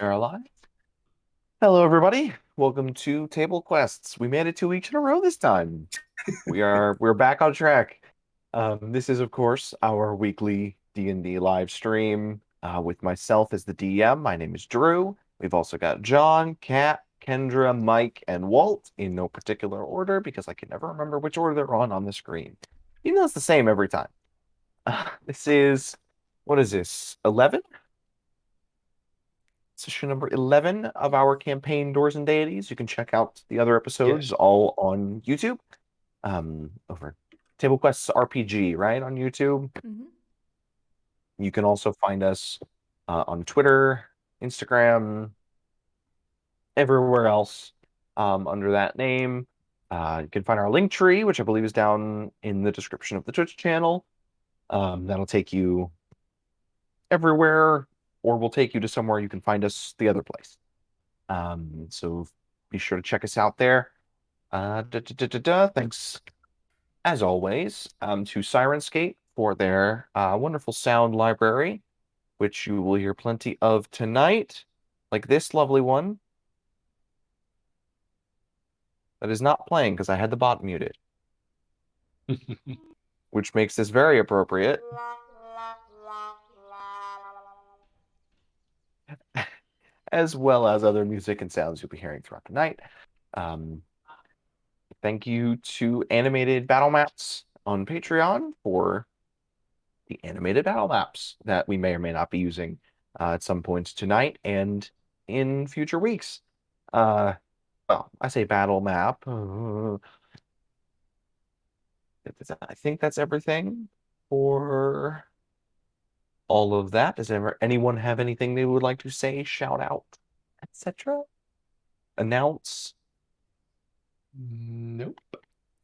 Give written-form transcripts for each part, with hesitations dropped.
Are alive. Hello, everybody. Welcome to Table Quests. We made it 2 weeks in a row this time. We're back on track. This is, of course, our weekly D&D live stream with myself as the DM. My name is Drew. We've also got John, Kat, Kendra, Mike, and Walt in no particular order because I can never remember which order they're on the screen. Even though it's the same every time. This is, what is this, 11? Session number 11 of our campaign Doors and Deities. You can check out the other episodes Yes. all on YouTube. Over Table Quests RPG, right? On YouTube. Mm-hmm. You can also find us on Twitter, Instagram, everywhere else under that name. You can find our link tree, which I believe is down in the description of the Twitch channel. That'll take you everywhere, or will take you to somewhere you can find us the other place. So be sure to check us out there. Thanks, as always, to Syrinscape for their wonderful sound library, which you will hear plenty of tonight, like this lovely one that is not playing because I had the bot muted, which makes this very appropriate, as well as other music and sounds you'll be hearing throughout the night. Thank you to Animated Battle Maps on Patreon for the animated battle maps that we may or may not be using at some points tonight and in future weeks. Well, I say battle map. I think that's everything for all of that. Does anyone have anything they would like to say, shout out, etc.? Announce? Nope.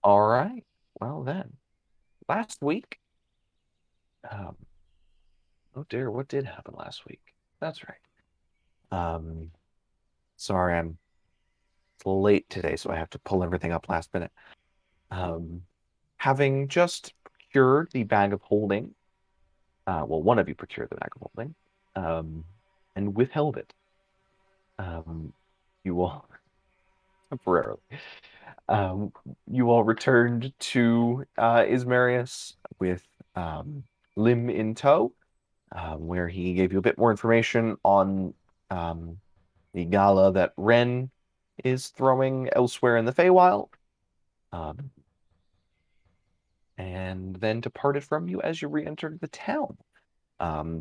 All right. Well then, last week. Oh dear, what did happen last week? That's right. Sorry, I'm late today, so I have to pull everything up last minute. Having just procured the bag of holding, well, one of you procured the bag of holding, and withheld it. You all temporarily. Um, you all returned to Ismarius with Lim in tow, where he gave you a bit more information on the gala that Ren is throwing elsewhere in the Feywild. And then departed from you as you re-entered the town.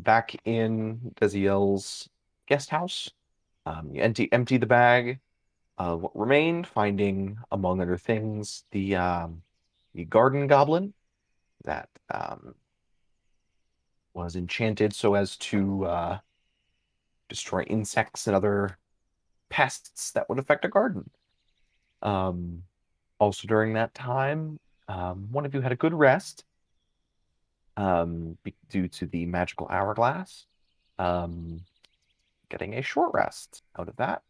Back in Desiel's guest house, you empty the bag of what remained, finding, among other things, the garden goblin that was enchanted so as to destroy insects and other pests that would affect a garden. Also during that time, one of you had a good rest, due to the magical hourglass, um, getting a short rest out of that,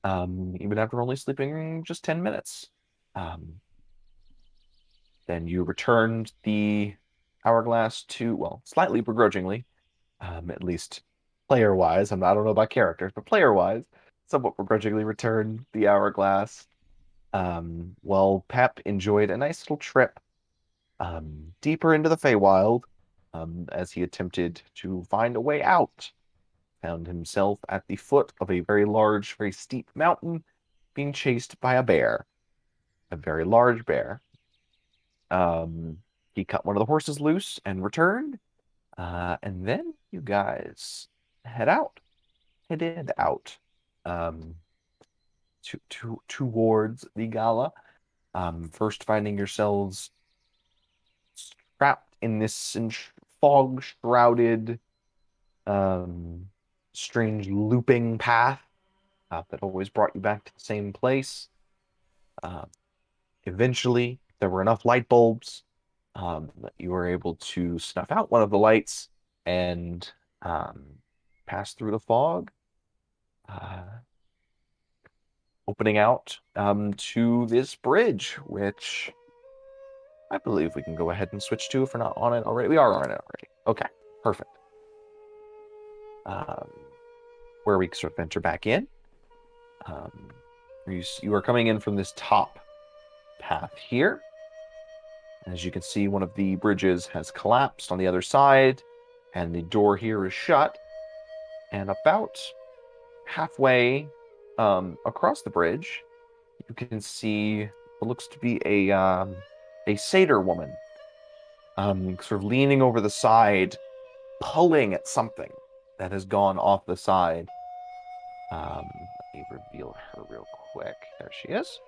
even after only sleeping just 10 minutes. Um, then you returned the hourglass to, well, slightly begrudgingly, at least player-wise. I don't know about characters, but player-wise, somewhat begrudgingly returned the hourglass. Well, Pep enjoyed a nice little trip deeper into the Feywild, as he attempted to find a way out. Found himself at the foot of a very large, very steep mountain, being chased by a bear, a very large bear. He cut one of the horses loose and returned, and then you guys headed out, um, towards the gala. First finding yourselves trapped in this fog shrouded, um, strange looping path that always brought you back to the same place. Uh, Eventually, there were enough light bulbs that you were able to snuff out one of the lights and pass through the fog, uh, opening out to this bridge, which I believe we can go ahead and switch to if we're not on it already. We are on it already. Okay, perfect. where we sort of enter back in. You are coming in from this top path here. As you can see, one of the bridges has collapsed on the other side, and the door here is shut. And about halfway across the bridge, you can see what looks to be a satyr woman, sort of leaning over the side, pulling at something that has gone off the side. Let me reveal her real quick. There she is.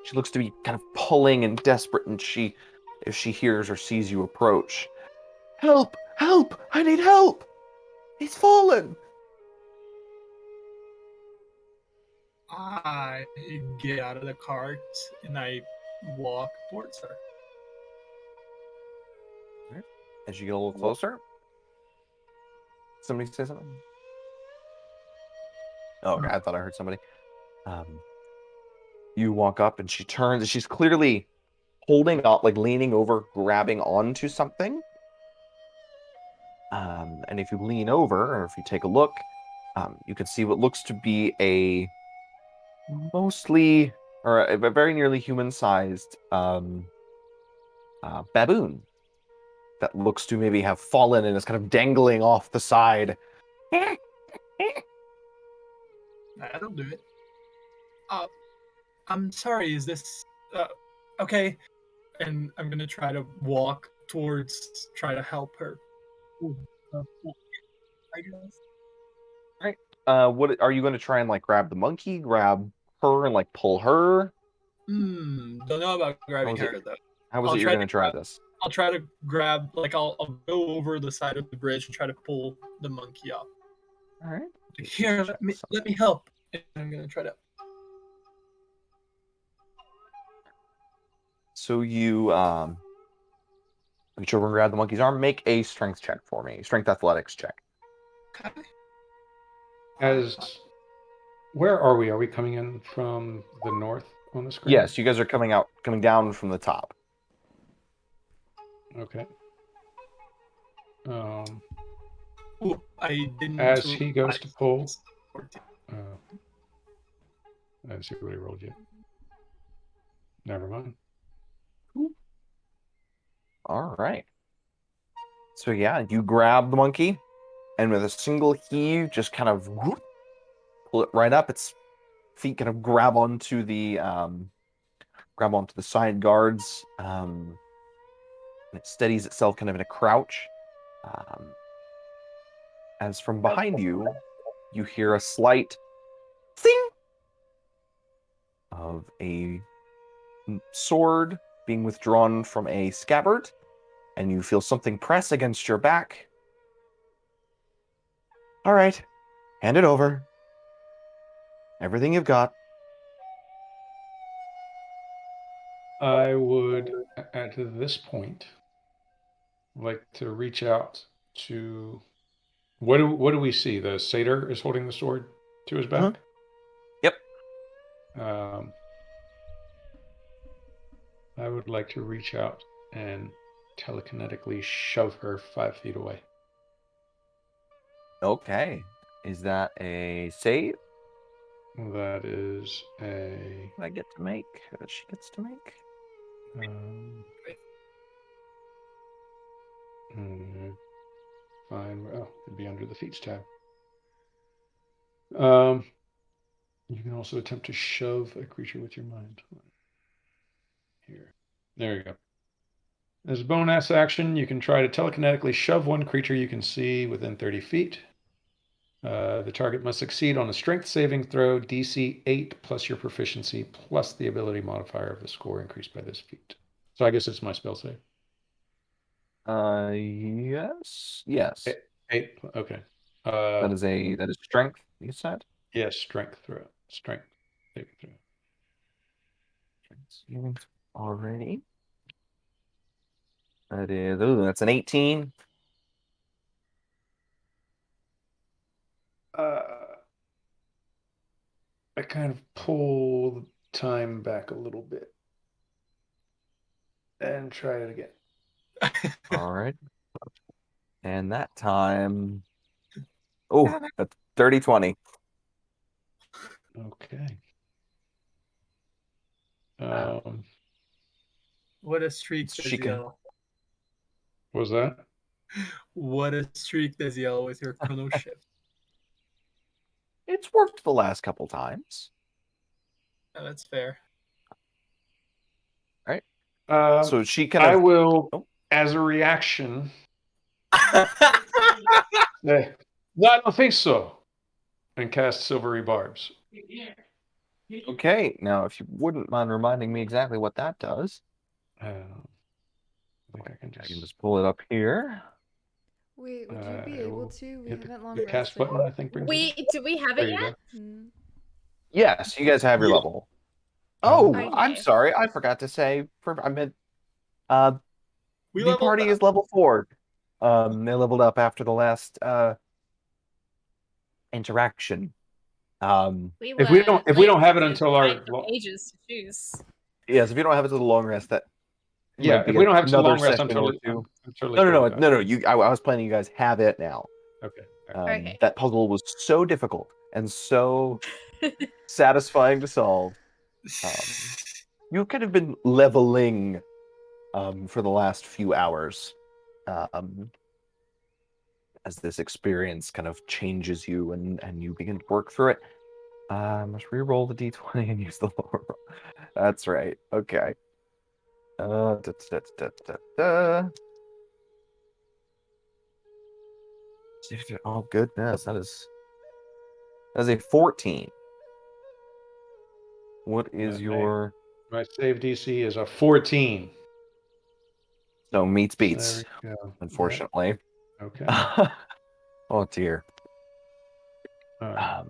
She looks to be kind of pulling and desperate, and if she hears or sees you approach, help! Help! I need help! He's fallen! I get out of the cart and I walk towards her. As you get a little closer, somebody say something? Oh, okay, I thought I heard somebody. You walk up and she turns, and she's clearly holding up, like leaning over, grabbing onto something. And if you lean over, or if you take a look, you can see what looks to be a mostly, or a very nearly human-sized baboon that looks to maybe have fallen and is kind of dangling off the side. That'll do it. I'm sorry, is this okay? And I'm gonna try to walk towards, try to help her. I guess. Right. What are you going to try and like grab the monkey, grab her, and like pull her? Don't know about grabbing her though. How is I'll it you're try going to to try this? I'll try to grab, like I'll go over the side of the bridge and try to pull the monkey up. All right. Like, here, let me help. And I'm gonna try to. So you reach over and grab the monkey's arm. Make a strength check for me. Strength athletics check. Okay. Where are we? Are we coming in from the north on the screen? Yes, you guys are coming down from the top. Okay. Ooh, I didn't. As he goes to pull, 14. I didn't see what he rolled yet. Never mind. All right. So yeah, you grab the monkey, and with a single heave, just kind of whoop, pull it right up. Its feet kind of grab onto the side guards. And it steadies itself kind of in a crouch. As from behind you, you hear a slight thing of a sword being withdrawn from a scabbard, and you feel something press against your back. All right, hand it over. Everything you've got. I would, at this point, like to reach out to. What do we see? The satyr is holding the sword to his back. Yep. I would like to reach out and telekinetically shove her 5 feet away. Okay. Is that a save? That is a. I get to make. That she gets to make. Fine. Well, it'd be under the feats tab. You can also attempt to shove a creature with your mind. Here. There you go. As a bonus action, you can try to telekinetically shove one creature you can see within 30 feet. The target must succeed on a strength saving throw, DC 8 plus your proficiency, plus the ability modifier of the score increased by this feat. So I guess it's my spell save. Yes. Yes. 8. Okay. That is strength, you said? Yes, strength throw. Strength saving throw. Already. That's an 18. I kind of pull the time back a little bit and try it again. All right. And that time, Oh, that's 30-20. Okay. What a streak, So she can. Daziel. What was that? What a streak, Daziel, with your chrono shift. It's worked the last couple times. Yeah, that's fair. Right. Um, So she kind I of. will, Oh. as a reaction. No, I don't think so. And cast silvery barbs. Okay. Now, if you wouldn't mind reminding me exactly what that does, I think I can I can just just pull it up here. Wait, would you be I able will to? We hit haven't long the cast rested. button. I think brings it. Wait, do we have There it you yet? go. Hmm. Yes, you guys have your Yeah. level. Oh, Okay. I'm sorry. I forgot to say. I meant We the leveled party up. is level 4. They leveled up after the last interaction. If we don't have it until our pages to choose. Yes, if you don't have it to the long rest, that yeah, might be if we don't have it to the another long rest, I'm session or totally, two. I'm totally No, cool no, with no, that. no, no. I was planning you guys have it now. Okay. All right. Okay. That puzzle was so difficult and so satisfying to solve. You could have been leveling for the last few hours as this experience kind of changes you and you begin to work through it. I must re-roll the d20 and use the lower roll. That's right. Okay. Da, da, da, da, da, da. Oh goodness, that is a 14. What is your My save DC is a 14. no meets So beats? there we go. Unfortunately. Yeah. Okay. Oh dear. All right.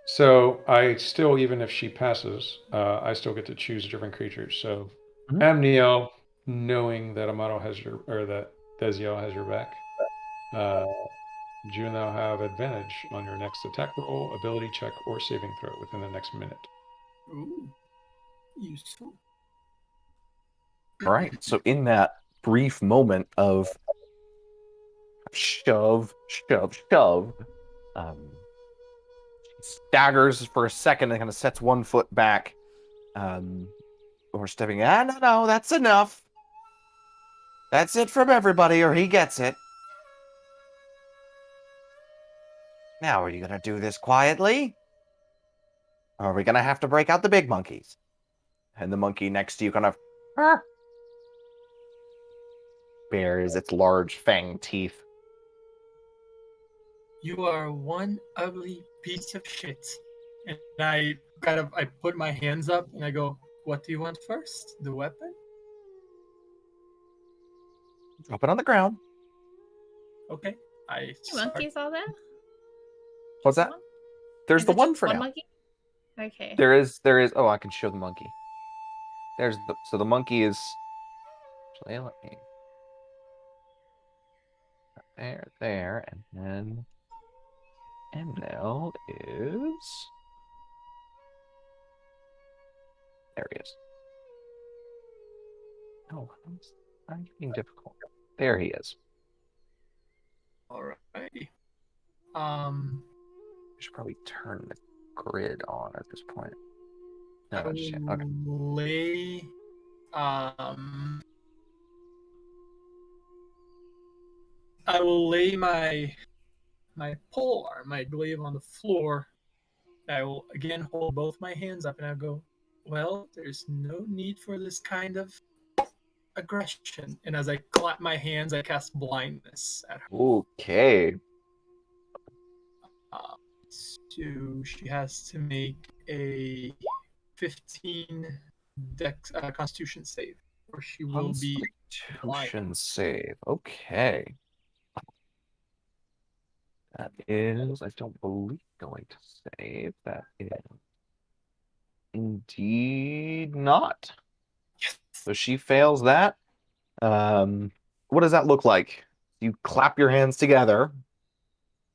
So I still, even if she passes, I still get to choose different creatures. So Mhm. Amniel, knowing that Amato has your, or that Desiel has your back, you now have advantage on your next attack roll, ability check, or saving throw within the next minute. Ooh, useful. All right. So in that brief moment of shove, shove, shove, she staggers for a second and kind of sets one foot back, or stepping. No, that's enough. That's it from everybody, or he gets it. Now, are you gonna do this quietly? Or are we gonna have to break out the big monkeys? And the monkey next to you kind of bares its large fang teeth. You are one ugly piece of shit. And I put my hands up and I go, what do you want first? The weapon? Drop it on the ground. Okay. I Two monkeys are there? What's that? There's Is the it one just for one now. monkey? Okay. There is. Oh, I can show the monkey. So the monkey is. Actually, let me. There, and then ML is. There he is. Oh, I'm being difficult. There he is. Alrighty. I should probably turn the grid on at this point. No, I shit. will Okay. lay I will lay my pole arm, my glaive on the floor. I will again hold both my hands up and I'll go, well, there's no need for this kind of aggression. And as I clap my hands, I cast blindness at her. Okay. So she has to make a 15 Constitution save, or she will be blind. Constitution save. Okay. That is, I don't believe, going to save. That is indeed not. So she fails that. What does that look like? You clap your hands together.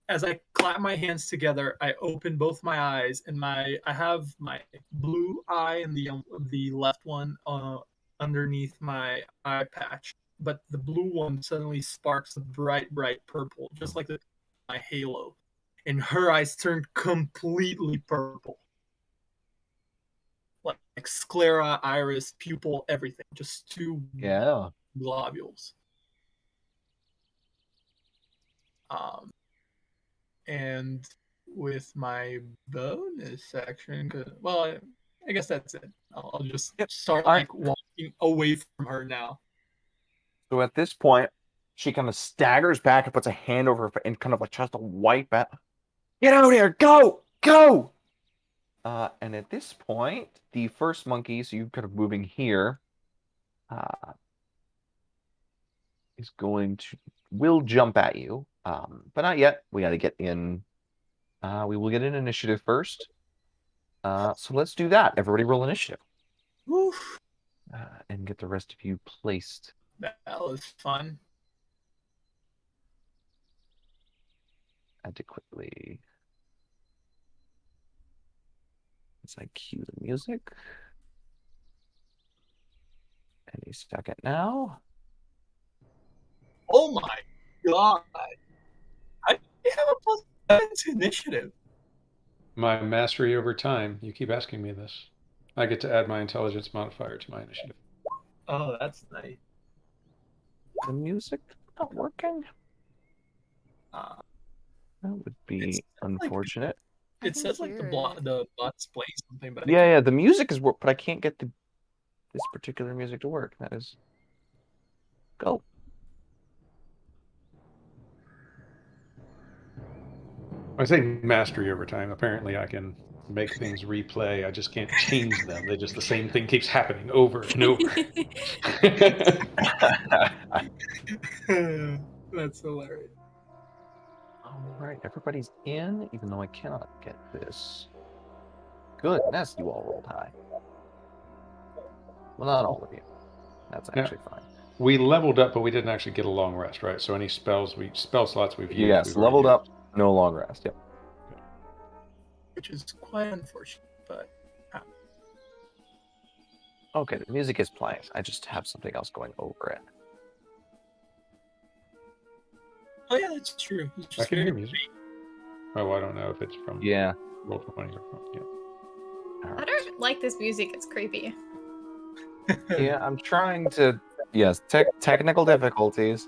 As I clap my hands together, I open both my eyes, and I have my blue eye and the left one underneath my eye patch, but the blue one suddenly sparks a bright purple, just like the my halo, and her eyes turned completely purple. Like sclera, iris, pupil, everything. Just two Yeah. globules. And with my bonus action, well, I guess that's it. I'll just start like walking away from her now. So at this point, she kind of staggers back and puts a hand over her and kind of like tries to wipe out. Get out here! Go! Go! And at this point, the first monkey, so you kind of moving here, will jump at you. But not yet. We got to get in. We will get in initiative first. So let's do that. Everybody roll initiative. Woof. And get the rest of you placed. That was fun. Adequately. As I cue the music. Any second now. Oh my god! I have a +7 to initiative. My mastery over time. You keep asking me this. I get to add my intelligence modifier to my initiative. Oh, that's nice. The music not working? That would be unfortunate. It says like the bot's playing something, but yeah, the music is work, but I can't get this particular music to work. That is go. I say mastery over time. Apparently, I can make things replay. I just can't change them. The same thing keeps happening over and over. That's hilarious. All right, everybody's in, even though I cannot get this. Goodness, you all rolled high. Well, not all of you. That's actually fine. We leveled up, but we didn't actually get a long rest, right? So any spell slots we've used. Yes, leveled up, no long rest. Yep. Which is quite unfortunate, but. Okay, the music is playing. I just have something else going over it. Oh yeah, that's true. It's just I can hear music. Oh, I don't know if it's from Roll20 or from Right. I don't like this music. It's creepy. Yeah, I'm trying to. Yes, technical difficulties.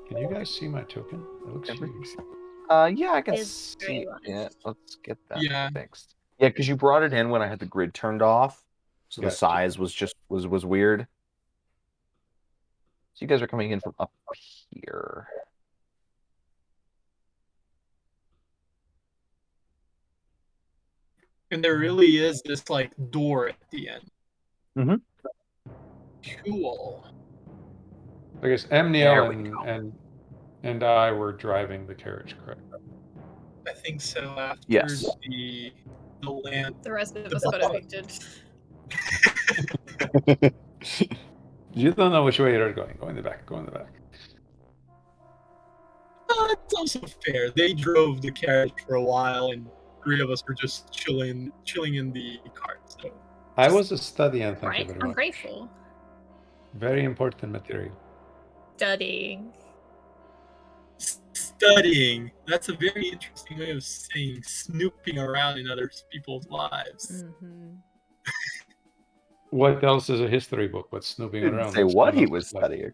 Can you guys see my token? It looks huge. Yeah, I can see it. Let's get that fixed. Yeah, because you brought it in when I had the grid turned off, so the size was just was weird. So you guys are coming in from up here. And there really is this like door at the end. Mm-hmm. Cool. I guess Amniel and I were driving the carriage, correct? I think so. After the land, the rest of us got evicted. You don't know which way you're going. Go in the back. Go in the back. It's also fair. They drove the carriage for a while, and 3 of us were just chilling in the cart. So I was a studying. Thank you very much. I'm grateful. Very important material. Studying. Studying. That's a very interesting way of saying snooping around in other people's lives. Mm-hmm. What else is a history book but snooping around? Say what he was studying.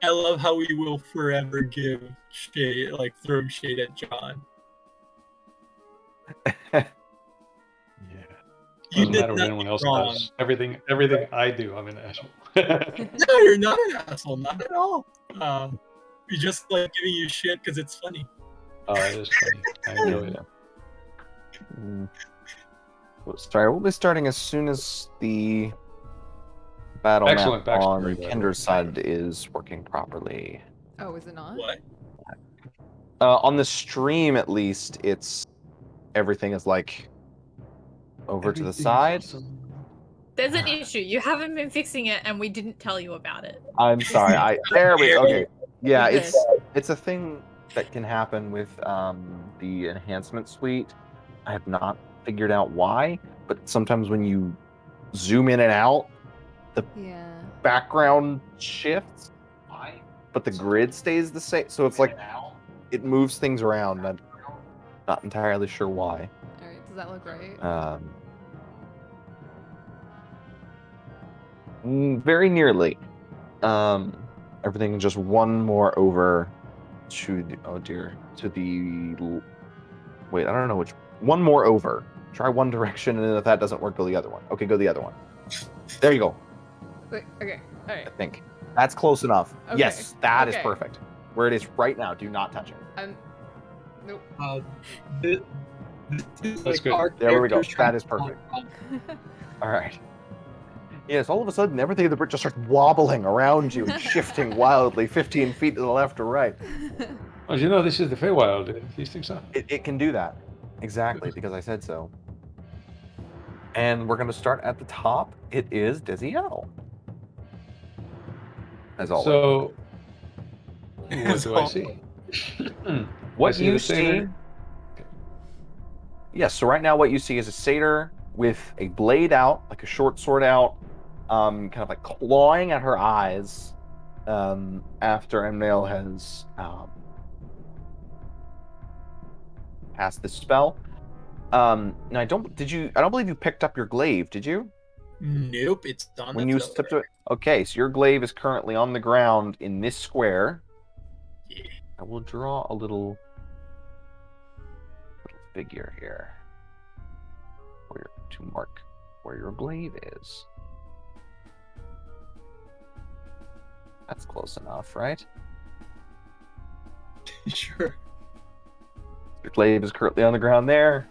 I love how we will forever give shade, like throw shade at John. Yeah. Doesn't matter what anyone else does. Everything I do, I'm an asshole. No, you're not an asshole, not at all. We just like giving you shit because it's funny. Oh, it is funny. I enjoy it. Sorry, we'll be starting as soon as the battle map on Kendra's side is working properly. Oh, is it not? What? On the stream, at least, everything is like over to the side. There's an issue. You haven't been fixing it, and we didn't tell you about it. I'm sorry. There we go. Okay. Yeah, it's a thing that can happen with the enhancement suite. I have not figured out why, but sometimes when you zoom in and out, the background shifts. Why? but the grid stays the same. So it's like it moves things around. I'm not entirely sure why. All right, does that look right? Very nearly. Everything just one more over to the, oh dear, to the, wait, I don't know which, one more over. Try one direction, and if that doesn't work, go the other one. Okay, go the other one. There you go. Wait, okay, all right. I think that's close enough. Okay, Yes, that is okay. perfect. Where it is right now, do not touch it. Nope. This is That's like good. our There we go. characters trying That is to perfect. talk. All right. Yes, all of a sudden, everything in the bridge just starts wobbling around you and shifting wildly 15 feet to the left or right. Well, you know, this is the Feywild. These things are. It can do that. Exactly, because I said so. And we're going to start at the top. It is Desiel. As always. So, what As do I always. see? What I see you the see... satyr. Yes, so right now what you see is a satyr with a blade out, like a short sword out, kind of like clawing at her eyes after Emnail has cast this spell. Now I don't believe you picked up your glaive, did you? Nope, it's on When the you floor. stepped to it. Okay, so your glaive is currently on the ground in this square. Yeah. I will draw a little figure here to mark where your glaive is. That's close enough, right? Sure. Your glaive is currently on the ground there.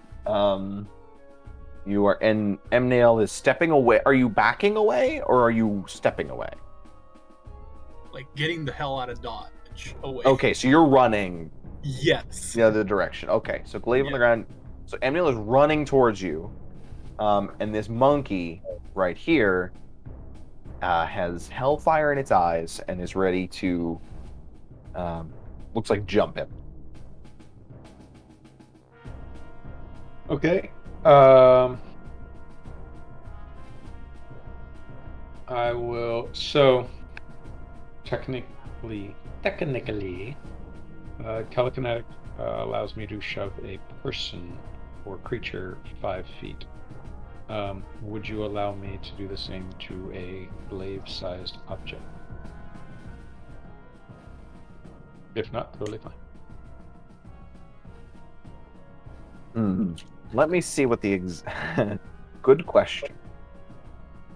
You are, and Emnail is stepping away. Are you backing away or are you stepping away? Like getting the hell out of Dodge away. Okay, so you're running Yes. the other direction. Okay, so glaive on the ground. So Emnail is running towards you, and this monkey right here has hellfire in its eyes and is ready to, looks like jump him. Okay. I will. So, technically, telekinetic allows me to shove a person or creature 5 feet. Would you allow me to do the same to a glaive-sized object? If not, totally fine. Let me see what the good question.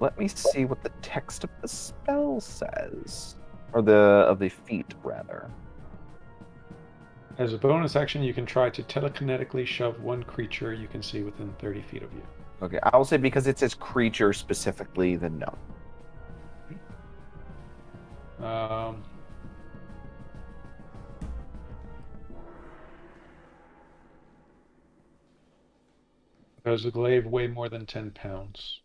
Let me see what the text of the spell says, or of the feat rather. As a bonus action, you can try to telekinetically shove one creature you can see within 30 feet of you. Okay, I will say because it says creature specifically, then no. Does the glaive weigh more than 10 pounds?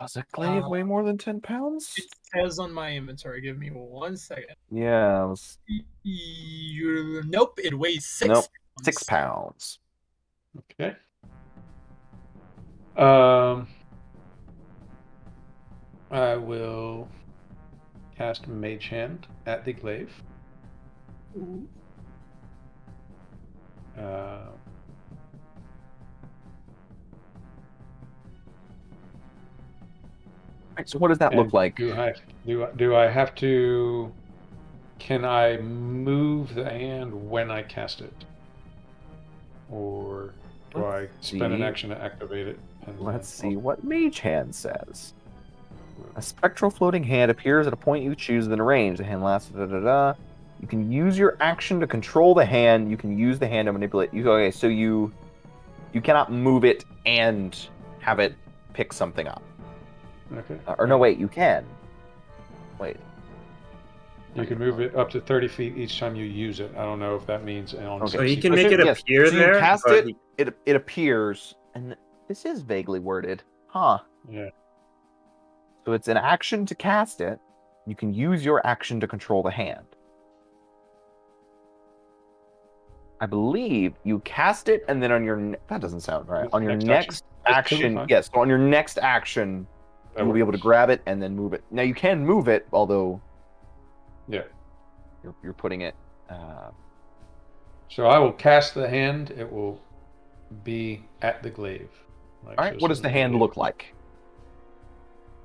Does a glaive weigh more than 10 pounds? It says on my inventory. Give me 1 second. Yeah, it was... Nope, it weighs 6 Nope, pounds. 6 pounds. Okay. I will cast Mage Hand at the glaive. Ooh. Right, so what does that look like? Do I have to? Can I move the hand when I cast it, or do I spend an action to activate it? Let's see what Mage Hand says. A spectral floating hand appears at a point you choose within a range. The hand lasts. You can use your action to control the hand. You can use the hand to manipulate. Okay, so you cannot move it and have it pick something up. Okay. Or no, wait, you can. Wait. You can move it up to 30 feet each time you use it. I don't know if that means on. Okay. So he can make it appear so there. You cast but it appears, and this is vaguely worded, huh? Yeah. So it's an action to cast it. You can use your action to control the hand. I believe you cast it, and then on your that doesn't sound right. On your next action, yes. So on your next action, you will be able to grab it and then move it. Now you can move it, although Yeah. You're putting it. So I will cast the hand. It will be at the glaive. Like All right. so, What does the hand look like?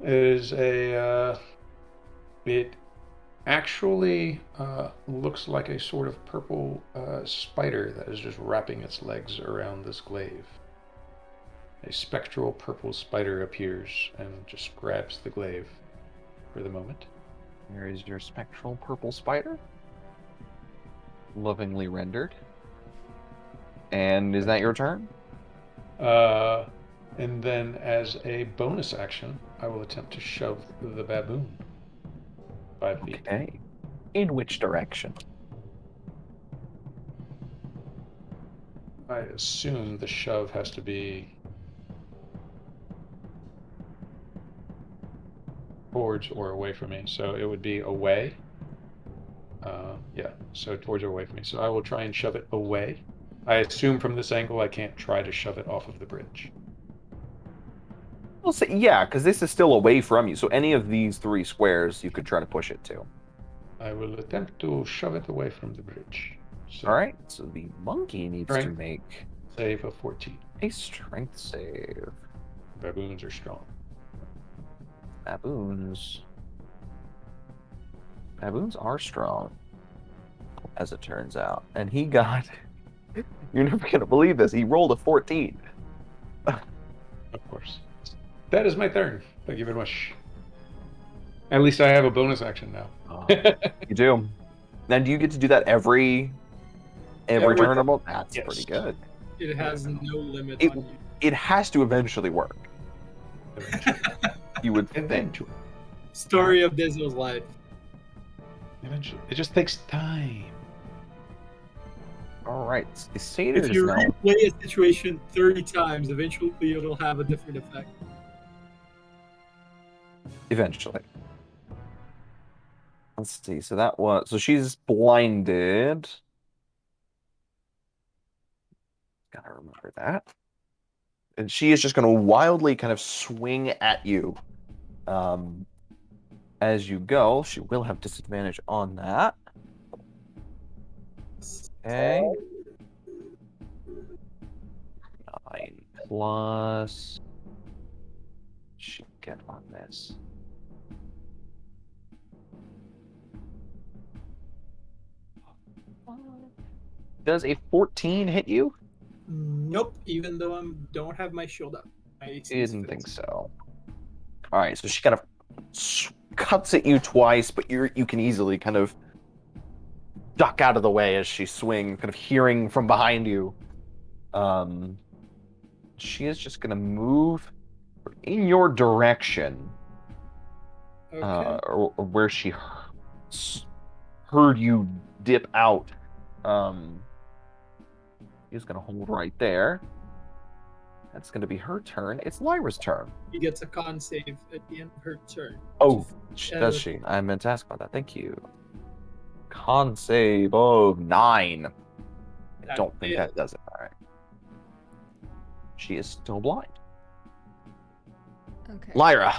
It is a. It actually looks like a sort of purple spider that is just wrapping its legs around this glaive. A spectral purple spider appears and just grabs the glaive for the moment. Here is your spectral purple spider. Lovingly rendered. And is that your turn? And then as a bonus action, I will attempt to shove the baboon 5 feet. Okay. In which direction? I assume the shove has to be towards or away from me. So it would be away. Yeah, so towards or away from me. So I will try and shove it away. I assume from this angle I can't try to shove it off of the bridge. We'll say, yeah, because this is still away from you. So any of these 3 squares you could try to push it to. I will attempt to shove it away from the bridge. So All right. So the monkey needs to Strength. make save of 14. a strength save. Baboons are strong. Baboons are strong, as it turns out. And he got... You're never going to believe this. He rolled a 14. Of course. That is my turn. Thank you very much. At least I have a bonus action now. You do. Then do you get to do that every Every turn? That's Yes. pretty good. It has no limit It- on you. It has to eventually work. You would think. Eventually. Story of Dizzle's life. Eventually. It just takes time. All right. The satyr If is you now... replay a situation 30 times, eventually it'll have a different effect. Eventually. Let's see. So that was... So she's blinded. Gotta remember that. And she is just going to wildly kind of swing at you. As you go, she will have disadvantage on that. Okay. 9 plus... She get on this. Does a 14 hit you? Nope, even though I don't have my shield up. My AC is Didn't think fixed. so. All right, so she kind of cuts at you twice, but you can easily kind of duck out of the way as she swings, kind of hearing from behind you. She is just gonna move in your direction, Okay. or where she heard you dip out. He's gonna hold right there. That's gonna be her turn. It's Lyra's turn. She gets a con save at the end of her turn. Oh, does she? I meant to ask about that. Thank you. Con save of 9. I don't think that does it. All right. She is still blind. Okay. Lyra.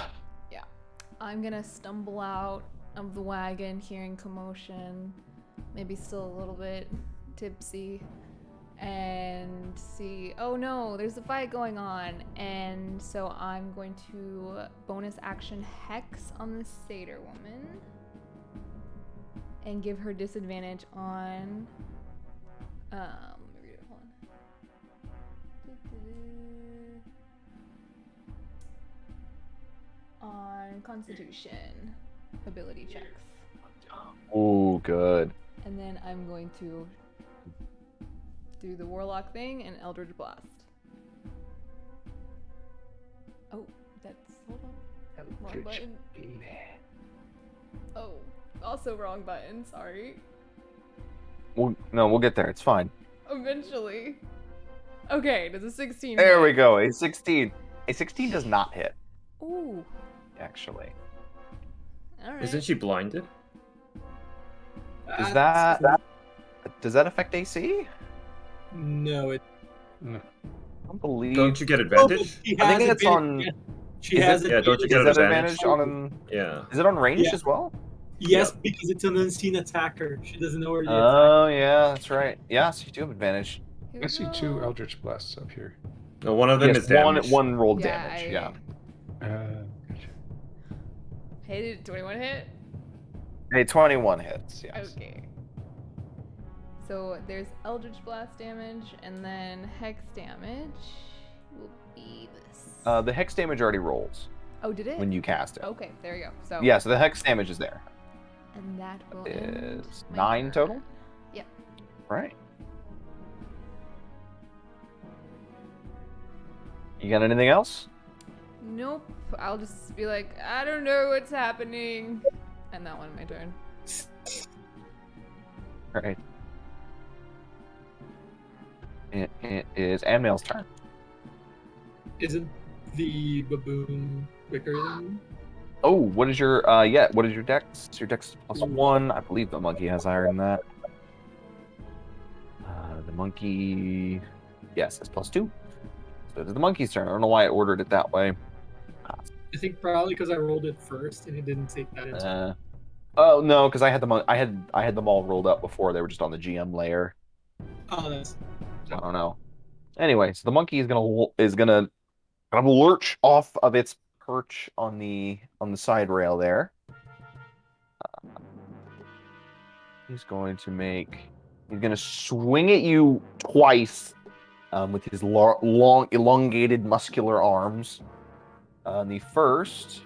I'm gonna stumble out of the wagon, hearing commotion, maybe still a little bit tipsy, and see, oh no, there's a fight going on. And so I'm going to bonus action Hex on the satyr woman and give her disadvantage on let me read it, hold on. Constitution ability checks. Oh, good. And then I'm going to do the Warlock thing and Eldritch Blast. Oh, that's... hold on. Wrong button. Oh, also wrong button, sorry. We'll get there. It's fine. Eventually. Okay, does a 16 There we hit? go. A 16. A 16 does not hit, Ooh, actually. alright. Isn't she blinded? Does that affect AC? No, it. No. I don't believe. Don't you get advantage? She I think has it's on. She is has it- Yeah, don't you advantage. get Is that advantage? advantage on? Yeah. Is it on range Yeah. as well? Yes, Yep. because it's an unseen attacker. She doesn't know where the attack. Oh, yeah, that's right. Yeah, so you do have advantage. Here I we see 2 go. Eldritch Blasts up here. No, one of them Yes, is damage. one rolled Yeah, damage. Yeah. Gotcha. Hey, do anyone hit? Hey, 21 hits. Yes. Okay. So there's Eldritch Blast damage, and then Hex damage will be this. The hex damage already rolls Oh, did it? when you cast it. Okay, there you go. So Yeah, so the hex damage is there. and that will end Is my 9 turn. total? Yep. Right. You got anything else? Nope. I'll just be like, I don't know what's happening, and that one my turn. All right. It is Anmail's turn. Isn't the baboon quicker than you? Oh, what is your what is your dex? Your dex is +1. I believe the monkey has higher than that. The monkey, yes, it's +2. So it is the monkey's turn. I don't know why I ordered it that way. I think probably because I rolled it first and it didn't take that into. Oh no, because I had them. I had them all rolled up before. They were just on the GM layer. Oh, that's. I don't know. Anyway, so the monkey is gonna kind of lurch off of its perch on the side rail there. He's going to swing at you twice with his long, elongated, muscular arms. The first,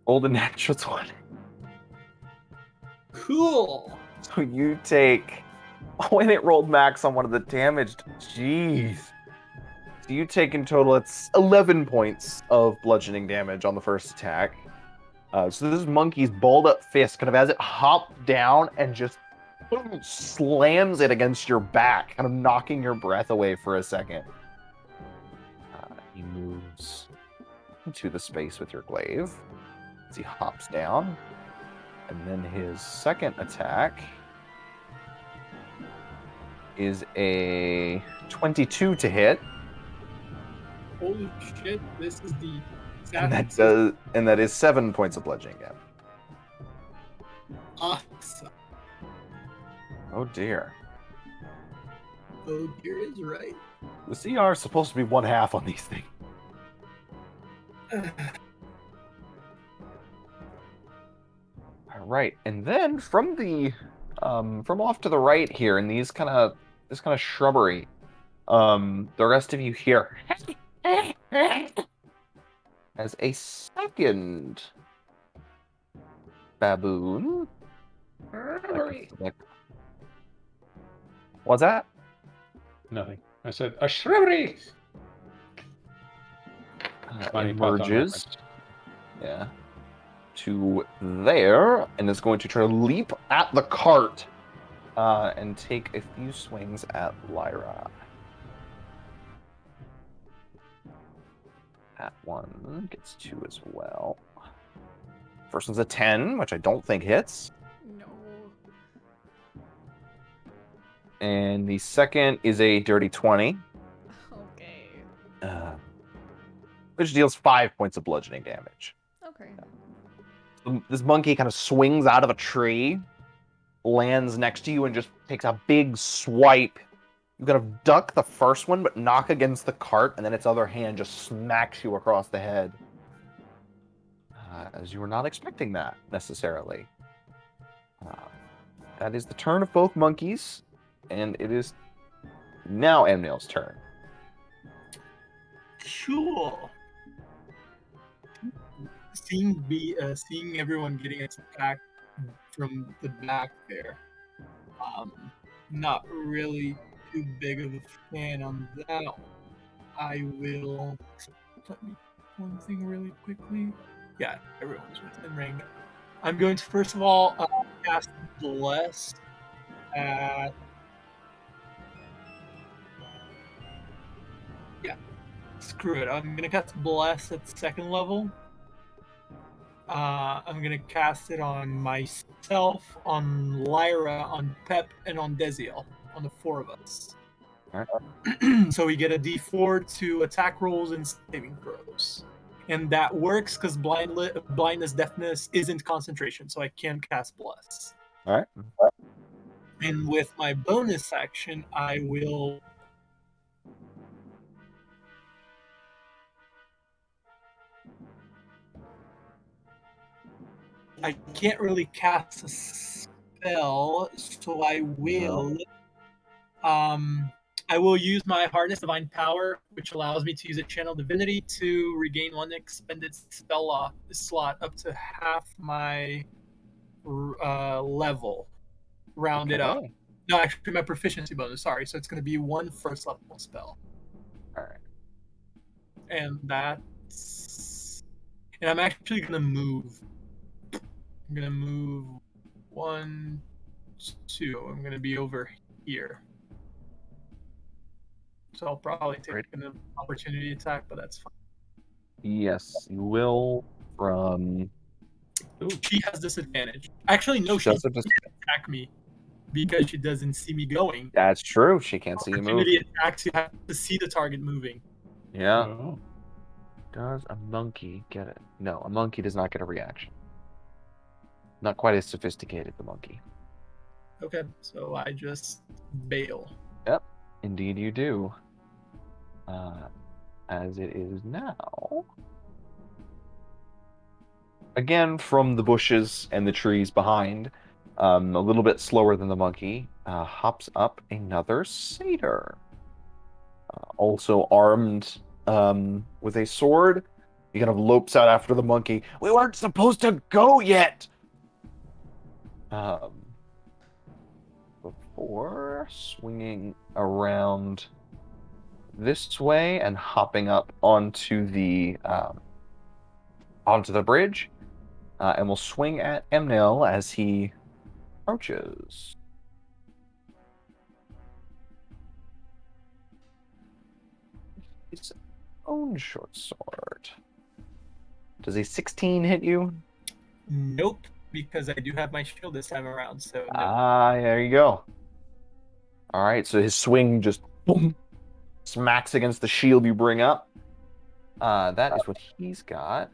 rolled a natural 20. Cool. So you take. Oh, and it rolled max on one of the damaged. Jeez. So you take in total, it's 11 points of bludgeoning damage on the first attack. So this monkey's balled up fist, kind of as it hopped down and just slams it against your back, kind of knocking your breath away for a second. He moves into the space with your glaive as he hops down. And then his second attack is a 22 to hit. Holy shit! This is the. And that is 7 points of bludgeoning damage. Awesome. Oh dear. Oh dear is right. The CR is supposed to be 1/2 on these things. All right, and then from off to the right here in this kind of shrubbery, the rest of you hear as a second baboon. What's that? Nothing. I said a shrubbery. Funny Python Emerges. reference. Yeah. To there, and is going to try to leap at the cart and take a few swings at Lyra. That one gets 2 as well. First one's a 10, which I don't think hits. No. And the second is a dirty 20, Okay. which deals 5 points of bludgeoning damage. Okay. This monkey kind of swings out of a tree, lands next to you, and just takes a big swipe. You kind of duck the first one, but knock against the cart, and then its other hand just smacks you across the head. As you were not expecting that, necessarily. That is the turn of both monkeys, and it is now Amniel's turn. Cool. Seeing everyone getting attacked from the back there. Not really too big of a fan on that one. I will. Let me one thing really quickly. Yeah, everyone's within ring. I'm going to first of all cast Bless at. Yeah, screw it. I'm gonna cast Bless at 2nd level. I'm gonna cast it on myself, on Lyra, on Pep, and on Desiel, on the 4 of us. Alright. So we get a D4 to attack rolls and saving throws. And that works because blindness, deafness isn't concentration, so I can cast Bless. All right. And with my bonus action, I will. I can't really cast a spell, so I will. I will use my Hardness Divine Power, which allows me to use a Channel Divinity to regain one expended spell slot up to half my level, rounded up. Okay. No, actually, my proficiency bonus. Sorry, so it's going to be one first level spell, All right. and that's. And I'm actually going to move. I'm going to move 1, 2. I'm going to be over here. So I'll probably take Great. an opportunity attack, but that's fine. Yes, you will from. She has disadvantage. Actually, no, she doesn't can't just- attack me because she doesn't see me going. That's true. She can't see you move. Opportunity attacks, you have to see the target moving. Yeah. Oh. Does a monkey get it? No, a monkey does not get a reaction. Not quite as sophisticated, the monkey. Okay, so I just bail. Yep, indeed you do. As it is now. Again, from the bushes and the trees behind, a little bit slower than the monkey, hops up another satyr. Also armed with a sword. He kind of lopes out after the monkey. We weren't supposed to go yet! Before swinging around this way and hopping up onto the bridge, and we'll swing at Emnil as he approaches. His own short sword. Does a 16 hit you? Nope, because I do have my shield this time around, so no. There you go. All right, so his swing just boom, smacks against the shield you bring up. That is what he's got.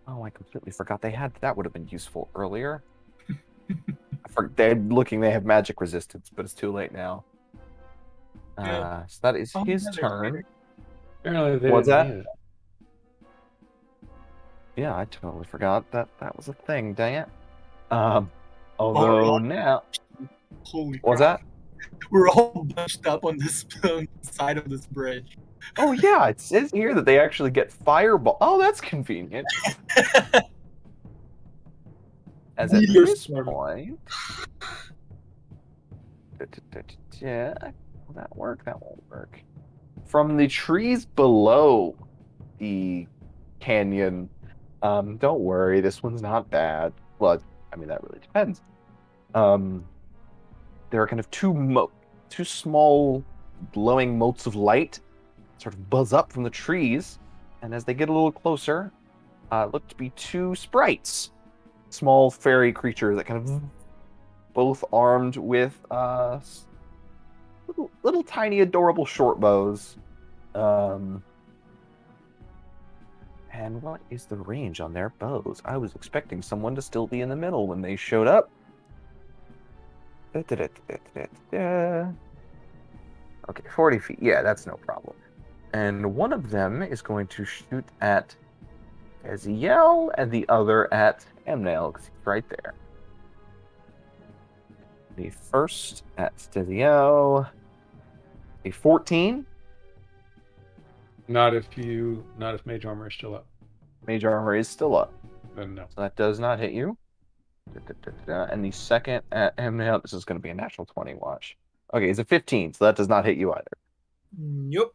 Oh, I completely forgot they had that. Would have been useful earlier. They have magic resistance, but it's too late now. Yeah. So that is Oh, his yeah, there's turn. Apparently they What's didn't that? need it. Yeah, I totally forgot that was a thing. Dang it. Although now, Holy what's crap. that? We're all bunched up on this side of this bridge. Oh yeah, it says here that they actually get fireball. Oh, that's convenient. As at Meteor this storm. point, yeah, will that work? That won't work. From the trees below the canyon, don't worry, this one's not bad. Well, I mean that really depends. There are kind of two small glowing motes of light sort of buzz up from the trees, and as they get a little closer, look to be two sprites, small fairy creatures that kind of both armed with little tiny adorable short bows. And what is the range on their bows? I was expecting someone to still be in the middle when they showed up. Okay, 40 feet. Yeah, that's no problem. And one of them is going to shoot at Eziel, and the other at Emnail, because he's right there. The first at Eziel, a 14. Not if mage armor is still up. Mage armor is still up, Then no. so that does not hit you. And the second at Emnail, this is going to be a natural 20. Watch. Okay, it's a 15, so that does not hit you either. Nope.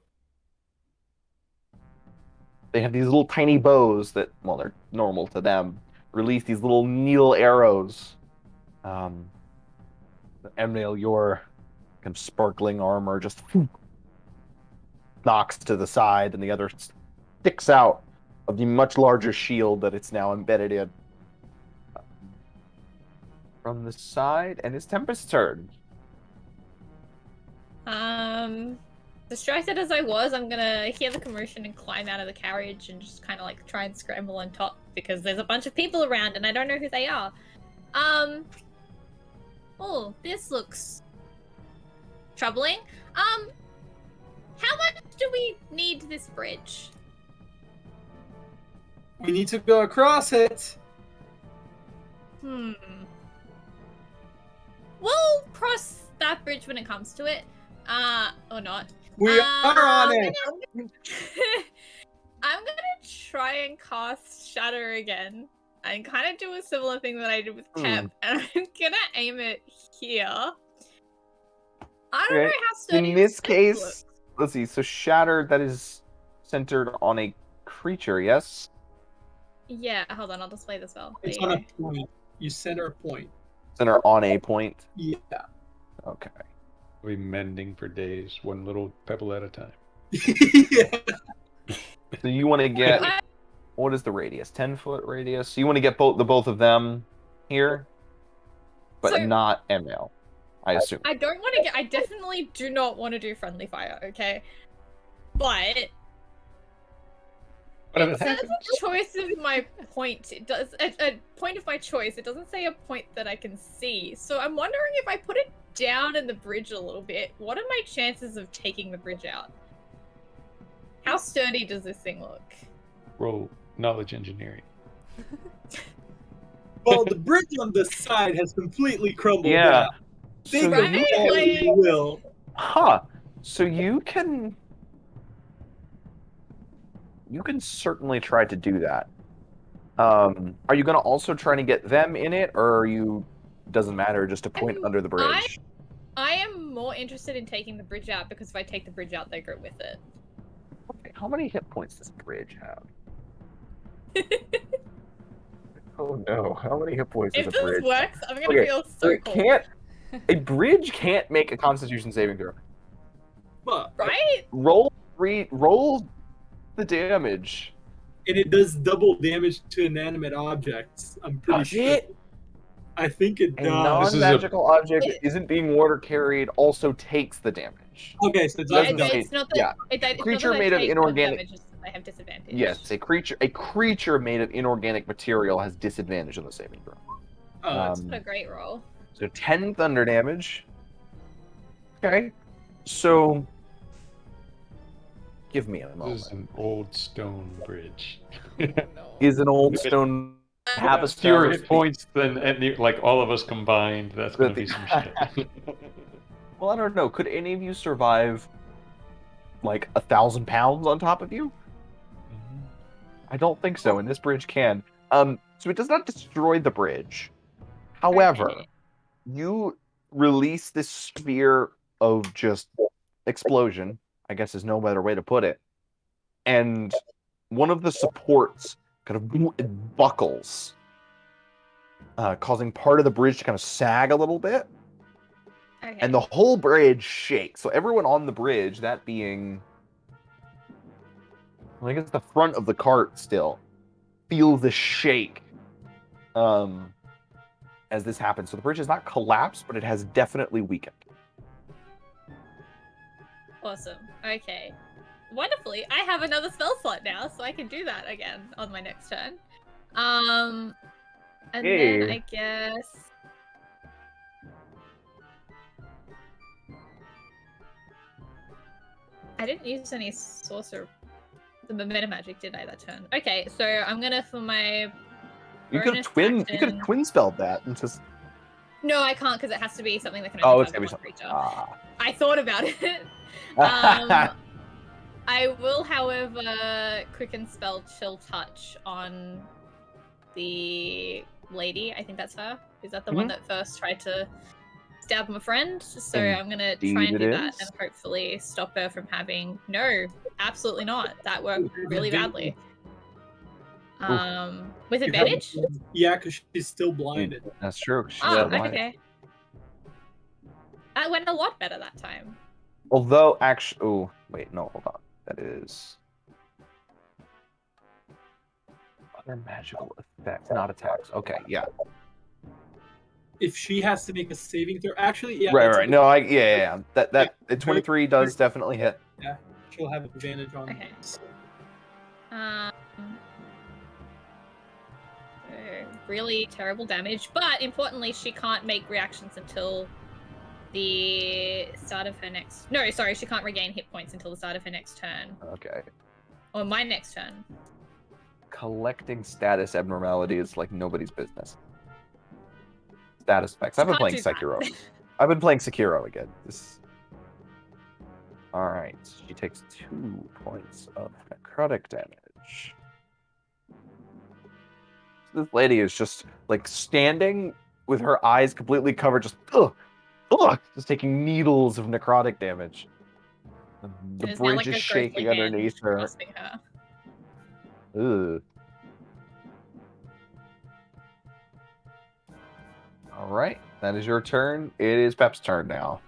They have these little tiny bows that, well, they're normal to them. Release these little needle arrows. Emnail, your kind of sparkling armor just knocks to the side, and the other sticks out of the much larger shield that it's now embedded in. From the side, and it's Tempest's turn. Does Distracted as I was, I'm gonna hear the commotion and climb out of the carriage and just kind of like try and scramble on top because there's a bunch of people around and I don't know who they are. Oh, this looks troubling. How much do we need this bridge? We need to go across it. We'll cross that bridge when it comes to it. Or not. We are on it. I'm gonna try and cast Shatter again. And kind of do a similar thing that I did with Pep. And I'm gonna aim it here. I don't know how sturdy In this thing case, looks. let's see. So Shatter, that is centered on a creature, yes? Yeah, hold on, I'll display the spell. It's There on you a point. You center a point. Center on a point. Yeah. Okay. We'll be mending for days, one little pebble at a time. Yeah. So you want to get I- what is the radius? 10-foot radius. So you want to get both of them here, but So- not ML, I assume. I don't want to get. I definitely do not want to do friendly fire. Okay, but But if it it says happens, a choice of my point. It does a point of my choice. It doesn't say a point that I can see. So I'm wondering if I put it down in the bridge a little bit. What are my chances of taking the bridge out? How sturdy does this thing look? roll knowledge engineering. Well, the bridge on the side has completely crumbled Yeah. down. So Think Right? of all you will. So you can certainly try to do that. Are you going to also try to get them in it, or are you doesn't matter, just a point under the bridge? I am more interested in taking the bridge out because if I take the bridge out, they go with it. Okay, how many hit points does the bridge have? Oh no, how many hit points does If a this bridge? works, I'm gonna Okay, feel So so it cool. can't. A bridge can't make a Constitution saving throw. But, Right? Roll the damage. and it does double damage to inanimate objects. I'm pretty Does sure. it? I think it A does. non-magical object that It- isn't being water carried also takes the damage. Okay, so it Yeah, does doesn't say- it's not that. yeah. It's not Creature that I made of take no inorganic- damage, it's that I have disadvantage. Yes, a creature made of inorganic material has disadvantage on the saving throw. It's What a great roll. So 10 thunder damage. Okay. So give me a This moment. is an old stone bridge. Is an old stone have a Has fewer established hit points than like all of us combined. That's gonna be some shit. Well, I don't know. Could any of you survive like 1,000 pounds on top of you? I don't think so, and this bridge can. So it does not destroy the bridge. However, Okay. you release this sphere of just explosion, I guess is no better way to put it. And one of the supports kind of buckles, causing part of the bridge to kind of sag a little bit. Okay. And the whole bridge shakes. So everyone on the bridge, that being, well, I guess the front of the cart still, feels the shake as this happens. So the bridge has not collapsed, but it has definitely weakened. Awesome. Okay. Wonderfully, I have another spell slot now, so I can do that again on my next turn. And then Hey. I guess. I didn't use any sorcerer, the meta magic, did I, that turn? Okay, so I'm gonna for my. You could bonus have action- twin spelled that and just No, I can't because it has to be something that can only it's target gonna be one something. creature. I thought about it. I will, however, quicken spell Chill Touch on the lady. I think that's her. Is that the one that first tried to stab my friend? So I'm gonna try Indeed and do it that is. and hopefully stop her from having. No, absolutely not. That worked really badly. With You have- advantage? Yeah, because she's still blinded. That's true. She's Oh, blind. okay. That went a lot better that time. Although, actually, oh wait, no, hold on. That is other magical effects, not attacks. Okay, yeah, If she has to make a saving throw, actually, yeah. right. that's a- No, yeah. That the 23 does definitely hit. She'll have advantage on Okay. this. Really terrible damage, but importantly, she can't make reactions until the start of her next. No, sorry, she can't regain hit points until the start of her next turn, Okay. or my next turn. Collecting status abnormalities like nobody's business. Status effects. I've been Can't playing do that. Sekiro. I've been playing Sekiro again. All right. She takes 2 points of necrotic damage. This lady is just like standing with her eyes completely covered, just just taking needles of necrotic damage. The There's now, bridge like, is a shaking ghostly hand underneath her. grasping her. Ugh. All right, that is your turn. It is Pep's turn now.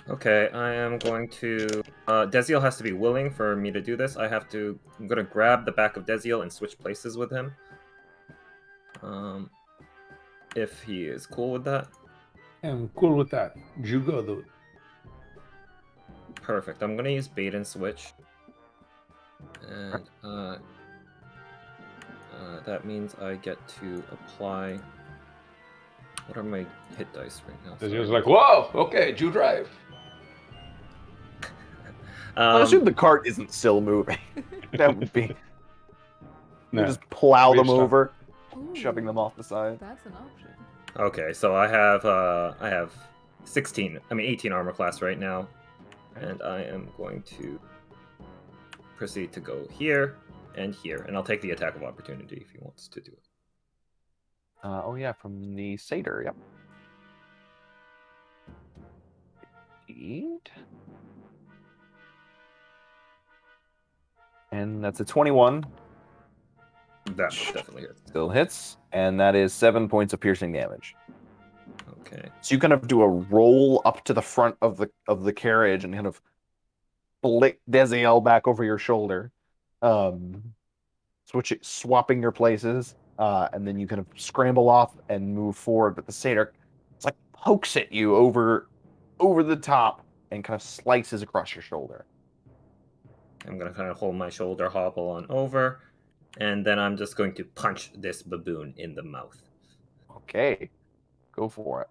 Okay, I am going to... Desiel has to be willing for me to do this. I'm going to grab the back of Desiel and switch places with him. If he is cool with that. I'm cool with that. You go, though. Perfect. I'm going to use bait and switch. And that means I get to apply... What are my hit dice right now? He was like, whoa, okay, you drive. I assume the cart isn't still moving. That would be... No. You just plow them Stop. over, Ooh, shoving them off the side. That's an option. Okay, so I have 18 armor class right now, and I am going to proceed to go here and here, and I'll take the attack of opportunity if he wants to do it. Oh yeah, from the satyr. Yep. Indeed. And that's a 21. That definitely hits. Still hits, and that is 7 points of piercing damage. Okay. So you kind of do a roll up to the front of the carriage and kind of flick Desiel back over your shoulder, swapping your places, and then you kind of scramble off and move forward. But the satyr, it's like pokes at you over the top and kind of slices across your shoulder. I'm going to kind of hold my shoulder, hobble on over, and then I'm just going to punch this baboon in the mouth. Okay, go for it.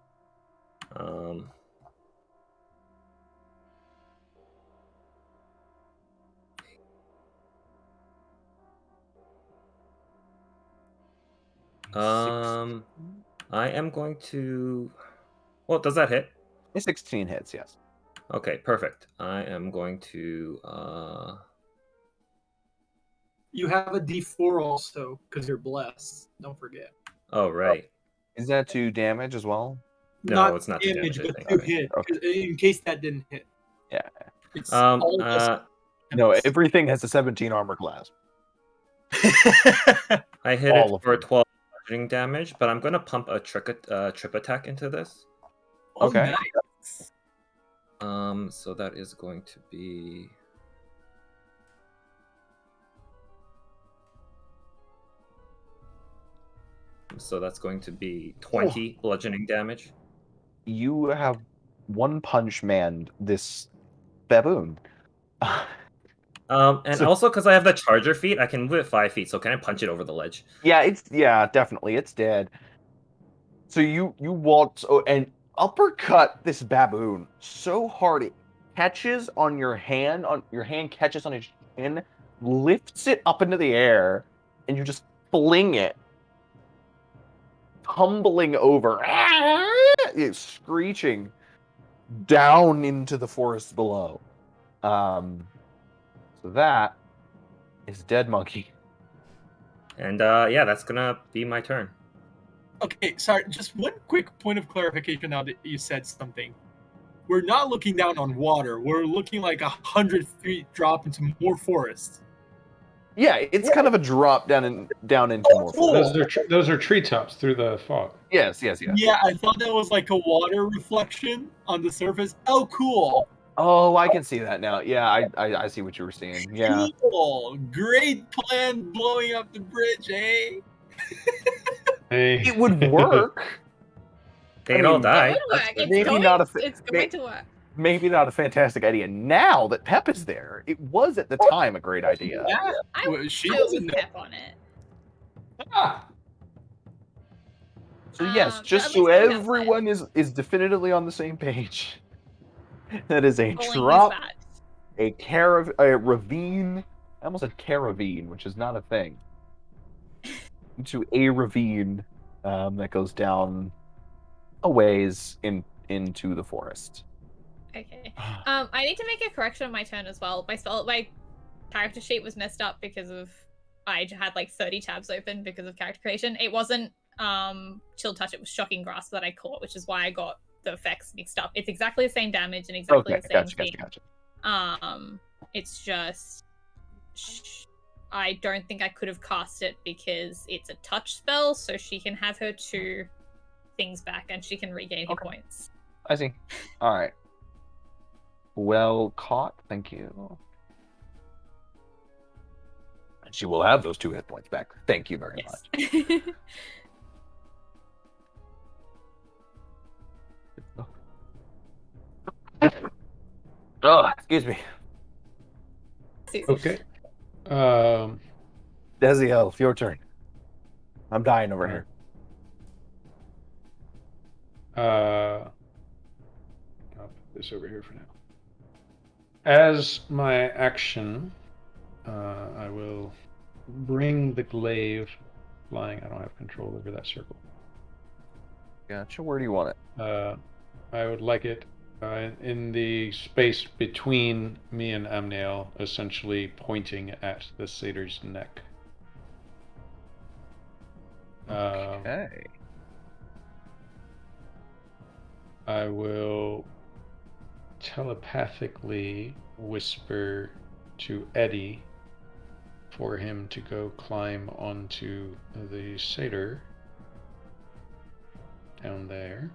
I am going to... Well, does that hit? 16 hits, yes. Okay, perfect. I am going to... You have a D4 also, because you're blessed. Don't forget. Oh, right. Is that to damage as well? No, it's not to damage, damage, I but think. to hit. Okay. In case that didn't hit. Yeah. It's all No, everything has a 17 armor class. I hit All it of for them. 12 bludgeoning damage, but I'm going to pump a trip attack into this. Okay. Nice. So that is going to be... So that's going to be 20 bludgeoning damage. You have one punch manned this baboon. And also because I have the charger feet, I can move it 5 feet. So can I punch it over the ledge? Yeah, definitely, it's dead. So you waltz and uppercut this baboon so hard it catches on your hand. Your hand catches on his chin, lifts it up into the air, and you just fling it, tumbling over, it's screeching down into the forest below. So that is Dead Monkey. And yeah, that's gonna be my turn. Okay, sorry, just one quick point of clarification now that you said something. We're not looking down on water. We're looking like 100 feet drop into more forest. Yeah, it's kind of a drop down into more cool. forest. Those are treetops through the fog. Yes. Yeah, I thought that was like a water reflection on the surface. Oh, cool. Oh, I can see that now. Yeah, I see what you were saying. Yeah. Cool. Great plan blowing up the bridge, eh? Hey. It would work. They all die. It would work. maybe It's going, not it's going to work. maybe not a fantastic idea now that Pep is there. It was at the time a great idea. Yeah. I Well, would she go doesn't with know. Pep on it. Ah, So yes, But just at so least go with outside. everyone is definitively on the same page. That is a Rolling drop, his bat. a ravine. I almost said caravine, which is not a thing. Into a ravine that goes down a ways into the forest. Okay. I need to make a correction on my turn as well. My character sheet was messed up because of I had like 30 tabs open because of character creation. It wasn't chill touch, it was shocking grasp that I caught, which is why I got the effects mixed up. It's exactly the same damage and exactly Okay, the same gotcha. thing. It's just I don't think I could have cast it because it's a touch spell, so she can have her 2 things back and she can regain hit points. I see. All right. Well caught. Thank you. And she will have those 2 hit points back. Thank you very much. Oh, excuse me. okay. Desiel, your turn. I'm dying over here. I'll put this over here for now. As my action, I will bring the glaive flying. I don't have control over that circle. Gotcha. Where do you want it? I would like it in the space between me and Amniel, essentially pointing at the satyr's neck. Okay. I will telepathically whisper to Eddie for him to go climb onto the satyr down there.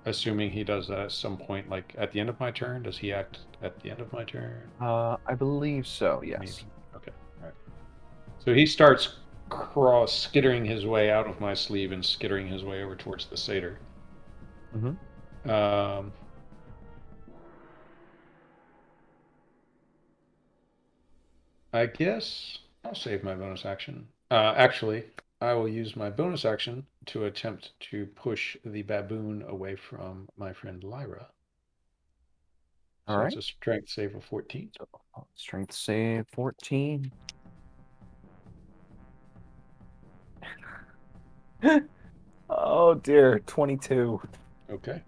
Assuming he does that at some point, like at the end of my turn. Does he act at the end of my turn? I believe so, yes. Maybe. Okay, all right. So he starts skittering his way out of my sleeve and skittering his way over towards the satyr. Mm-hmm. I guess I'll save my bonus action. Actually, I will use my bonus action to attempt to push the baboon away from my friend Lyra. So All it's right. a strength save of 14. So, strength save 14. Oh dear, 22. Okay.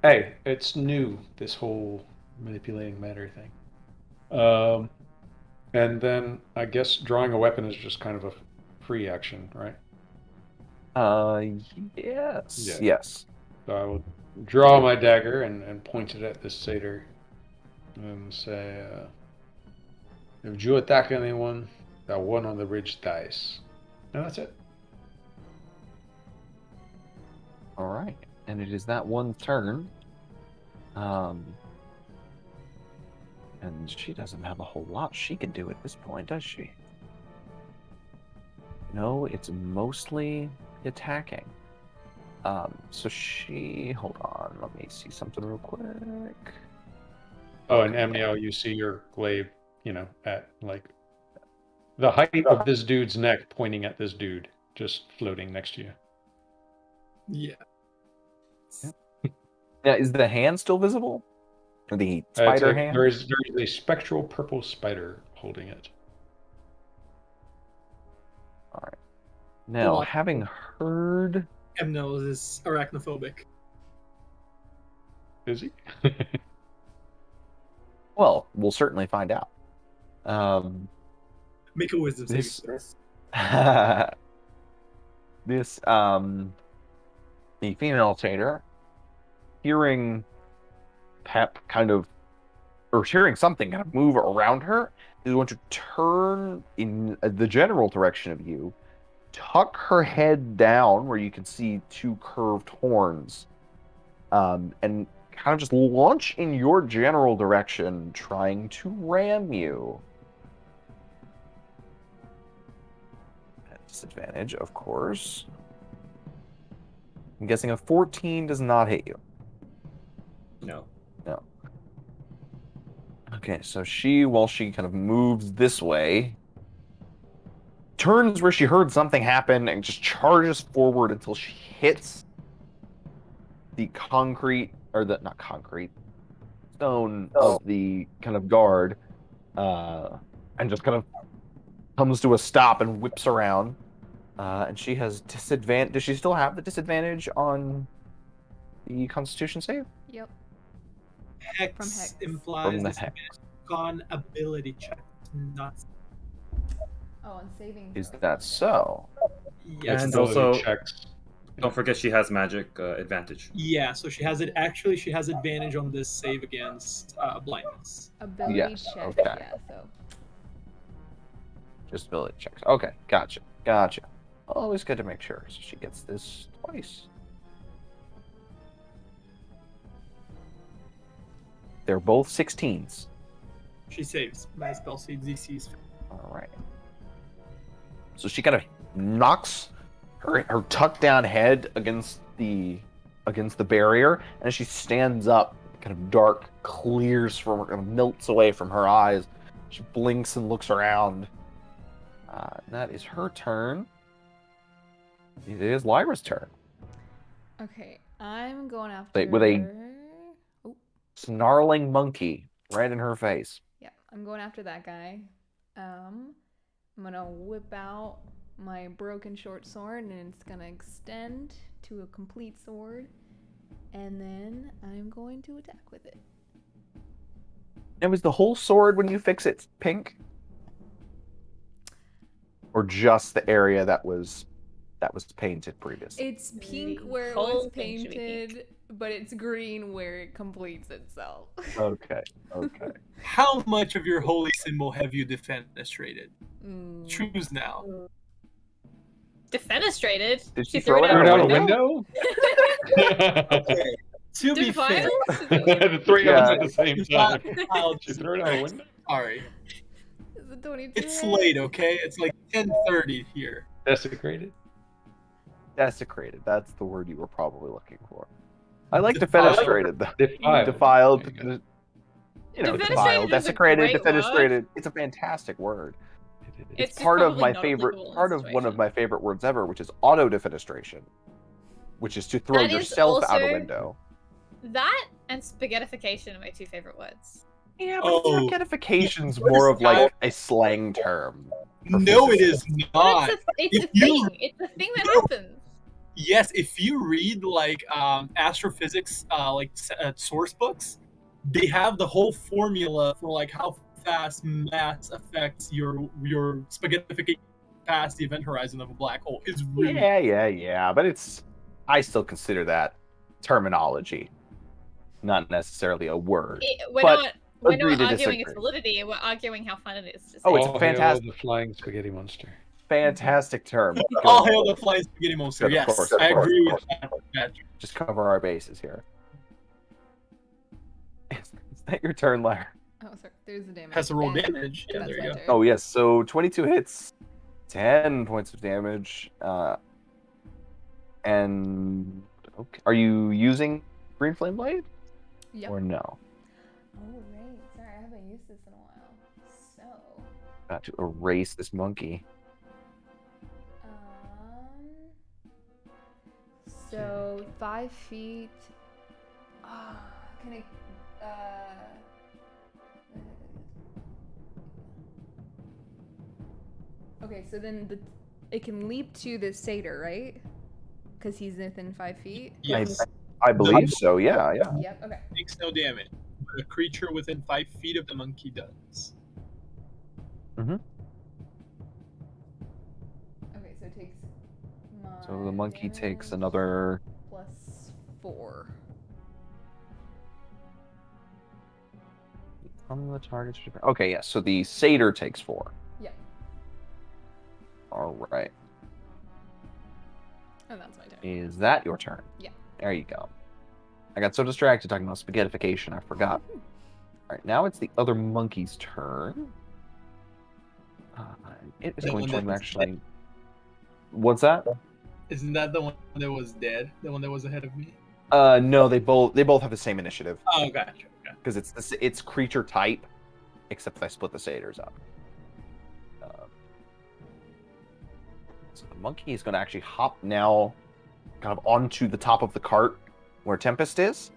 Hey, it's new, this whole manipulating matter thing. And then I guess drawing a weapon is just kind of a free action, right? Yes. Yeah. Yes. So I will draw my dagger and point it at this satyr and say, if you attack anyone, that one on the ridge dies. And that's it. All right. And it is that one turn. And she doesn't have a whole lot she can do at this point, does she? No, it's mostly attacking. So she... Hold on, let me see something real quick. Oh, and Amniel, you see your glaive, at like the height of this dude's neck, pointing at this dude, just floating next to you. Yeah. Now, is the hand still visible? Or the spider hand? There is a spectral purple spider holding it. All right. Now, having heard... Emnel is arachnophobic. Is he? Well, we'll certainly find out. Make a wisdom save. The female satyr, hearing Pep hearing something kind of move around her, is going to turn in the general direction of you, tuck her head down where you can see 2 curved horns, and kind of just launch in your general direction, trying to ram you. At disadvantage, of course. I'm guessing a 14 does not hit you. No. No. Okay, so she, while she kind of moves this way, turns where she heard something happen and just charges forward until she hits the concrete, or the, not concrete, stone of the kind of guard, and just kind of comes to a stop and whips around. And she has disadvantage. Does she still have the disadvantage on the Constitution save? Yep. Hex, From Hex. implies From the this hex. con ability check. Not. Oh, and saving. Is throws. that so? Yes. And Ability also- checks. Don't forget she has magic advantage. Yeah, so she has it. Actually, she has advantage on this save against blindness. Ability Yes, check. okay. Yeah. So. Just ability checks. Okay, gotcha. Always good to make sure. So she gets this twice. They're both 16s. She saves. My spell save DC is. All right. So she kind of knocks her tucked down head against the barrier, and as she stands up, kind of dark clears from her, kind of melts away from her eyes. She blinks and looks around. That is her turn. It is Lyra's turn. Okay, I'm going after. With a Oh, snarling monkey right in her face. yeah, I'm going after that guy. I'm gonna whip out my broken short sword, and it's gonna extend to a complete sword, and then I'm going to attack with it. And was the whole sword when you fix it pink? Or just the area that was painted previously? It's pink The where it whole was thing should be pink. painted, but it's green where it completes itself. Okay. How much of your holy symbol have you defenestrated? Mm. Choose now. Defenestrated. Did she threw throw it Throw it out out a a window? To be fair, Defiled? The three of us at the same Defiled- time. defiled She threw it out a window? sorry. Is it 22? It's late, okay? It's like 10:30 here. Desecrated? Desecrated. That's the word you were probably looking for. I like Defiled. defenestrated. Defiled. Defiled. There you go. Defenestrated Defiled. is a Desecrated. great word. Defenestrated. It's a fantastic word. It's part of probably my not favorite. applicable in Part this of one of situation. my favorite words ever, which is auto defenestration, which is to throw That is yourself out a also- window. That and spaghettification are my two favorite words. Yeah, but Oh. spaghettification's more of like a slang term. No, it is But not. it's a If you- thing. It's a thing that happens. Yes, if you read like astrophysics source books, they have the whole formula for like how fast mass affects your spaghettification past the event horizon of a black hole. It's really Yeah. But I still consider that terminology, not necessarily a word. We're But not agree to arguing its disagree. validity. We're arguing how fun it is to say. Oh, it's All hail fantastic. the flying spaghetti monster. Fantastic term. all Good. hail the flying spaghetti monster. Good, of Yes, course, I of course, agree of with that. Patrick. Just cover our bases here. Is that your turn, Lyra? Oh, sorry. There's the damage. Has to roll And damage. Yeah, that's there my you go. turn. Oh yes, so 22 hits, 10 points of damage. And okay, are you using Green Flame Blade Yep. or no? Oh, right. Sorry, I haven't used this in a while. So, Got to erase this monkey. so 5 feet. Can I? Okay, so then it can leap to the satyr, right? Because he's within 5 feet. Yes, I believe so. Yeah. Yep. Okay. takes no damage. But a creature within 5 feet of the monkey does. Okay, so it takes. So the monkey takes damage another. plus 4. On the target. Okay, yeah. So the satyr takes 4. Yep. All right. And that's my turn. Is that your turn? Yeah. There you go. I got so distracted talking about spaghettification, I forgot. All right, now it's the other monkey's turn. It is The going one to that was actually. What's that? Isn't that the one that was dead? The one that was ahead of me? No, they both have the same initiative Oh, gotcha. Okay. because it's creature type, except I split the satyrs up. So the monkey is going to actually hop now, kind of onto the top of the cart where Tempest is,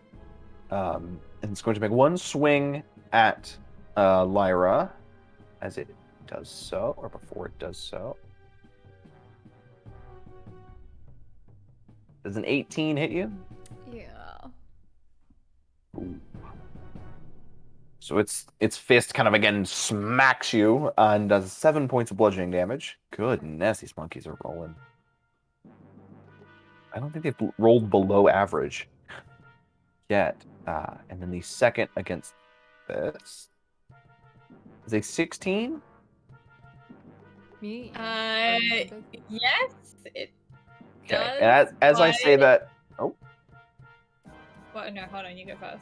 and it's going to make one swing at Lyra, as it does so, or before it does so. Does an 18 hit you? Yeah. Ooh. So its fist kind of again smacks you and does 7 points of bludgeoning damage. Goodness, these monkeys are rolling. I don't think they've rolled below average yet. And then the second against this is a 16. Me? Yes, it Okay, does. and as I say that, Well, no, hold on, you go first.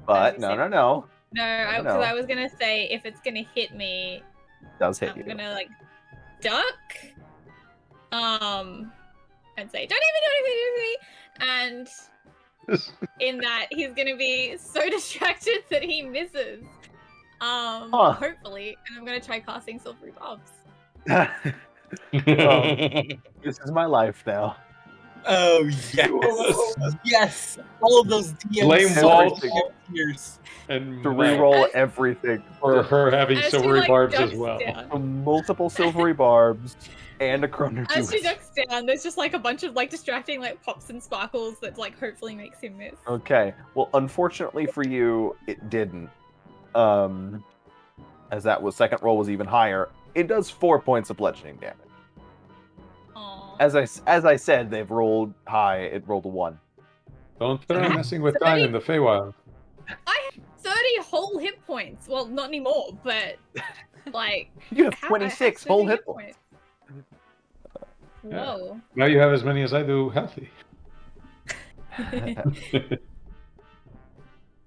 but you no, say- no, no, No, No, because no. I was gonna say if it's gonna hit me, it does hit I'm you. gonna like duck, and say, "Don't hit me, don't hit me, don't hit me," and in that he's gonna be so distracted that he misses. Hopefully, and I'm gonna try casting Silvery Barbs. This is my life now. Oh yes, yes. All of those Blame DMs. Walt Years. and To Matt reroll As- everything. for her having As she, silvery like, barbs as ducks well. down. Multiple silvery barbs and a chrono As she juice. ducks down, there's just like a bunch of like distracting like pops and sparkles that like hopefully makes him miss. Okay. Well, unfortunately for you, it didn't. As that was second roll was even higher. It does 4 points of bludgeoning damage. Aww. As I said, they've rolled high. It rolled a 1. Don't start messing with time in the Feywild. I have 30 whole hit points. Well, not anymore, but like You have I 26 30 whole hit points. Yeah. Whoa. Now you have as many as I do healthy.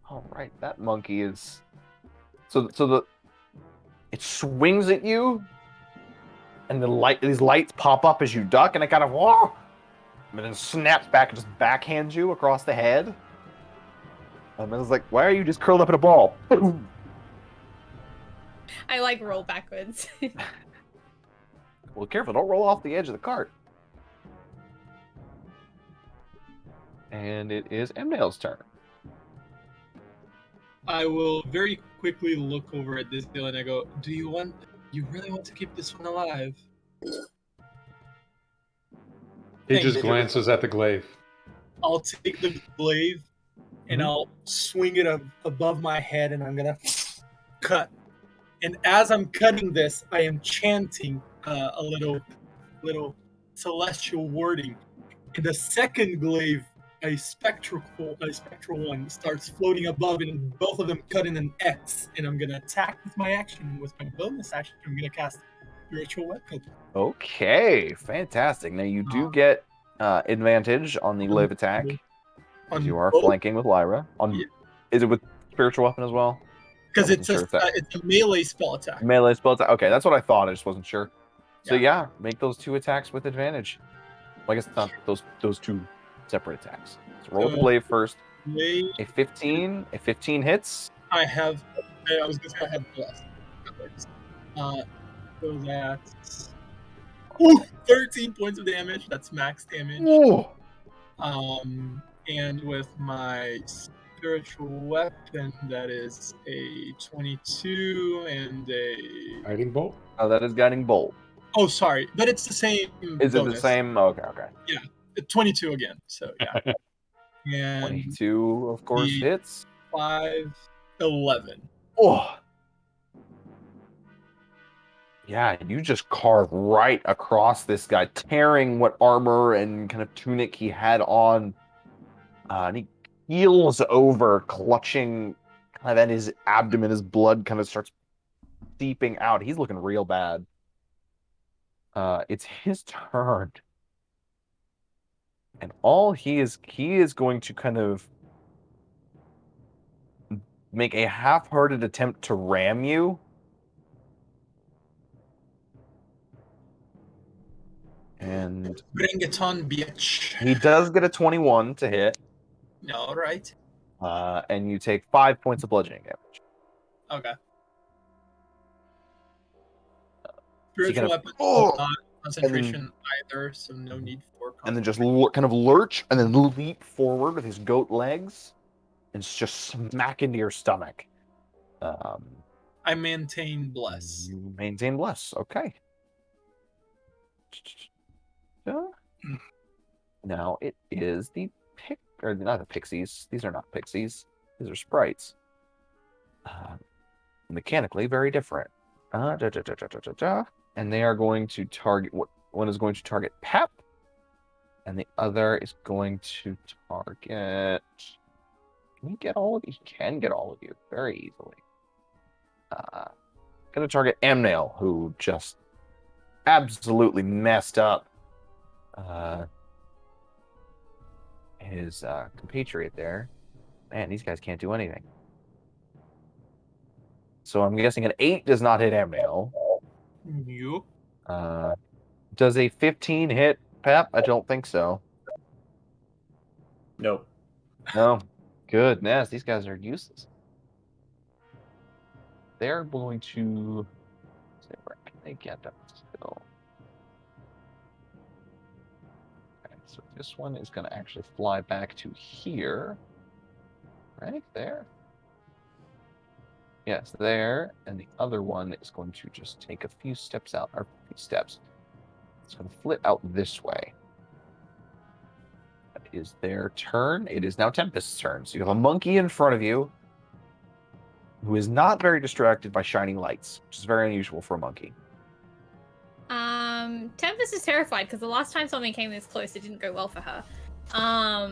All right, that monkey is. So it swings at you, and these lights pop up as you duck, and it kind of whoa, and then snaps back and just backhands you across the head. And it's like, why are you just curled up in a ball? I like roll backwards. Well, careful, don't roll off the edge of the cart. And it is Mnail's turn. I will very quickly look over at this deal and I go, you really want to keep this one alive? He Thank just you. glances at the glaive. I'll take the glaive and Mhm. I'll swing it above my head and I'm gonna cut. And as I'm cutting this, I am chanting a little celestial wording. And the second glaive, a spectral one, starts floating above, and both of them cut in an X. And I'm gonna attack with my action. And with my bonus action, I'm gonna cast Spiritual Weapon. Okay, fantastic. Now you do get advantage on the glaive attack. On You are both, flanking with Lyra. Yeah. Is it with spiritual weapon as well? because I it's wasn't sure if it's a melee spell attack. Melee spell attack. Okay, that's what I thought. I just wasn't sure. So Yeah. yeah, make those 2 attacks with advantage. Well, I guess it's not those 2 separate attacks. So roll the glaive first. Glaive, A 15 hits. I was gonna say I have plus. So that's 13 points of damage. That's max damage. Ooh. And with my spiritual weapon, that is a 22 and a. Guiding bolt? Oh, that is guiding bolt. Oh, sorry, but it's the same. Is bonus. it the same? Okay. 22 again. So yeah. And 22, of course, the- hits. 5, 11. Oh. Yeah, you just carve right across this guy, tearing what armor and kind of tunic he had on. And he heels over, clutching kind of at his abdomen. His blood kind of starts seeping out. He's looking real bad. It's his turn. And all he is going to kind of make a half-hearted attempt to ram you. And Bring it on, bitch. he does get a 21 to hit. All right. And you take 5 points of bludgeoning damage. Okay. you Spiritual kind of- weapons Oh! not concentration either, so no need for And then just concentration. kind of lurch and then leap forward with his goat legs and just smack into your stomach. I maintain bless. You maintain bless. Okay. Now it is the or not the pixies. These are not pixies. These are sprites. Mechanically very different. And they are going to target. One is going to target Pep, and the other is going to target. Can he get all of you? He can get all of you very easily. Going to target Amnail, who just absolutely messed up his compatriot there. Man, these guys can't do anything. So I'm guessing an 8 does not hit Amnail. Yup. Does a 15 hit Pep? I don't think so. Nope. No. Goodness, these guys are useless. They're going to... Where can they get them still? Okay, so this one is going to actually fly back to here. Right there. Yes, there. And the other one is going to just take a few steps out, or a few steps. It's going to flit out this way. That is their turn. It is now Tempest's turn. So you have a monkey in front of you who is not very distracted by shining lights, which is very unusual for a monkey. Tempest is terrified because the last time something came this close, it didn't go well for her.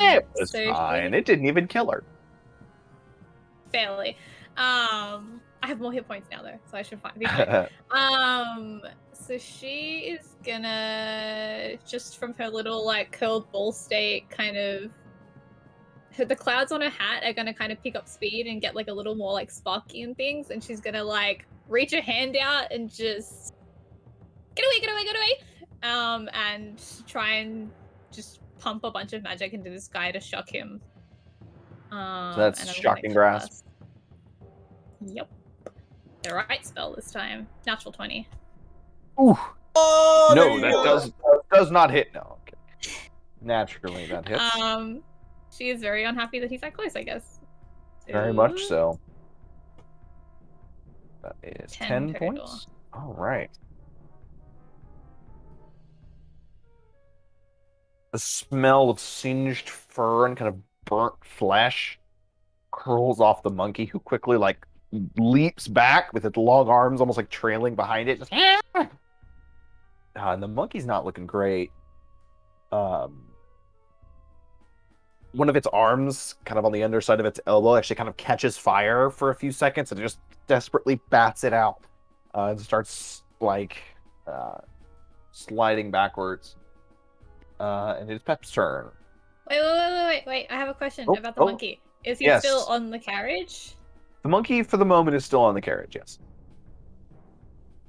It was so fine. It didn't even kill her. Barely. I have more hit points now though, so I should be fine. So she is gonna just from her little like curled ball state, kind of. The clouds on her hat are gonna kind of pick up speed and get like a little more like sparky and things, and she's gonna like reach her hand out and just get away, and try and just pump a bunch of magic into this guy to shock him. So that's and I'm gonna shocking grasp. cast- Yep. The right spell this time. Natural 20. Ooh. Oh, there No, you that go. does not hit. No, okay. Naturally, that hits. She is very unhappy that he's that close, I guess. Very much so. That is 10 total. points. All right. The smell of singed fur and kind of burnt flesh curls off the monkey, who quickly like leaps back with its long arms almost like trailing behind it. Just, and the monkey's not looking great. One of its arms, kind of on the underside of its elbow, actually kind of catches fire for a few seconds, and it just desperately bats it out and starts like sliding backwards. And it's Pep's turn. Wait. I have a question about the monkey. Is he yes. still on the carriage? The monkey, for the moment, is still on the carriage, yes.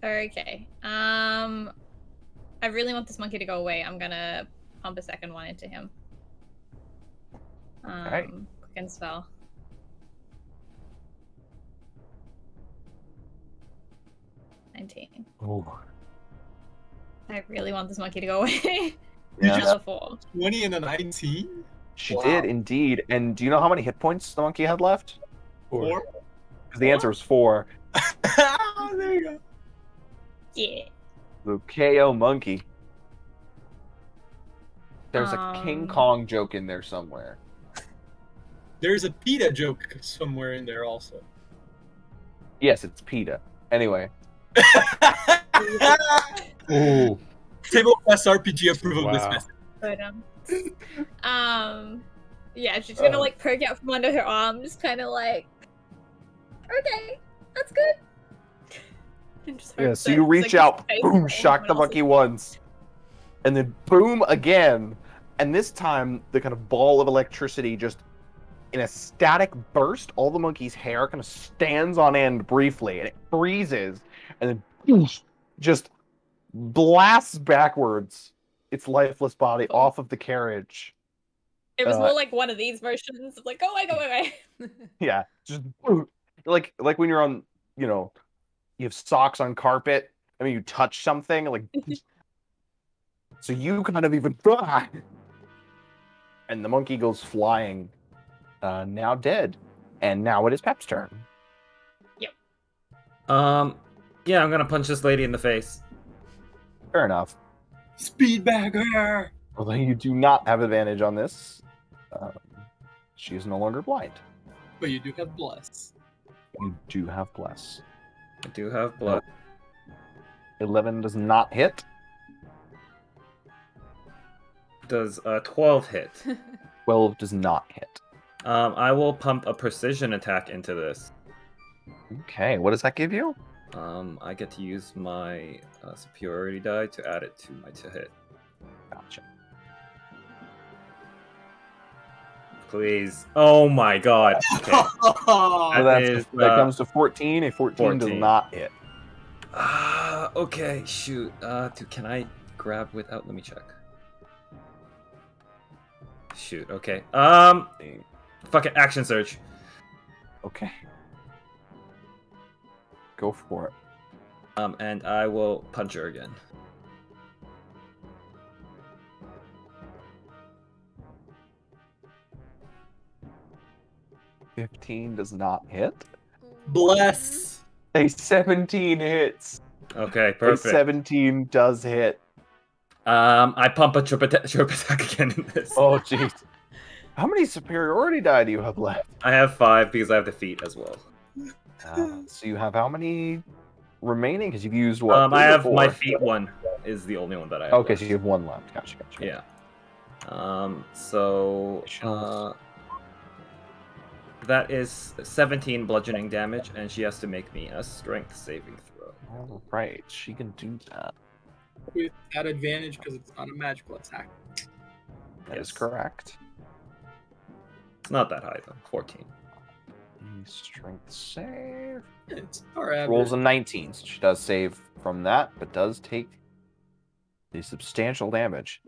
Okay. I really want this monkey to go away. I'm gonna pump a second one into him. Okay. Quicken spell. 19. Ooh. I really want this monkey to go away. Yeah. Another 4. 20 and a 19? She did indeed. And do you know how many hit points the monkey had left? 4? Because the answer was 4. There you go. Yeah. The KO monkey. There's a King Kong joke in there somewhere. There's a PETA joke somewhere in there also. Yes, it's PETA. Anyway. Oh. Table Quest RPG approve of this Wow. message. But yeah, she's gonna like poke out from under her arm, just kind of like, okay, that's good. And just hope Yeah, so that you it's, reach like, out, face boom, for shock the anyone monkey else's- once. And then boom again. And this time, the kind of ball of electricity just, in a static burst, all the monkey's hair kind of stands on end briefly, and it freezes, and then whoosh, just blasts backwards its lifeless body off of the carriage. It was more like one of these motions of like, go away, go away. Yeah, just like when you're on, you know, you have socks on carpet. I mean, you touch something like, so you kind of even, and the monkey goes flying, now dead, and now it is Pep's turn. Yeah, I'm gonna punch this lady in the face. Fair enough. Speed bagger. Although you do not have advantage on this, she is no longer blind. But you do have bless. You do have bless. I do have blood. 11 does not hit. Does 12 hit? 12 does not hit. I will pump a precision attack into this. Okay, what does that give you? I get to use my superiority die to add it to my to hit. Gotcha. Please. Oh my god. Okay. So that's when it comes to 14, a 14 does 14. not hit. Okay, shoot. Can I grab without? Let me check. Shoot, okay. Fuck it, action surge. Okay. Go for it. And I will punch her again. 15 does not hit. Bless. A 17 hits. Okay, A perfect. 17 does hit. I pump a trip attack again in this. Oh, jeez. How many superiority die do you have left? I have 5 because I have defeat as well. So you have how many remaining? Because you've used what? 3 I or have 4? my feet one is the only one that I have. Okay, left. so you have 1 left. Gotcha. Yeah. So that is 17 bludgeoning damage, and she has to make me a strength saving throw. All right, she can do that. With that advantage because it's not a magical attack. That is Yes. correct. It's not that high though. 14. Strength save. It's our average. Rolls a 19, so she does save from that, but does take a substantial damage.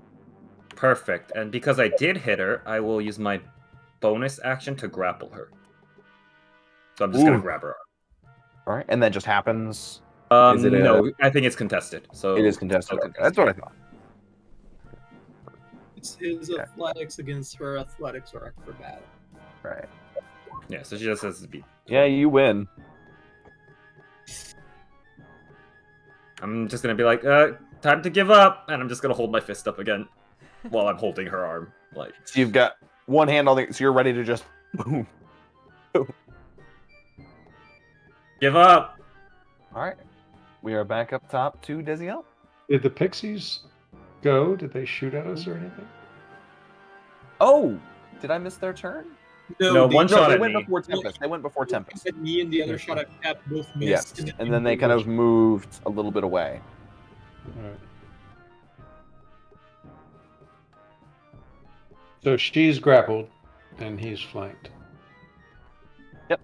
Perfect. And because I did hit her, I will use my bonus action to grapple her. So I'm just gonna Ooh. grab her. All right, and that just happens. Is it No, I think it's contested. So It is contested. so Okay, that's what I thought. It's his Okay. athletics against her athletics or acrobatic. Right. Yeah, so she just has to be. Yeah, you win. I'm just gonna be like, time to give up, and I'm just gonna hold my fist up again while I'm holding her arm. Like, So you've got one hand on the, so you're ready to just boom. give up. All right, we are back up top to Desiel. Did the pixies go? Did they shoot at us or anything? Oh, did I miss their turn? No, one shot they at went me. before Tempest. They went before Tempest. At me and the other shot at Cap both Yes, missed. and then they kind of moved a little bit away. All right. So she's grappled, and he's flanked. Yep.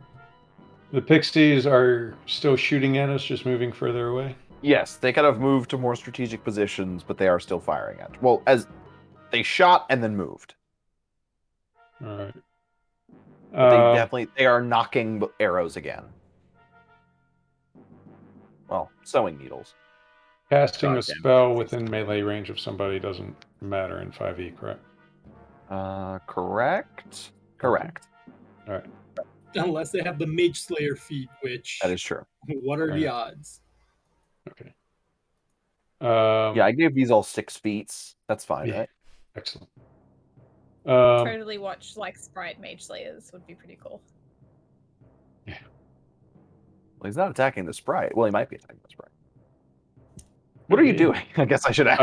The pixies are still shooting at us, just moving further away. Yes, they kind of moved to more strategic positions, but they are still firing at. Well, as they shot and then moved. All right. But they are knocking arrows again. Well, sewing needles. Casting a God damn it. spell within melee range of somebody doesn't matter in 5e, correct? Correct. Correct. All right. Unless they have the Mage Slayer feat, which That is true. what are the Right. odds? Okay. Yeah, I gave these all 6 feats. That's fine, Yeah. right? Excellent. Totally watch like Sprite Mage Slayers would be pretty cool. Well, he's not attacking the sprite. Well, he might be attacking the sprite. What are you Maybe. doing? I guess I should ask.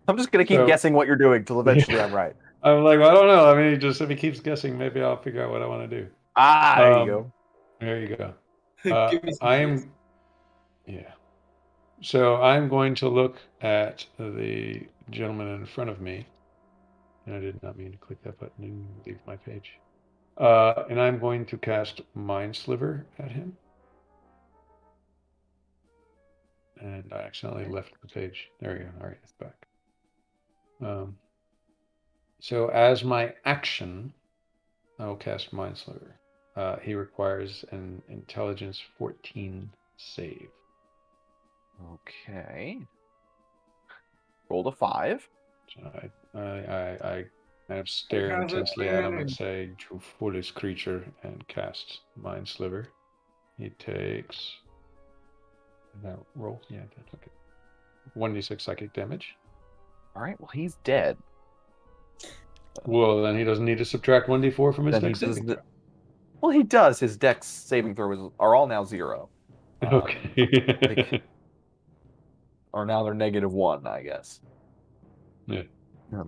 I'm just gonna keep so- guessing what you're doing till eventually I'm right. I'm like, well, I don't know. I mean, just if he keeps guessing, maybe I'll figure out what I want to do. Ah, there you go. There you go. Give me some I ideas. am. Yeah. So I'm going to look at the gentleman in front of me. And I did not mean to click that button and leave my page. And I'm going to cast Mind Sliver at him. And I accidentally left the page. There we go. All right, it's back. So as my action, I will cast Mind Sliver. He requires an intelligence 14 save. Okay. Rolled a 5. So I kind of stare have intensely at him and advantage. say, "You foolish creature," and cast Mind Sliver. He takes. Did that roll? Yeah, that's okay. 1d6 psychic damage. All right. Well, he's dead. Well, then he doesn't need to subtract 1d4 from his Then he dex does. saving throw. Well, he does. His dex saving throws are all now 0. Okay. Or now they're -1, I guess. Yeah.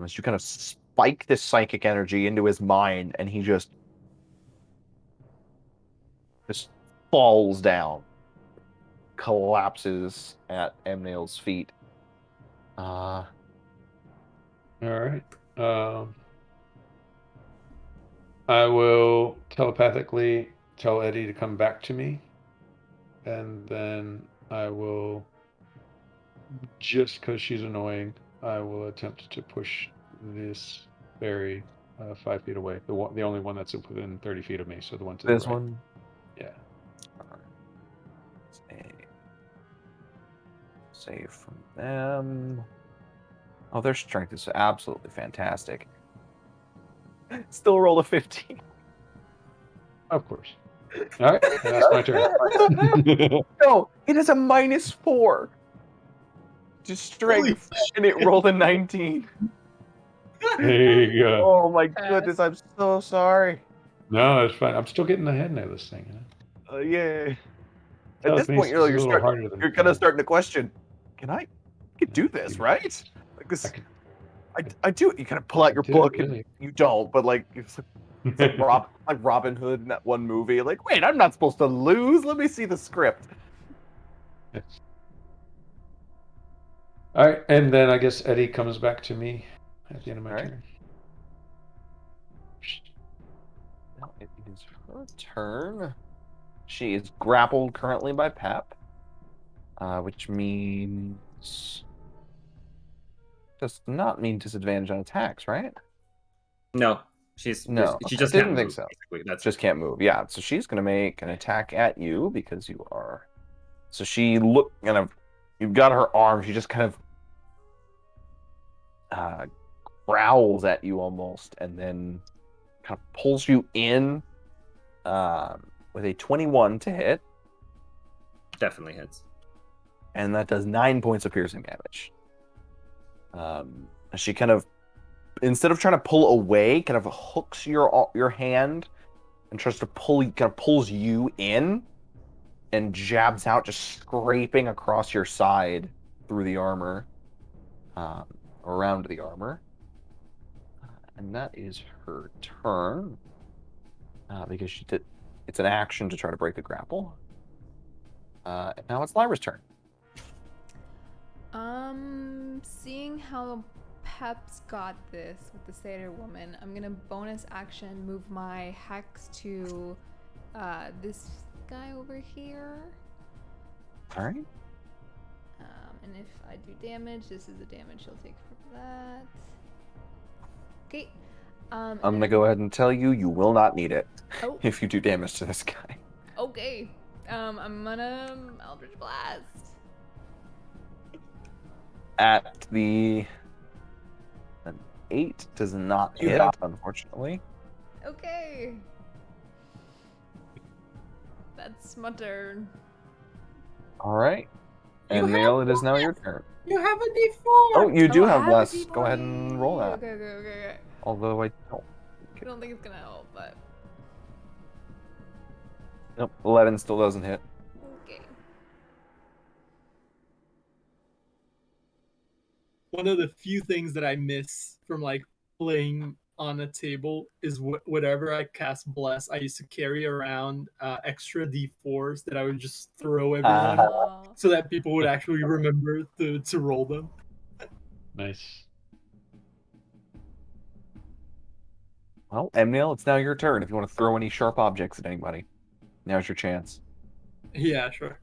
As you kind of spike this psychic energy into his mind, and he just falls down, collapses at Amnail's feet. All right. I will telepathically tell Eddie to come back to me, and then I will, just because she's annoying, I will attempt to push this fairy 5 feet away. The only one that's within 30 feet of me, so the one to the This right. one. Yeah. Save from them. Oh, their strength is absolutely fantastic. Still roll a 15. Of course. All right, that's my turn. No, it is a -4 to strength, and it rolled a 19. There you go. Oh my goodness, I'm so sorry. No, it's fine. I'm still getting the head of this thing. Yeah. At Tells this me point, it's a little you're harder than kind of starting to question, I could do this, right? Like this, I could- I do. You kind of pull out your do, book, really. and you don't, but like it's like Robin Hood in that one movie. Like, wait, I'm not supposed to lose. Let me see the script. All right, and then I guess Eddie comes back to me at the end of my All right. turn. Now it is her turn. She is grappled currently by Pep, which means does not mean disadvantage on attacks, right? No, No, she okay, just didn't can't think move. so. Basically, that's Just can't move. Yeah, so she's gonna make an attack at you because you are. So she you've got her arm. She just kind of growls at you almost, and then kind of pulls you in with a 21 to hit, definitely hits. and that does 9 points of piercing damage. She kind of, instead of trying to pull away, kind of hooks your hand and tries to pulls you in and jabs out, just scraping across your side through the armor, around the armor. And that is her turn, because it's an action to try to break the grapple. Now it's Lyra's turn. Seeing how Pep's got this with the Satyr woman, I'm gonna bonus action move my hex to this guy over here. All right. And if I do damage, this is the damage she'll take for that. Okay. I'm gonna go ahead and tell you, you will not need it Oh. if you do damage to this guy. Okay. I'm gonna Eldritch Blast. At an 8 does not hit, unfortunately. Okay. That's my turn. All right. You And Nail, it is now your turn. You have a D4. Oh, you do I have a less. D4. Go ahead and roll that. Okay. Although I don't. I don't think it's gonna help, but Nope, 11 still doesn't hit. okay. One of the few things that I miss from like playing on a table is whatever I cast Bless, I used to carry around extra D4s that I would just throw everyone Oh. so that people would actually remember to roll them. Nice. Well, Emnil, it's now your turn. If you want to throw any sharp objects at anybody, now's your chance. Yeah, sure.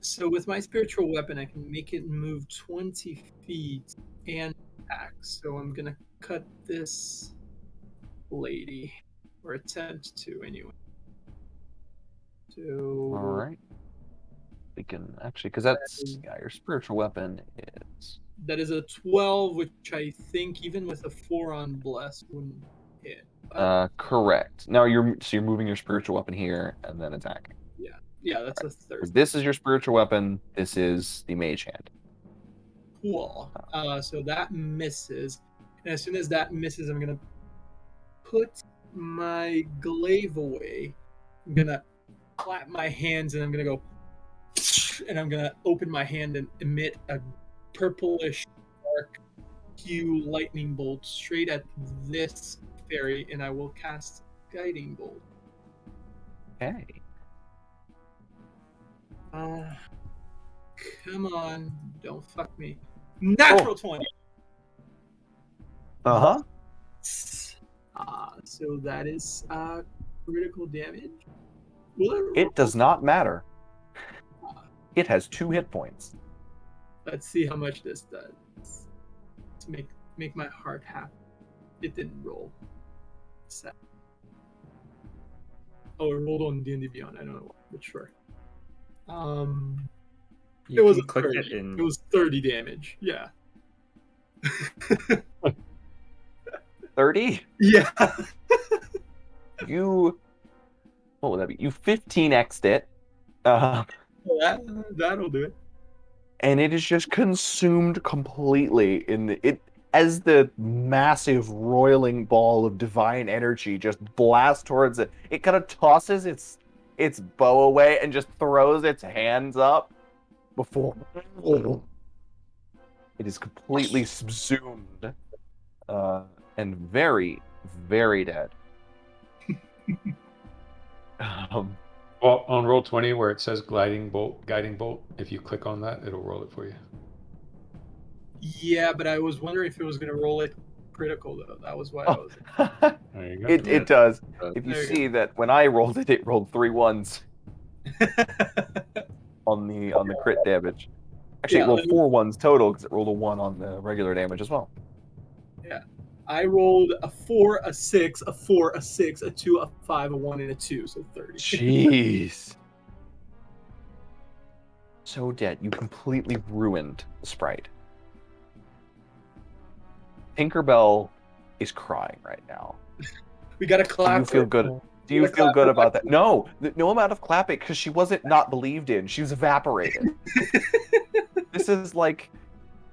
So with my spiritual weapon, I can make it move 20 feet and attack. So I'm gonna cut this lady, or attempt to anyway. So All right. We can actually, because that's your spiritual weapon is. that is a 12, which I think even with a 4 on bless wouldn't hit. Correct. Now you're moving your spiritual weapon here and then attacking. Yeah, that's a 30. 'Cause this is your spiritual weapon. This is the mage hand. Cool. So that misses. And as soon as that misses, I'm going to put my glaive away. I'm going to clap my hands and I'm going to go. And I'm going to open my hand and emit a purplish dark hue lightning bolt straight at this fairy. And I will cast Guiding Bolt. Okay. Come on. Don't fuck me. Natural 20. Uh-huh. So that is critical damage. It does not matter. It has 2 hit points. Let's see how much this does. To make my heart happy. It didn't roll. Sad. Oh, it rolled on D&D Beyond. I don't know, but sure. You It was can click 30. it in. It was 30 damage. Yeah. 30? Yeah. You. What would that be? You 15x'd it. That'll do it. And it is just consumed completely in it as the massive roiling ball of divine energy just blasts towards it. It kind of tosses its bow away and just throws its hands up before it is completely subsumed and very, very dead. Well, on roll 20 where it says guiding bolt, if you click on that, it'll roll it for you. Yeah, but I was wondering if it was going to roll it critical, though. That was why I was... There you go. It does. If you There you see that when I rolled it, it rolled 3 1s on the crit damage. Actually, Yeah, it rolled 4 1s total because it rolled a 1 on the regular damage as well. Yeah. I rolled a 4, a 6, a 4, a 6, a 2, a 5, a 1, and a 2, so 30. Jeez. So dead. You completely ruined the sprite. Tinkerbell is crying right now. We got to clap. Do you feel good? Do you feel good about that? No, no amount of clapping because she wasn't not believed in. She was evaporated. This is like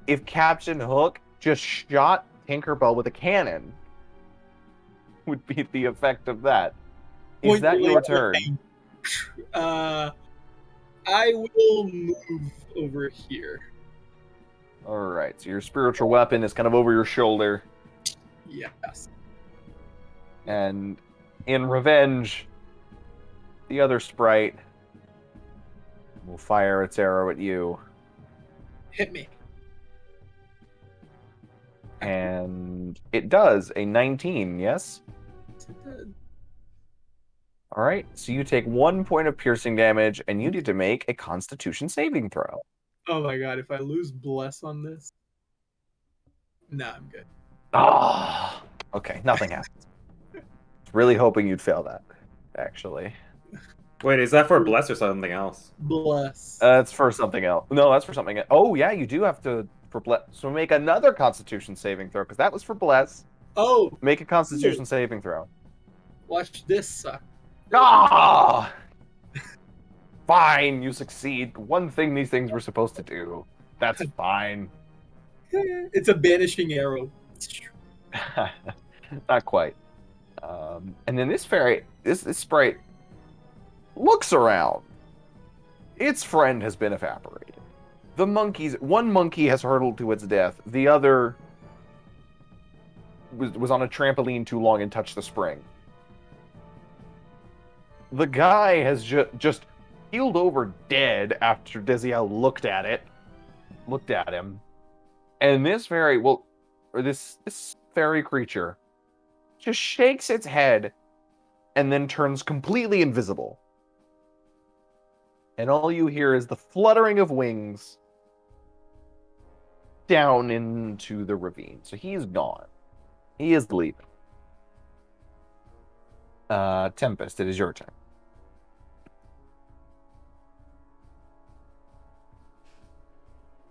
if Captain Hook just shot Tinkerbell with a cannon. Would be the effect of that. Is that your turn? I will move over here. All right. So your spiritual weapon is kind of over your shoulder, Yes. and in revenge, the other sprite will fire its arrow at you. Hit me. And it does a 19, yes? All right, so you take 1 point of piercing damage, and you need to make a Constitution saving throw. Oh my god, if I lose bless on this... Nah, I'm good. Ah, okay, nothing happens. Really hoping you'd fail that, actually. Wait, is that for bless or something else? Bless. It's for something else. No, that's for something else. Oh, yeah, you do have to... for bless. So make another Constitution saving throw, because that was for bless. Oh! Make a Constitution saving throw. Watch this suck. Ah! Fine, you succeed. One thing these things were supposed to do. That's fine. It's a banishing arrow. Not quite. And then this fairy, this sprite, looks around. Its friend has been evaporated. One monkey has hurtled to its death. The other was on a trampoline too long and touched the spring. The guy has just healed over dead after Desiel looked at him. And this fairy, this fairy creature just shakes its head and then turns completely invisible. And all you hear is the fluttering of wings down into the ravine. So he's gone. He is leaving. Tempest, it is your turn.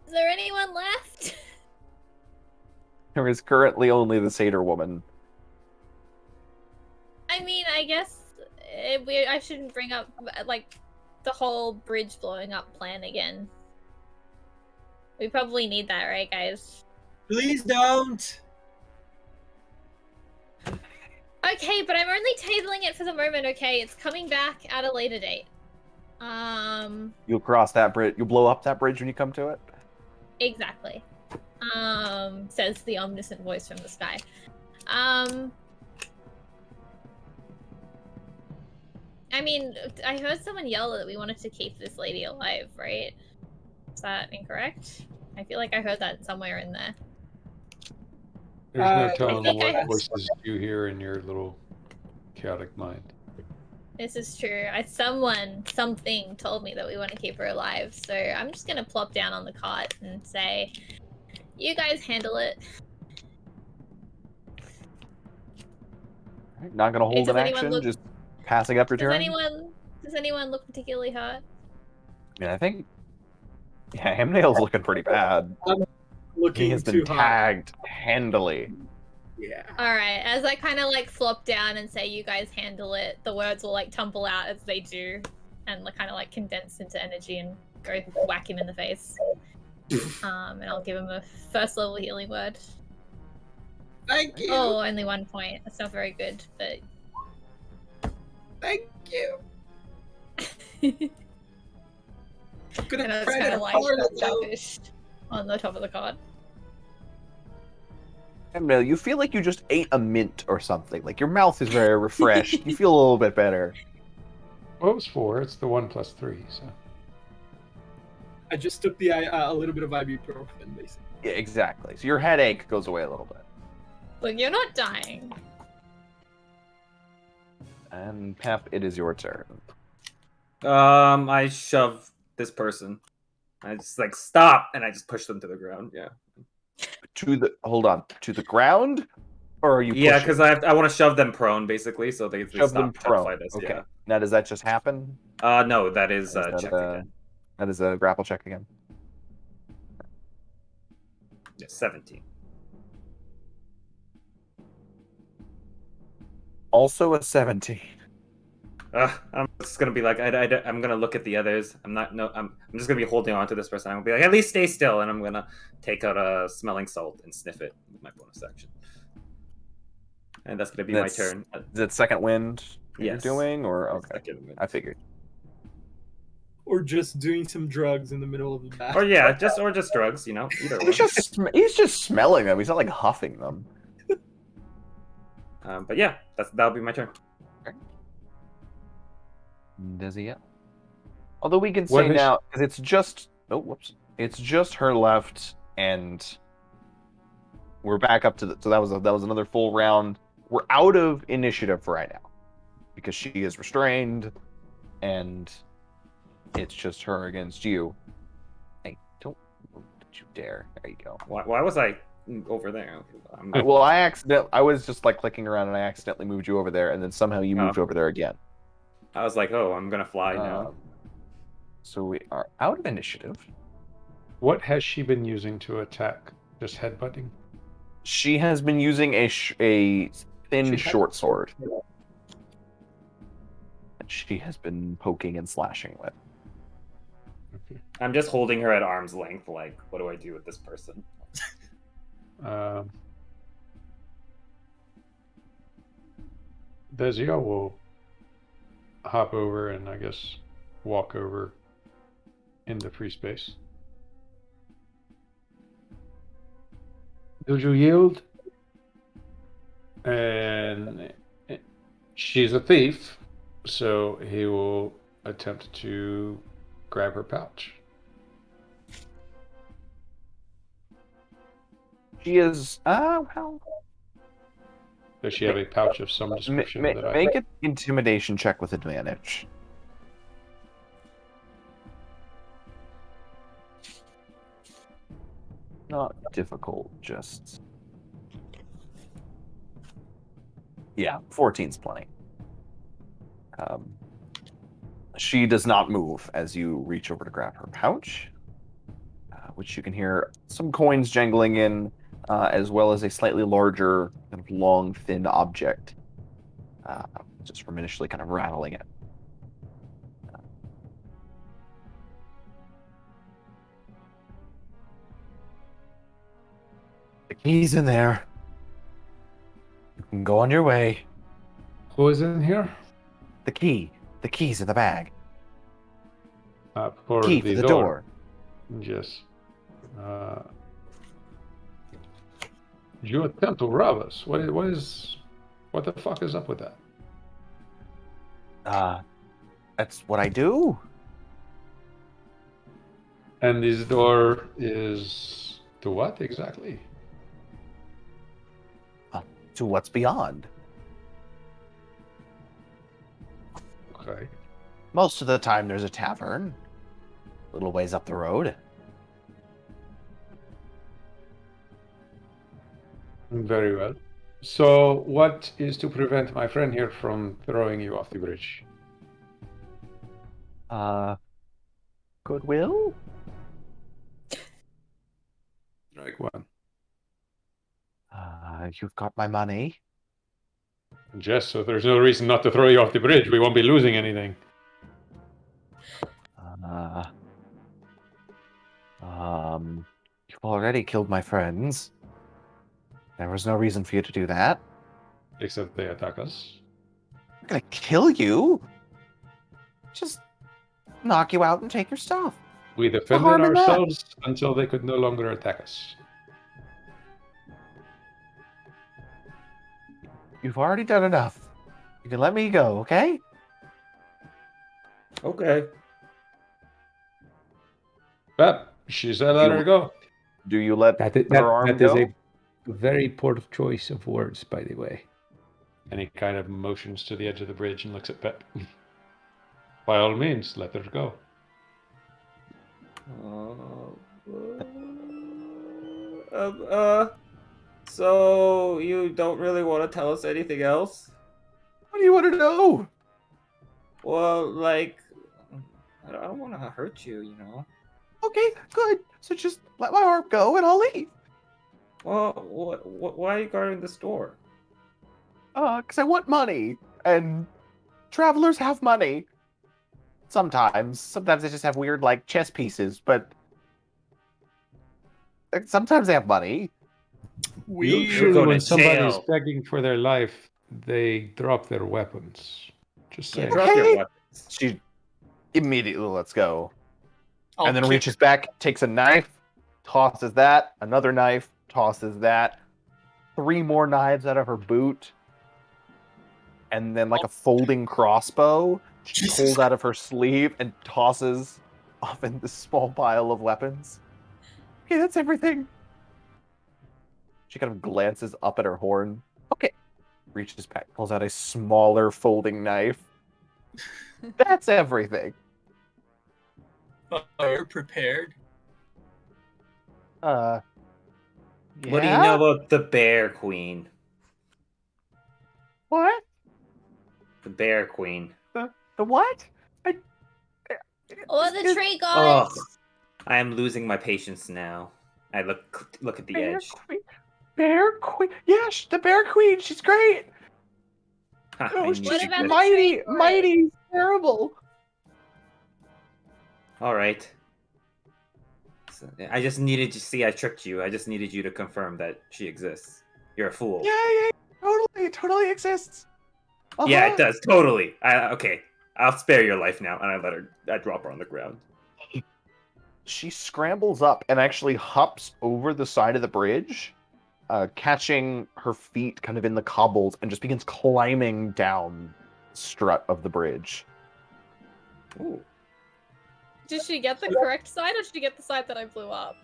Is there anyone left? There is currently only the satyr woman. I mean, I guess I shouldn't bring up like the whole bridge blowing up plan again. We probably need that, right, guys? Please don't. Okay, but I'm only tabling it for the moment. Okay, it's coming back at a later date. You'll cross that bridge. You'll blow up that bridge when you come to it. Exactly. Says the omniscient voice from the sky. I mean, I heard someone yell that we wanted to keep this lady alive, right? Is that incorrect? I feel like I heard that somewhere in there. There's no I telling think what I- voices you hear in your little chaotic mind. This is true. Something told me that we want to keep her alive, so I'm just gonna plop down on the cot and say, you guys handle it. Not gonna hold Does an anyone action, look- just passing up your Does turn. anyone look particularly hurt? I mean, I think. Yeah, Hamnail's looking pretty bad. Looking He has too been hot. tagged handily. Yeah. Alright, as I kind of like flop down and say you guys handle it, the words will like tumble out as they do and like, kind of like condense into energy and go whack him in the face. And I'll give him a first level healing word. Thank you. Oh, only 1 point. That's not very good, but Thank you. Gonna and it's try kind to of like hard it out. selfish on the top of the card. Hamnail, you feel like you just ate a mint or something. Like your mouth is very refreshed. You feel a little bit better. Well, it was 4. It's the 1 plus 3, so. I just took the a little bit of ibuprofen, basically. Yeah, exactly. So your headache goes away a little bit. Look, you're not dying. And Pep, it is your turn. I shove this person. I just like stop, and I just push them to the ground. Yeah. Hold on, to the ground, or are you? Yeah, pushing? because I want to shove them prone, basically, so they Shove stop them trying to prone. fight us. Okay. Yeah. Now, does that just happen? No, that is Is that check a- again. That is a grapple check again. Yeah, 17. Also a 17. I'm just gonna be like, I'm gonna look at the others. I'm just gonna be holding on to this person. I'm gonna be like, at least stay still, and I'm gonna take out a smelling salt and sniff it with my bonus action. And that's gonna be my turn. Is it second wind that you're Yes. doing, or okay? Second wind. I figured. Or just doing some drugs in the middle of the battle. Or yeah, just drugs, you know, either one. He's just smelling them. He's not like huffing them. But yeah, that'll be my turn. Does he? Although we can What say is- now, because it's just it's just her left, and we're back up to the. So that was another full round. We're out of initiative for right now because she is restrained, and it's just her against you. Hey, don't you dare! There you go. Why was I over there? Well, I was just like clicking around, and I accidentally moved you over there, and then somehow you moved over there again. I was like, oh, I'm gonna fly now. So we are out of initiative. What has she been using to attack? Just headbutting? She has been using a thin short sword. That she has been poking and slashing with. Okay. I'm just holding her at arm's length. Like, what do I do with this person? Dezio will hop over and I guess walk over into free space. Do you yield? And she's a thief, so he will attempt to grab her pouch. She is well. Does she have a pouch of some description that I Make an intimidation check with advantage. Not difficult, just Yeah, 14's plenty. She does not move as you reach over to grab her pouch, which you can hear some coins jangling in, as well as a slightly larger, kind of long, thin object, just from initially kind of rattling it. The key's in there. You can go on your way. Who is in here? The key. The key's in the bag. For Key the for the door. door. Yes. You attempt to rob us. What the fuck is up with that? That's what I do. And this door is to what exactly? To what's beyond. Okay. Most of the time there's a tavern. A little ways up the road. Very well. So, what is to prevent my friend here from throwing you off the bridge? Goodwill? Strike one. You've got my money. Yes, so there's no reason not to throw you off the bridge. We won't be losing anything. You've already killed my friends. There was no reason for you to do that. Except they attack us. I'm gonna kill you. Just knock you out and take your stuff. We defended harm in that? ourselves until they could no longer attack us. You've already done enough. You can let me go, okay? Okay. But she said let her go. Do you let her arm That go? is a very poor choice of words, by the way. And he kind of motions to the edge of the bridge and looks at Pep. By all means, let her go. So you don't really want to tell us anything else? What do you want to know? Well, like, I don't want to hurt you, you know? Okay, good. So just let my arm go and I'll leave. Well, why are you guarding the store? Because I want money. And travelers have money. Sometimes. Sometimes they just have weird, like, chess pieces, but sometimes they have money. Usually go to when somebody's jail. begging for their life, they drop their weapons. Just Yeah, saying. drop your Okay. weapons. She immediately lets go. I'll and then kick- reaches back, takes a knife, tosses that, another knife, tosses that, 3 more knives out of her boot, and then like a folding crossbow she Jesus. pulls out of her sleeve and tosses off in this small pile of weapons. Okay, that's everything. She kind of glances up at her horn. Okay. Reaches back, pulls out a smaller folding knife. That's everything. You're prepared. Yeah? What do you know about the Bear Queen? What? The Bear Queen. The what? Or the Is- tree Oh, gods. I am losing my patience now. I look at the Bear edge. Queen. Bear Queen. Yes, the Bear Queen. She's great. Ha, Oh, I knew she's What she'd about get the it. mighty, tree mighty, terrible. All right. So, I just needed to see I tricked you. I just needed you to confirm that she exists. You're a fool. Yeah, totally exists. Yeah, Uh-huh. it does totally. Okay, I'll spare your life now, and I drop her on the ground. She scrambles up and actually hops over the side of the bridge, catching her feet kind of in the cobbles, and just begins climbing down the strut of the bridge. Ooh. Did she get the correct side, or did she get the side that I blew up?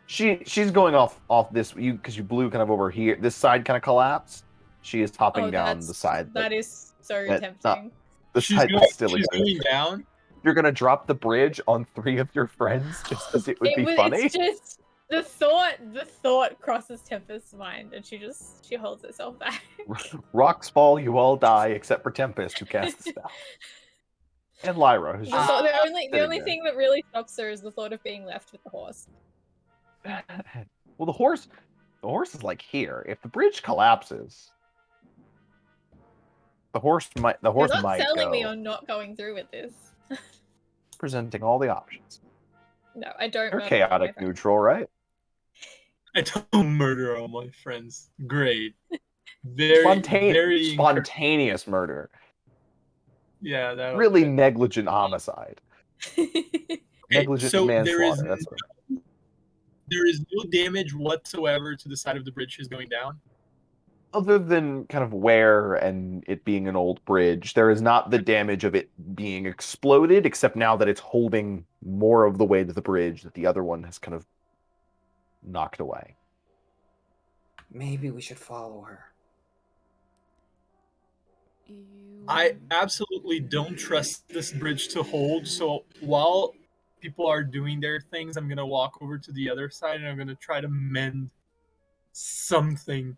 She's going off this because you blew kind of over here. This side kind of collapsed. She is hopping down the side. That is so that- tempting. the She's side going, that still she's exists. going down. You're gonna drop the bridge on 3 of your friends just because it would be funny. It's just The thought crosses Tempest's mind, and she holds herself back. Rocks fall, you all die, except for Tempest, who casts the spell. And Lyra, who's just So the only there. thing that really stops her is the thought of being left with the horse. Well, the horse is like here. If the bridge collapses, the horse might You're not selling go. me on not going through with this. Presenting all the options. No, I don't. You're murder chaotic my friends. neutral, right? I don't murder all my friends. Great. Very spontaneous murder. Yeah, that Really negligent homicide. Negligent so manslaughter. There is no damage whatsoever to the side of the bridge she's going down. Other than kind of wear and it being an old bridge, there is not the damage of it being exploded, except now that it's holding more of the weight of the bridge that the other one has kind of knocked away. Maybe we should follow her. I absolutely don't trust this bridge to hold, so while people are doing their things, I'm going to walk over to the other side and I'm going to try to mend something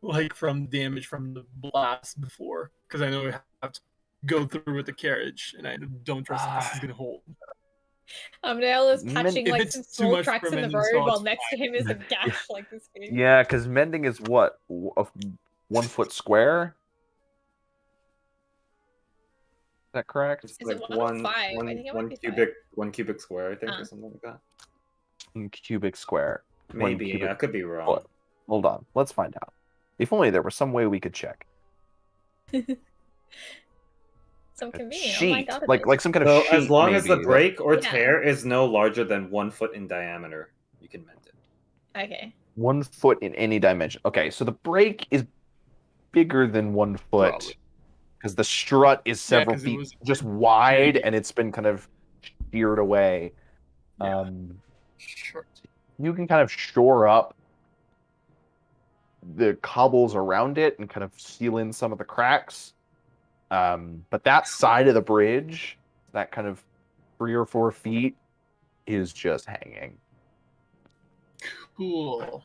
like from damage from the blast before, because I know I have to go through with the carriage and I don't trust that this is going to hold. Dale is patching If like it's some too small much cracks for in the mending, road so while it's next to him is a gash like this big. Yeah, because mending is what? A 1 foot square? Is that correct? It's Is like it 1.5? I think it might be 5. one cubic square, I think, or something like that. 1 cubic square. Maybe, I could be wrong. Hold on, let's find out. If only there was some way we could check. Some A convenient sheet, online database. like some kind of So sheet. as long as the maybe, break or Yeah. tear is no larger than 1 foot in diameter, you can mend it. Okay. 1 foot in any dimension. Okay, so the break is bigger than 1 foot Probably. because the strut is several 'cause it feet was just wide, big. and it's been kind of sheared away. Yeah. Sure. You can kind of shore up the cobbles around it and kind of seal in some of the cracks. But that side of the bridge, that kind of 3 or 4 feet, is just hanging. Cool.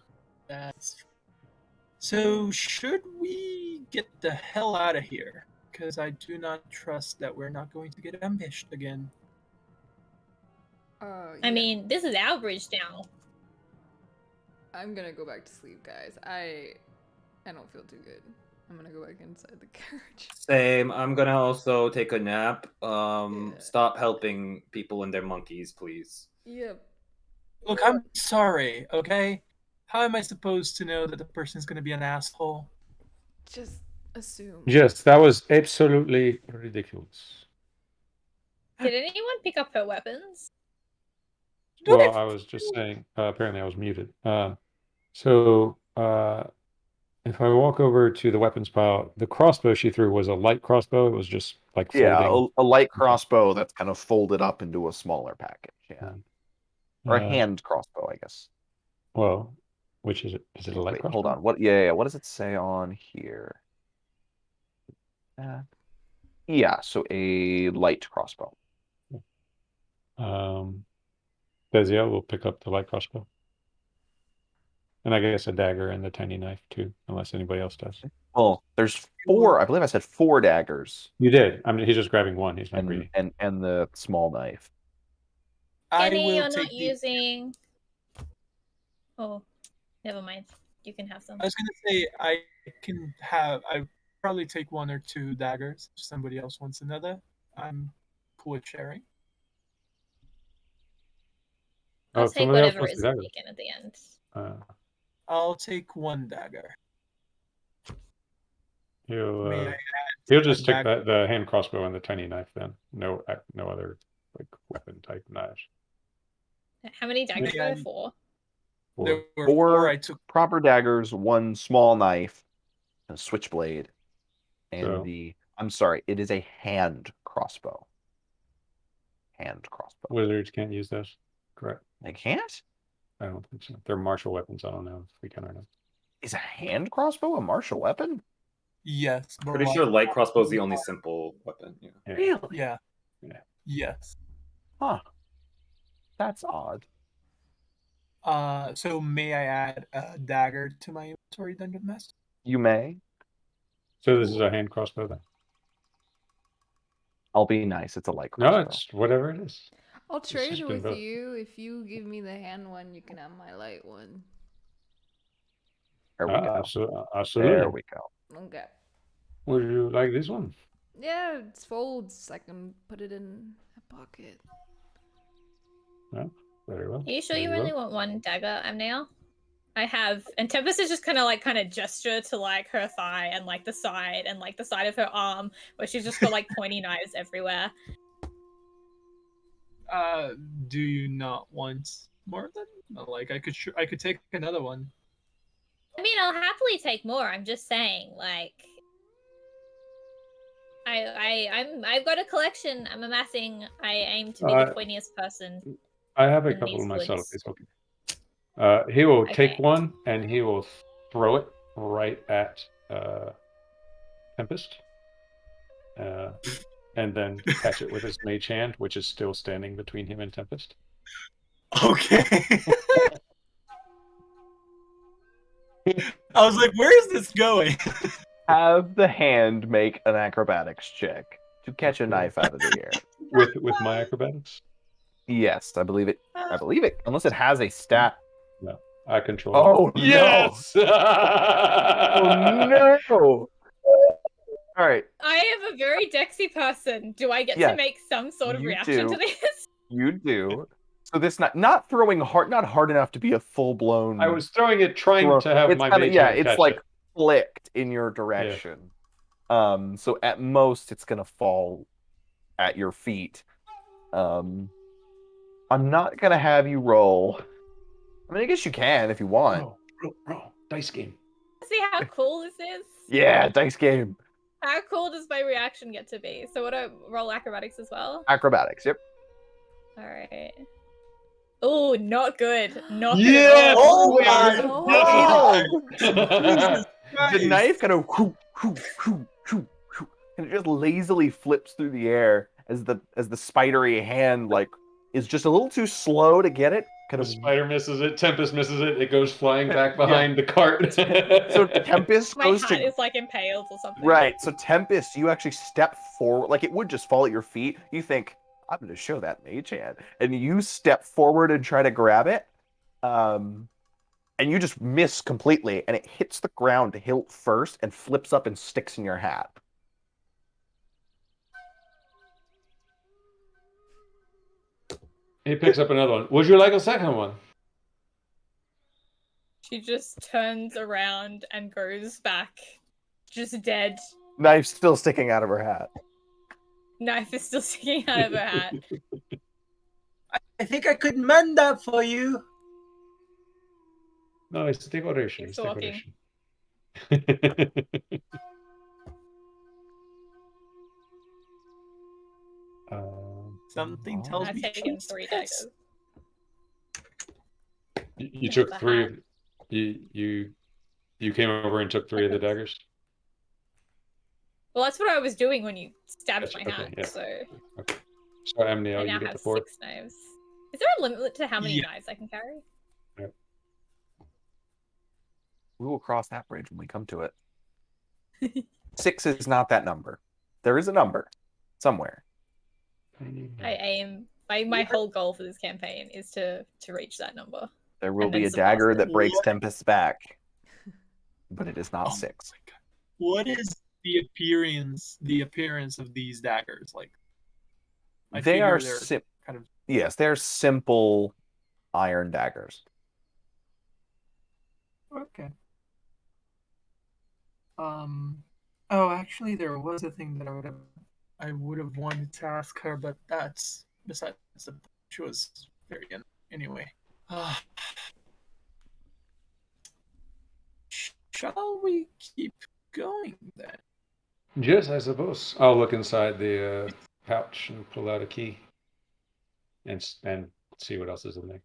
So should we get the hell out of here? Because I do not trust that we're not going to get ambushed again. I mean, this is our bridge now. I'm gonna go back to sleep, guys. I don't feel too good. I'm gonna go back inside the carriage. Same. I'm gonna also take a nap. Stop helping people and their monkeys, please. Yep. Look, I'm sorry, okay? How am I supposed to know that the person's going to be an asshole? Just assume. Yes, that was absolutely ridiculous. Did anyone pick up her weapons? Well, I was just saying, apparently I was muted. If I walk over to the weapons pile, the crossbow she threw was a light crossbow. It was just like folding. A light crossbow that's kind of folded up into a smaller package. Yeah. Or a Uh, hand crossbow, I guess. Well, which is it? Is it a light Wait, crossbow? hold on. What? Yeah. What does it say on here? Yeah. So a light crossbow. Bezia will pick up the light crossbow, and I guess a dagger and the tiny knife too, unless anybody else does. Well, there's 4. I believe I said 4 daggers. You did. I mean, he's just grabbing one. He's not greedy. And the small knife. Kenny, you're not using. Oh, never mind. You can have some. I was going to say I probably take 1 or 2 daggers. If somebody else wants another, I'm cool with sharing. I'll take whatever is taken at the end. I'll take 1 dagger. He'll just take the hand crossbow and the tiny knife then. No other like weapon type knives. How many daggers were there? 4? There were 4 I took proper daggers, 1 small knife, a switchblade, and I'm sorry, it is a hand crossbow. Hand crossbow. Wizards can't use those. Correct. They can't? I don't think so. They're martial weapons. I don't know if we can or not. Is a hand crossbow a martial weapon? Yes. Pretty sure light crossbow is the only simple weapon. Yeah. Really? Yeah. Yeah. Yes. Huh. That's odd. So may I add a dagger to my inventory, Dungeon Master? You may. So this is a hand crossbow then? I'll be nice. It's a light No, crossbow. it's whatever it is. I'll It's trade just been with both. you. If you give me the hand one, you can have my light one. There we go. Absolutely. There we go. Okay. Would you like this one? Yeah, it folds. I can put it in a pocket. No? Very well. Are you sure Very you well. only want one dagger, Amneo? I have, and Tempest is just kind of gesture to like her thigh and like the side and like the side of her arm where she's just got like pointy knives everywhere. Do you not want more of them? Like I could take another one. I mean, I'll happily take more. I'm just saying, like, I've got a collection. I'm amassing. I aim to be the pointiest person. I have a in couple these myself. woods. It's okay. He will take Okay. one and he will throw it right at Tempest. And then catch it with his mage hand, which is still standing between him and Tempest. Okay. I was like, where is this going? Have the hand make an acrobatics check to catch a knife out of the air. With my acrobatics? Yes, I believe it. I believe it. Unless it has a stat. No, I control. Oh, it. Yes! no! Oh, no! All right. I am a very Dexy person. Do I get Yes, to make some sort of you reaction do. to this? You do. So this not throwing hard, not hard enough to be a full blown. I was throwing it, trying to have my mage hand it's catch like it. flicked in your direction. So at most it's gonna fall at your feet. I'm not gonna have you roll. I mean, I guess you can if you want. Roll. Dice game. See how cool this is? Yeah, dice game. How cool does my reaction get to be? So, what I roll acrobatics as well? Acrobatics. Yep. All right. Oh, not good. Not good Yes! at all. Oh The knife kind of and it just lazily flips through the air as the spidery hand like is just a little too slow to get it. Kind The of spider misses it, Tempest misses it, it goes flying back behind the cart. so Tempest My goes hat to is like impaled or something. right. So Tempest, you actually step forward, like it would just fall at your feet. You think I'm going to show that mage hand, and you step forward and try to grab it, and you just miss completely, and it hits the ground hilt first and flips up and sticks in your hat. He picks up another one. Would you like a second one? She just turns around and goes back, just dead. Knife still sticking out of her hat. Knife is still sticking out of her hat. I think I could mend that for you. No, it's decoration. Keeps It's walking. decoration. Something tells I've me taken she's 3 pissed. daggers. You took The 3 hat. of you came over and took 3 of the daggers? Well, that's what I was doing when you stabbed Gotcha, my okay, hat, yeah. so Okay. So I Amnio, now you get have the 4th. 6 knives. Is there a limit to how many Yeah. knives I can carry? We will cross that bridge when we come to it. 6 is not that number. There is a number somewhere. I aim. My whole goal for this campaign is to reach that number. There will And be then a dagger surpass it. that breaks What? Tempest's back, but it is not Oh 6. my God. What is the appearance of these daggers like? I They are figure they're kind of yes, they're simple iron daggers. okay. Oh, actually, there was a thing that I would have wanted to ask her, but that's besides the she was very young anyway. Shall we keep going then? Yes, I suppose. I'll look inside the pouch and pull out a key and see what else is in there.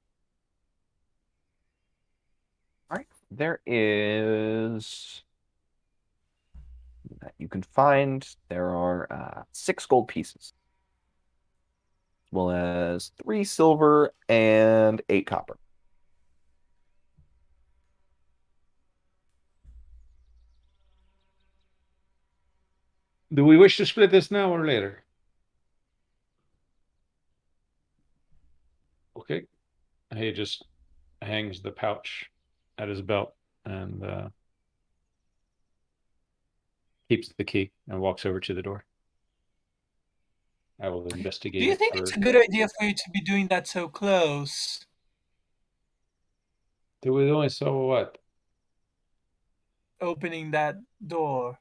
All right, there is that you can find. There are 6 gold pieces, as well as 3 silver and 8 copper. Do we wish to split this now or later? Okay. He just hangs the pouch at his belt and keeps the key and walks over to the door. I will investigate. Do you think it's a good idea for you to be doing that so close? There was only so what? Opening that door.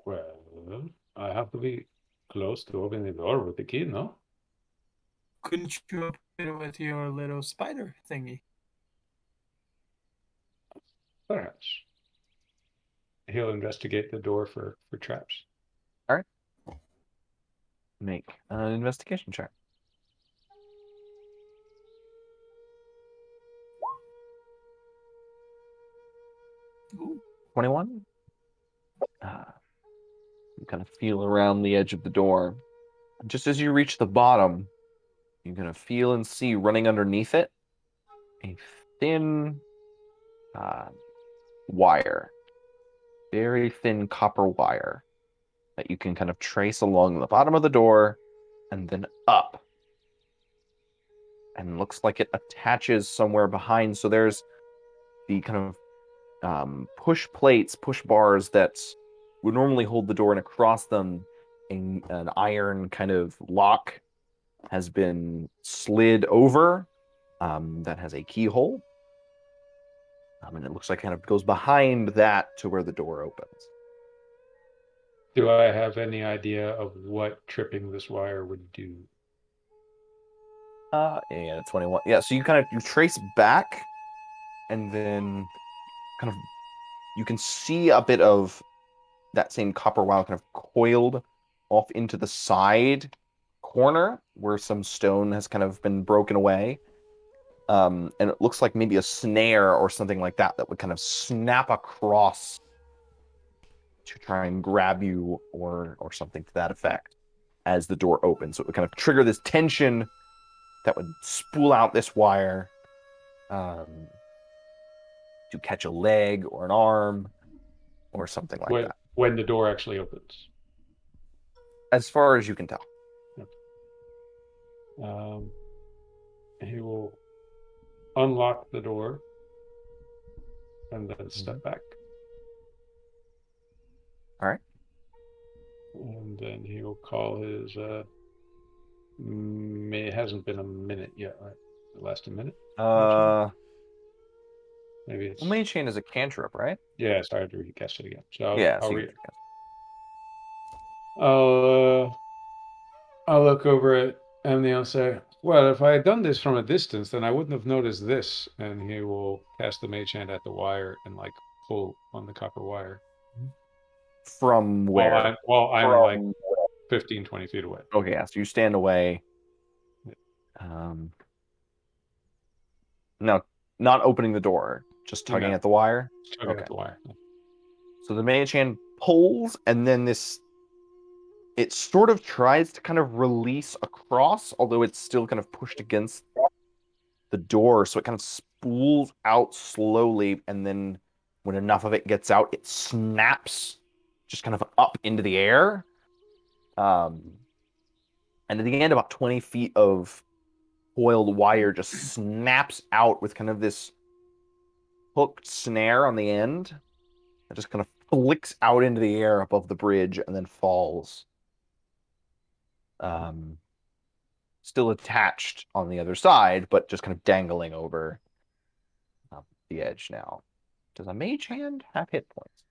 Well, I have to be close to open the door with the key, no? Couldn't you open it with your little spider thingy? Perhaps. He'll investigate the door for traps. All right. Make an investigation check. Ooh. 21. You kind of feel around the edge of the door. Just as you reach the bottom, you're going to feel and see running underneath it a thin wire. Very thin copper wire that you can kind of trace along the bottom of the door and then up. And looks like it attaches somewhere behind. So there's the kind of push plates, push bars that would normally hold the door, and across them an iron kind of lock has been slid over that has a keyhole. And it looks like it kind of goes behind that to where the door opens. Do I have any idea of what tripping this wire would do? Yeah, 21. Yeah, so you trace back, and then kind of you can see a bit of that same copper wire kind of coiled off into the side corner where some stone has kind of been broken away. And it looks like maybe a snare or something like that would kind of snap across to try and grab you or something to that effect as the door opens. So it would kind of trigger this tension that would spool out this wire to catch a leg or an arm or something like that. When the door actually opens. As far as you can tell. He will unlock the door and then step back. All right. And then he will call his it hasn't been a minute yet, right? It lasted a minute? Maybe it's Mage Chain is a cantrip, right? yeah, sorry to recast it again. So Yeah, I'll so read. I'll look over at Emily and say, well, if I had done this from a distance, then I wouldn't have noticed this. And he will cast the mage hand at the wire and like pull on the copper wire. From where? While I'm like 15, 20 feet away. Okay, yeah, so you stand away. No, not opening the door, just tugging at the wire. Tugging at the wire. So the mage hand pulls, and then it sort of tries to kind of release across, although it's still kind of pushed against the door. So it kind of spools out slowly, and then when enough of it gets out, it snaps just kind of up into the air. And at the end, about 20 feet of coiled wire just snaps out with kind of this hooked snare on the end. It just kind of flicks out into the air above the bridge and then falls. Still attached on the other side, but just kind of dangling over the edge now. Does a mage hand have hit points?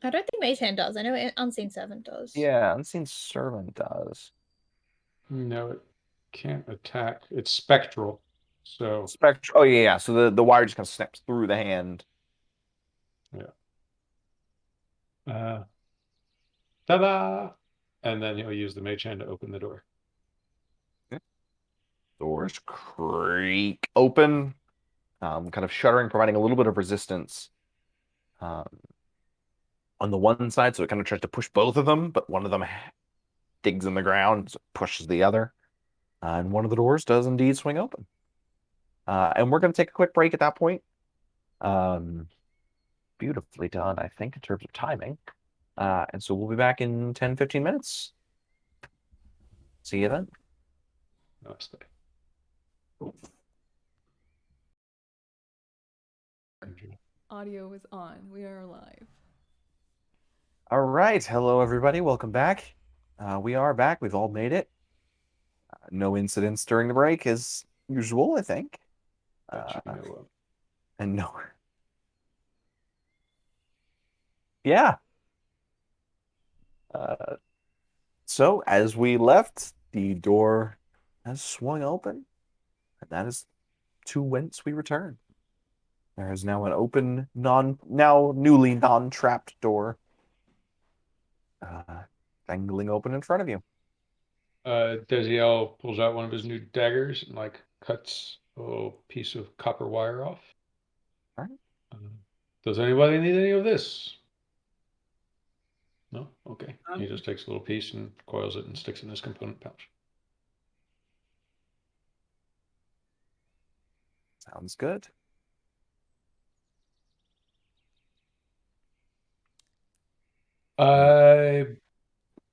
I don't think Mage Hand does. I know Unseen Servant does. Yeah, Unseen Servant does. No, it can't attack. It's spectral. So Oh yeah. So the wire just kind of snaps through the hand. Yeah. Ta-da! And then he'll use the mage hand to open the door. Doors creak open, kind of shuddering, providing a little bit of resistance on the one side. So it kind of tries to push both of them, but one of them digs in the ground, so it pushes the other. And one of the doors does indeed swing open. And we're going to take a quick break at that point. beautifully done, I think, in terms of timing. And so we'll be back in 10, 15 minutes. See you then. Namaste. Audio is on. We are live. All right. Hello, everybody. Welcome back. We are back. We've all made it. No incidents during the break as usual, I think. That you know of. And no. Yeah. So as we left, the door has swung open, and that is to whence we return. There is now an open, now newly non-trapped door, dangling open in front of you. Desiel pulls out one of his new daggers and cuts a little piece of copper wire off. All right. Does anybody need any of this? No? Okay. He just takes a little piece and coils it and sticks it in his component pouch. Sounds good. I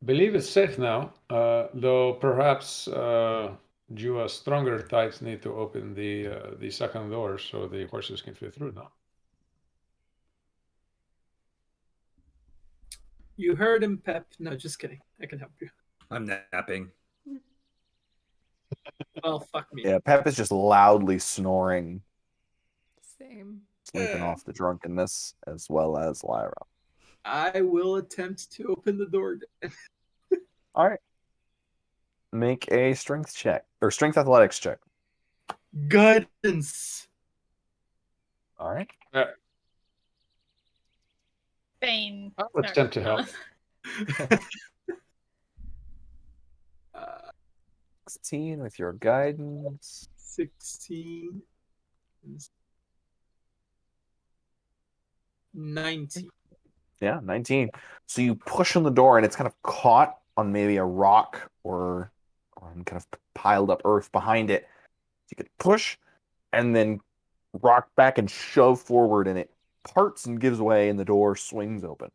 believe it's safe now, though perhaps Jua's stronger types need to open the second door so the horses can fit through now. You heard him, Pep. No, just kidding. I can help you. I'm napping. Well, fuck me. Yeah, Pep is just loudly snoring, Same. sleeping off the drunkenness, as well as Lyra. I will attempt to open the door. All right. Make a strength check, or strength athletics check. Guidance. All right. Bane. I'll attempt to help. 16 with your guidance. 16. 19. Yeah, 19. So you push on the door and it's kind of caught on maybe a rock or on kind of piled up earth behind it. You could push and then rock back and shove forward and it parts and gives way and the door swings open.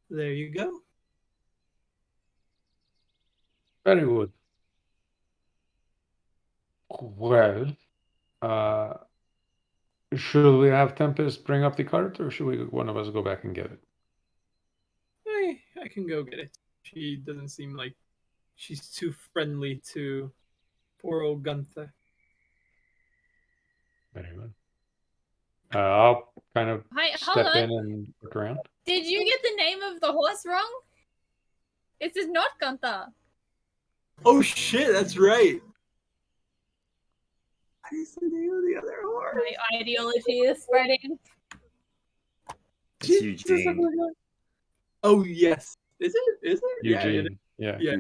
There you go. Very good. Well, should we have Tempest bring up the cart, or should one of us go back and get it? I can go get it. She doesn't seem like she's too friendly to poor old Gunther. Very good. I'll kind of Hi, step hold on. in and look around. Did you get the name of the horse wrong? This is not Gunther. Oh shit, that's right. What is the name of the other horse? My ideology is spreading. It's Jesus, I Eugene. forgot. Oh yes. Is it? Is it? Eugene. Yeah. Yeah.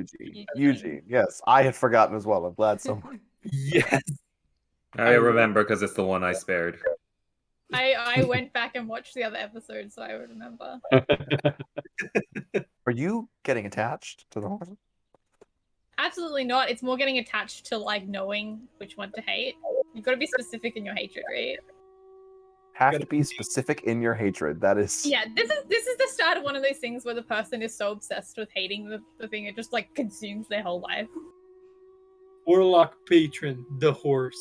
Eugene. Yes, I had forgotten as well. I'm glad someone. Yes. I remember because it's the one I spared. I went back and watched the other episode, so I would remember. Are you getting attached to the horse? Absolutely not. It's more getting attached to knowing which one to hate. You've got to be specific in your hatred, right? Have to be specific in your hatred. That is. Yeah, this is the start of one of those things where the person is so obsessed with hating the thing it just consumes their whole life. Warlock patron, the horse.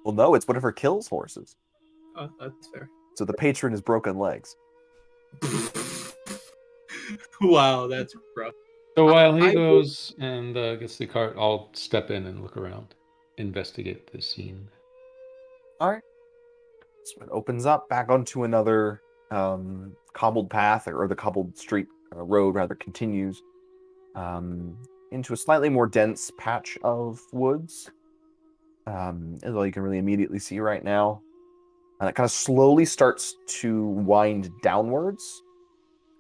Well, no, it's whatever kills horses. Oh, that's fair. So the patron is broken legs. Wow, that's rough. So while he I goes and gets the cart, I'll step in and look around, investigate the scene. All right. So it opens up back onto another cobbled path, or the cobbled street road rather continues into a slightly more dense patch of woods. Is all you can really immediately see right now. And it kind of slowly starts to wind downwards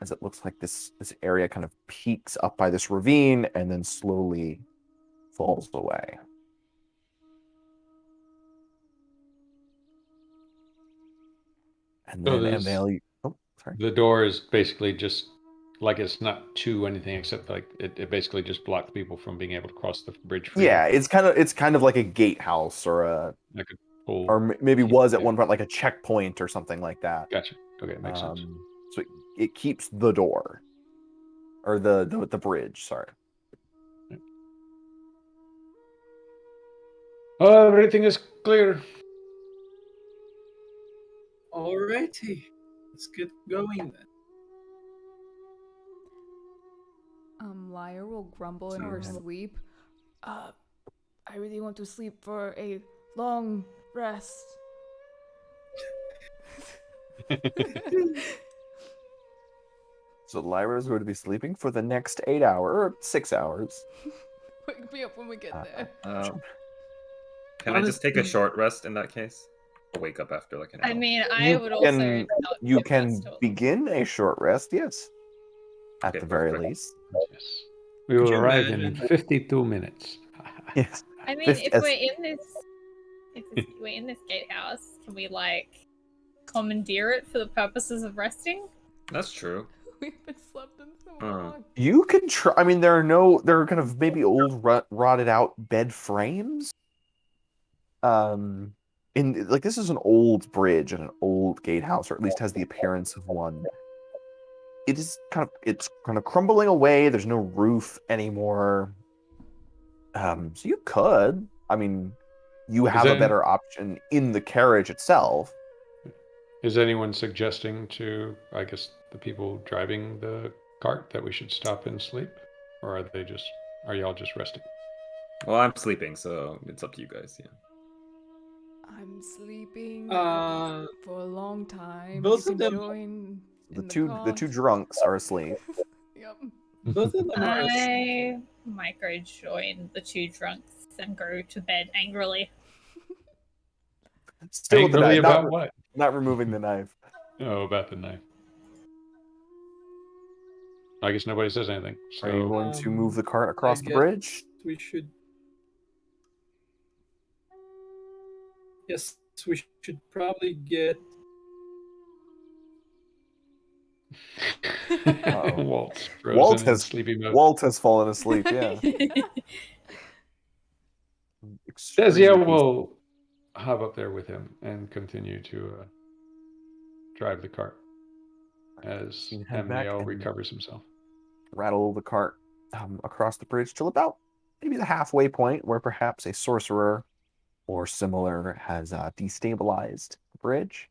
as it looks like this area kind of peaks up by this ravine and then slowly falls away. And So then there's- Emil, oh, sorry. The door is basically just it's not to anything except it basically just blocks people from being able to cross the bridge freely. Yeah, it's kind of like a gatehouse or a Full. or maybe was at yeah. one point like a checkpoint or something like that. Gotcha. Okay, makes sense. So it keeps the door or the bridge. Sorry. Everything is clear. Alrighty, let's get going then. Liar will grumble in her sleep. I really want to sleep for a long rest. So Lyra's going to be sleeping for the next 8 hours or 6 hours. Wake me up when we get there. Can I just take a Honestly- short rest in that case? I'll wake up after like an hour. I mean, I would also. not You get can rest till- begin a short rest, yes. At Okay, the very perfect. least. Yes. We will Could you arrive in imagine? 52 minutes. Yes. I mean, Fifth if as- we're in this, we're in this gatehouse, can we like commandeer it for the purposes of resting? That's true. We've been slept in so Hmm. long. You can try. I mean, there are kind of maybe old rotted out bed frames. In like this is an old bridge and an old gatehouse, or at least has the appearance of one. It's kind of crumbling away. There's no roof anymore. So you could. I mean, you have a that- better option in the carriage itself. Is anyone suggesting to, I guess, the people driving the cart that we should stop and sleep? Or are y'all just resting? Well, I'm sleeping, so it's up to you guys. Yeah. I'm sleeping Uh, for a long time. both You of can them- join The in two cart. drunks are asleep. Yep. both of them are. I might go join the two drunks and go to bed angrily. Still with the Angrily knife, about what? not removing the knife. Oh, about the knife. I guess nobody says anything. Are you So going to move the cart across I the guess bridge? We should. Yes, we should probably get. Walt's frozen Walt in has sleepy mode. Walt has fallen asleep. Yeah. Dezia Extremely will hop up there with him and continue to drive the cart as You can head back Amniel and- recovers himself. rattle the cart across the bridge till about maybe the halfway point where perhaps a sorcerer or similar has destabilized the bridge.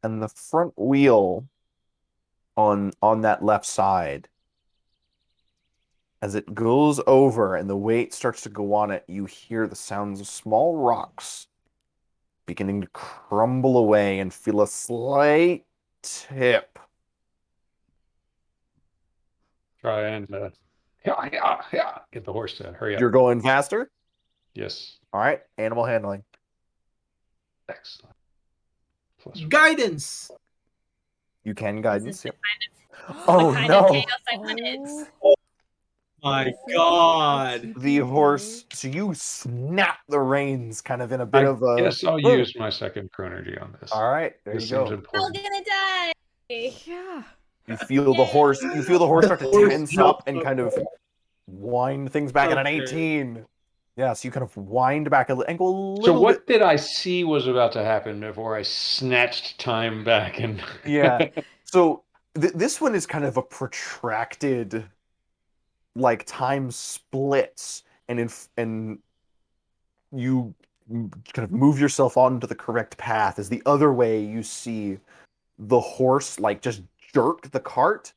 And the front wheel on that left side, as it goes over and the weight starts to go on it, you hear the sounds of small rocks beginning to crumble away and feel a slight tip. Try and get the horse to hurry up. You're going faster? Yes. All right, animal handling. Excellent. Plus Guidance! You can This guidance. is the Yep. kind of, Oh the kind no! of chaos I wanted. My This is god! a The TPK. horse. So you snap the reins, kind of in a bit I of a. guess I'll use my second chronergy on this. All right, there This you seems go. We're all important. gonna die! Yeah. You feel the horse. You feel the horse start to horse tense jump up and up. kind of wind things back at an Okay. 18. Yeah, so you kind of wind back and go a So little what bit. did I see was about to happen before I snatched time back and Yeah. So this one is kind of a protracted, like time splits, and you kind of move yourself onto the correct path. As the other way, you see the horse like just jerk the cart,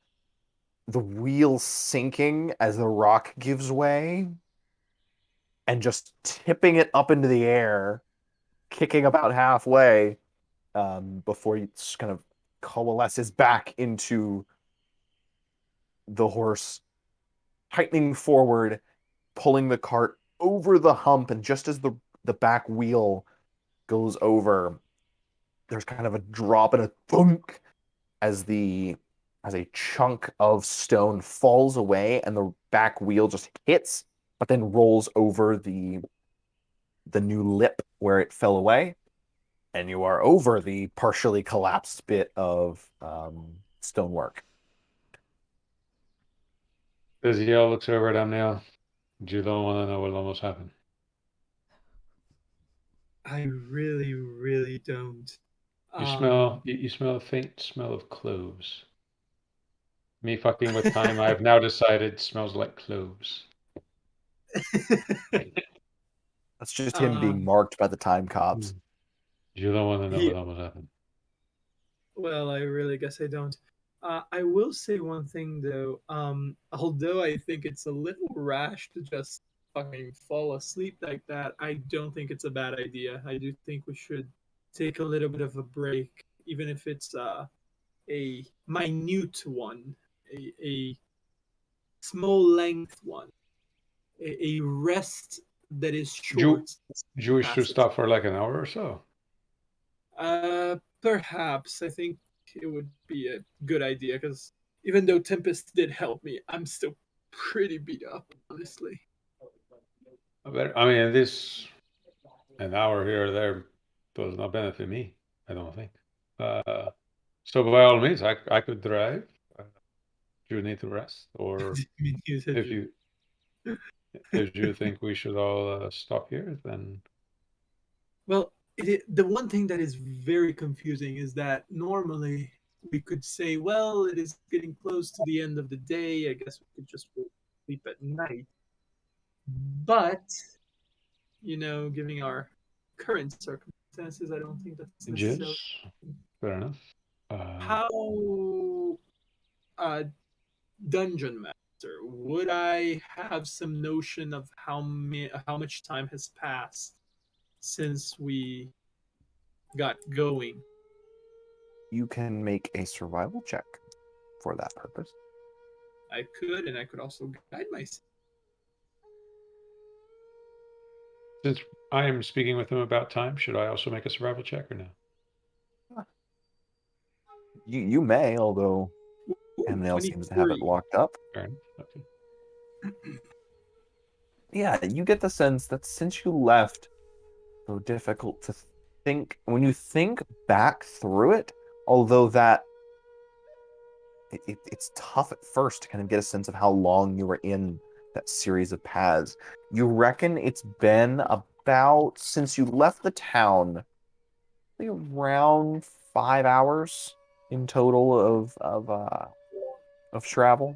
the wheel sinking as the rock gives way, and just tipping it up into the air, kicking about halfway, before it kind of coalesces back into the horse, tightening forward, pulling the cart over the hump, and just as the back wheel goes over, there's kind of a drop and a thunk as a chunk of stone falls away and the back wheel just hits, but then rolls over the new lip where it fell away, and you are over the partially collapsed bit of stonework. Desiel looks over at Amniel. Do you don't want to know what almost happened? I really, really don't. You smell a faint smell of cloves. Me fucking with time, I have now decided smells like cloves. That's just him being marked by the time cops. You don't want to know Yeah. what almost happened. Well, I really guess I don't. I will say one thing though. Although I think it's a little rash to just fucking fall asleep like that, I don't think it's a bad idea. I do think we should take a little bit of a break, even if it's a minute one, a small length one, a rest that is short. Do you wish to passes. stop for like an hour or so? Perhaps. I think it would be a good idea because even though Tempest did help me, I'm still pretty beat up, honestly. I mean, this an hour here or there does not benefit me. I don't think. So by all means, I could drive. Do you need to rest, or if you think we should all stop here, then Well, the one thing that is very confusing is that normally we could say, well, it is getting close to the end of the day. I guess we could just go sleep at night. But, given our current circumstances, I don't think that's yes, necessarily. fair enough. How, dungeon master, would I have some notion of how much time has passed since we got going? You can make a survival check for that purpose. I could, and I could also guide myself. Since I am speaking with him about time, should I also make a survival check or no? You may, although MNL seems to have it 23. locked up. Fair enough. Okay. Yeah, you get the sense that since you left, so difficult to think. When you think back through it, although that it's tough at first to kind of get a sense of how long you were in that series of paths. You reckon it's been about, since you left the town, like around 5 hours in total of travel.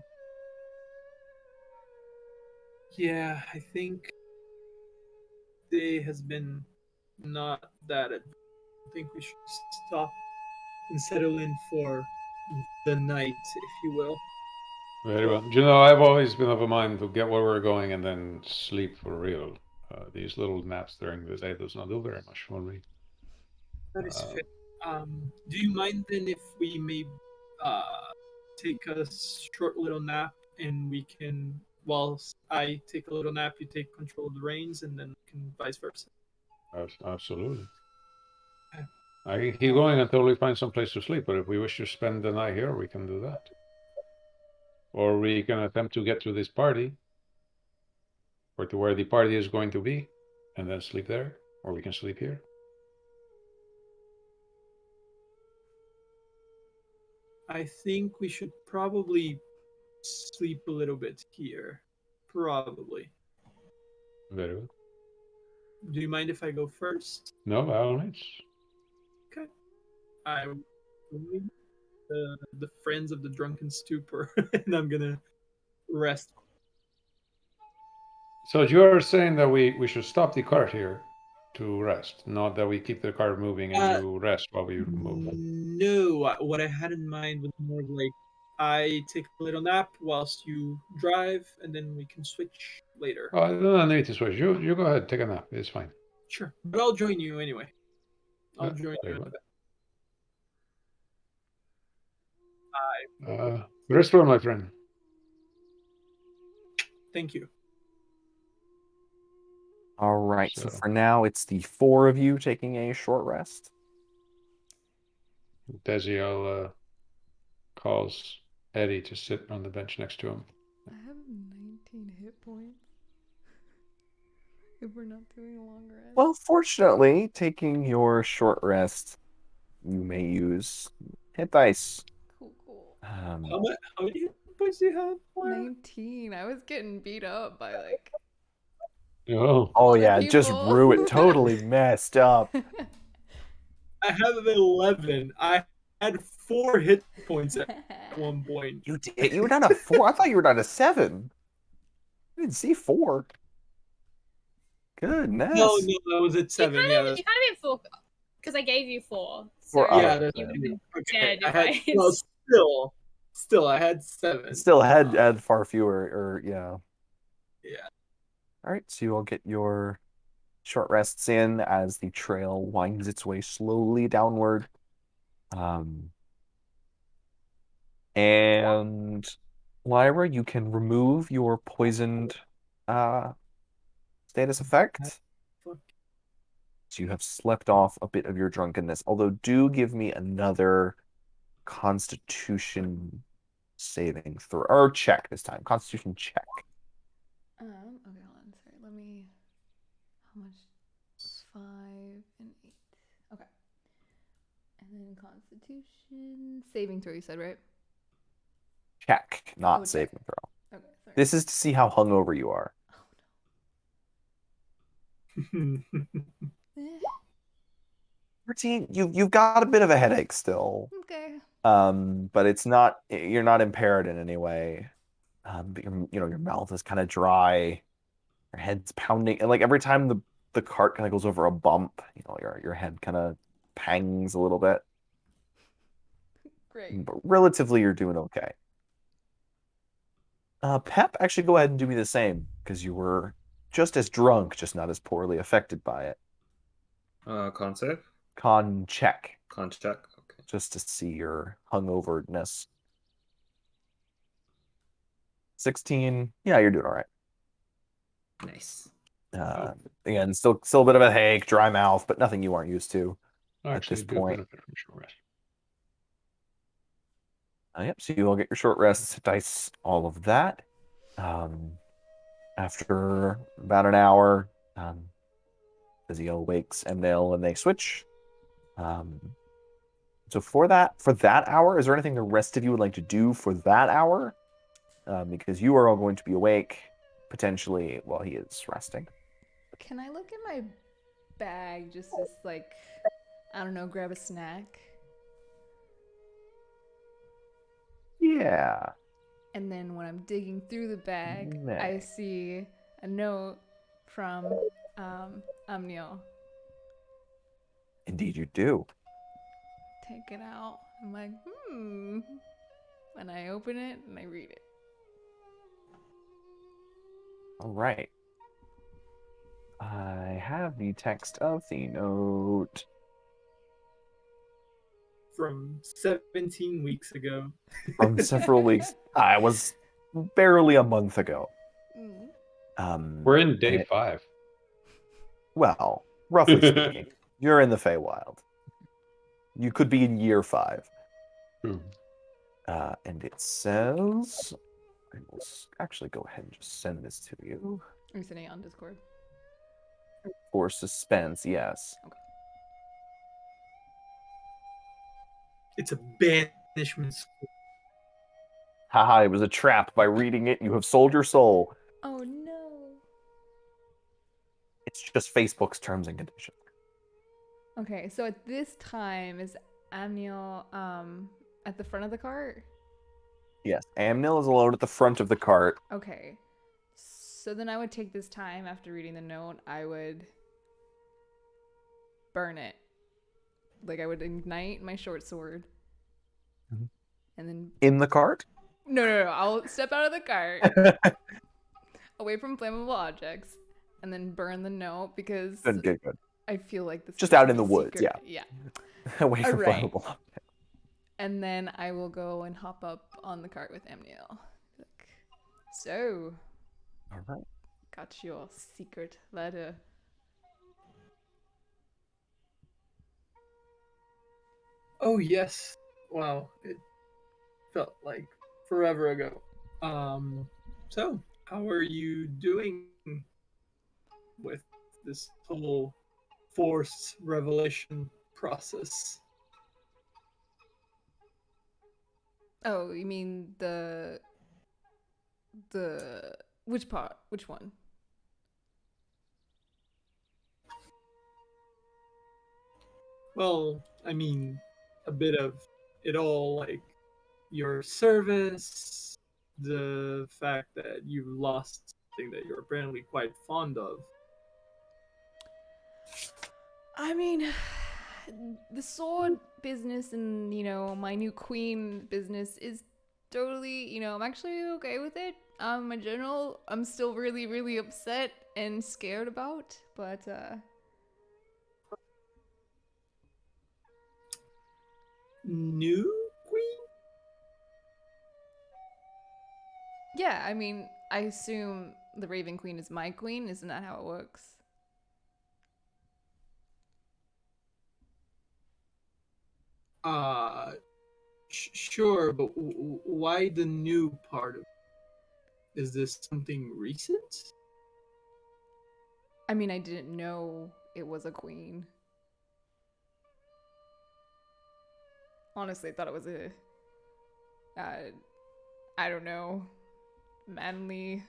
Yeah, I think day has been not that. I think we should stop and settle in for the night, if you will. Very well. I've always been of a mind to get where we're going and then sleep for real. These little naps during the day does not do very much for me. That is fair. Do you mind then if we may take a short little nap and we can, whilst I take a little nap, you take control of the reins, and then we can vice versa? Absolutely. Okay. I can keep going until we find some place to sleep, but if we wish to spend the night here, we can do that. Or we can attempt to get to this party, or to where the party is going to be, and then sleep there, or we can sleep here. I think we should probably sleep a little bit here. Probably. Very well. Do you mind if I go first? No, by all means. Okay. I will lead the friends of the drunken stupor, and I'm gonna rest. So you're saying that we should stop the cart here to rest, not that we keep the cart moving and you rest while we move. No, what I had in mind was more like I take a little nap whilst you drive, and then we can switch later. Oh, I don't need to switch. You go ahead, take a nap. It's fine. Sure, but I'll join you anyway. I'll join you. Very well. Rest well, my friend. Thank you. All right, so So- for now, it's the 4 of you taking a short rest. Desiel calls Eddie to sit on the bench next to him. I have 19 hit points. If we're not doing a long rest. Well, fortunately, taking your short rest, you may use hit dice. Cool. How many hit points do you have? 19. I was getting beat up by like Oh. Oh Other yeah, just people. ruined, totally messed up. I have an 11. I had 4 hit points at one point. You did. You were down to 4. I thought you were down to 7. I didn't see 4. Goodness. No, I was at 7. You Yeah, kind of been 4 because I gave you 4. So Four out yeah, of that's you would seven. have been okay. dead I if had I. well, still, I had 7. Still had far fewer, or yeah. Yeah. All right, so you all get your short rests in as the trail winds its way slowly downward. And Lyra, you can remove your poisoned status effect. Fuck. So you have slept off a bit of your drunkenness. Although do give me another Constitution saving throw or check this time. Constitution check. Okay, hold on. Sorry, let me. How much? 5 and 8. Okay. And then Constitution saving throw. You said right? Check, not Oh, check. saving throw. Okay, sorry. This is to see how hungover you are. Oh no. 13, you've got a bit of a headache still. Okay. But it's not, you're not impaired in any way. But your mouth is kind of dry, your head's pounding, and like every time the cart kind of goes over a bump, your head kind of pangs a little bit. Great. But relatively, you're doing okay. Pep, actually go ahead and do me the same, because you were just as drunk, just not as poorly affected by it. Con save? Con check, Con check. Okay. just to see your hungoverness. 16. Yeah, you're doing all right. Nice. Again, still a bit of a headache, dry mouth, but nothing you aren't used to Actually, this do point. benefit from short rest. Yep, so you all get your short rests, dice, all of that. After about an hour, Physio wakes Emil and they switch. So for that hour, is there anything the rest of you would like to do for that hour? Because you are all going to be awake potentially while he is resting. Can I look in my bag just as like, I don't know, grab a snack? Yeah. And then when I'm digging through the bag, I Nice. see a note from Amniel. Indeed you do. Take it out. I'm like, And I open it and I read it. All right. I have the text of the note. From 17 weeks ago. From several weeks. I was barely a month ago. We're in day and 5. Well, roughly speaking, you're in the Feywild. You could be in year 5. And it says, I will actually go ahead and just send this to you. Are you sending it on Discord? For suspense, yes. Okay. It's a banishment school. Haha, it was a trap. By reading it, you have sold your soul. Oh no. It's just Facebook's terms and conditions. Okay, so at this time is Amniel at the front of the cart? Yes, Amnil is alone at the front of the cart. Okay. So then I would take this time after reading the note, I would burn it. Like I would ignite my short sword. Mhm. And then In the cart? No, I'll step out of the cart away from flammable objects and then burn the note because Good. I feel like this Just is out a in the woods, secret. Yeah. Away from Alright. flammable. And then I will go and hop up on the cart with Amniel. Like, so, All right. got your secret letter. Oh yes. Wow. It felt like forever ago. So how are you doing with this whole forced revelation process? Oh, you mean the which part? Which one? Well, I mean, a bit of it all, like your service, the fact that you lost something that you're apparently quite fond of. I mean, the sword business and, my new queen business is totally, I'm actually okay with it. In general, I'm still really, really upset and scared about, but, New queen? yeah, I mean, I assume the Raven Queen is my queen. Isn't that how it works? Sure, but why the new part of it? Is this something recent? I mean, I didn't know it was a queen. Honestly, I thought it was I don't know, manly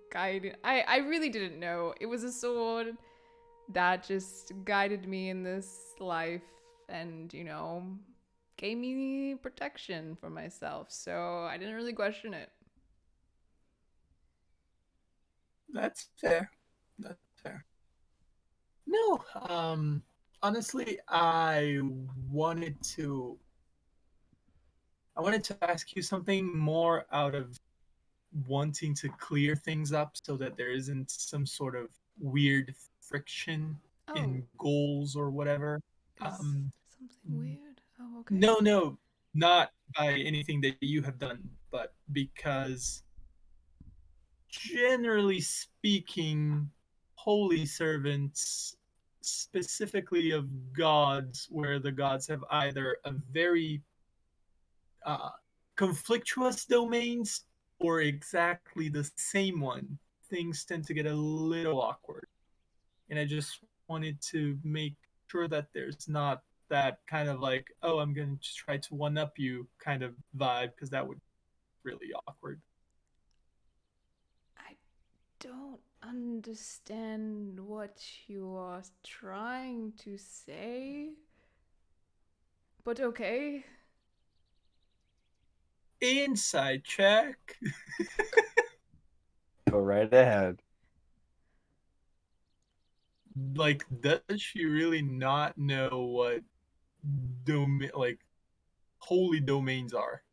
guide. I really didn't know. It was a sword that just guided me in this life and, gave me protection for myself. So I didn't really question it. That's fair. That's fair. No, honestly, wanted to I wanted to ask you something more out of wanting to clear things up so that there isn't some sort of weird friction Oh, in goals or whatever. there's Um, something weird. Oh, okay. no, not by anything that you have done, but because generally speaking, holy servants, specifically of gods, where the gods have either a very uh, conflictuous domains or exactly the same one, things tend to get a little awkward. And I just wanted to make sure that there's not that kind of like, oh, I'm going to try to one up you kind of vibe, because that would be really awkward. I don't understand what you are trying to say. But okay. Inside check. Go right ahead. Like, does she really not know what like holy domains are?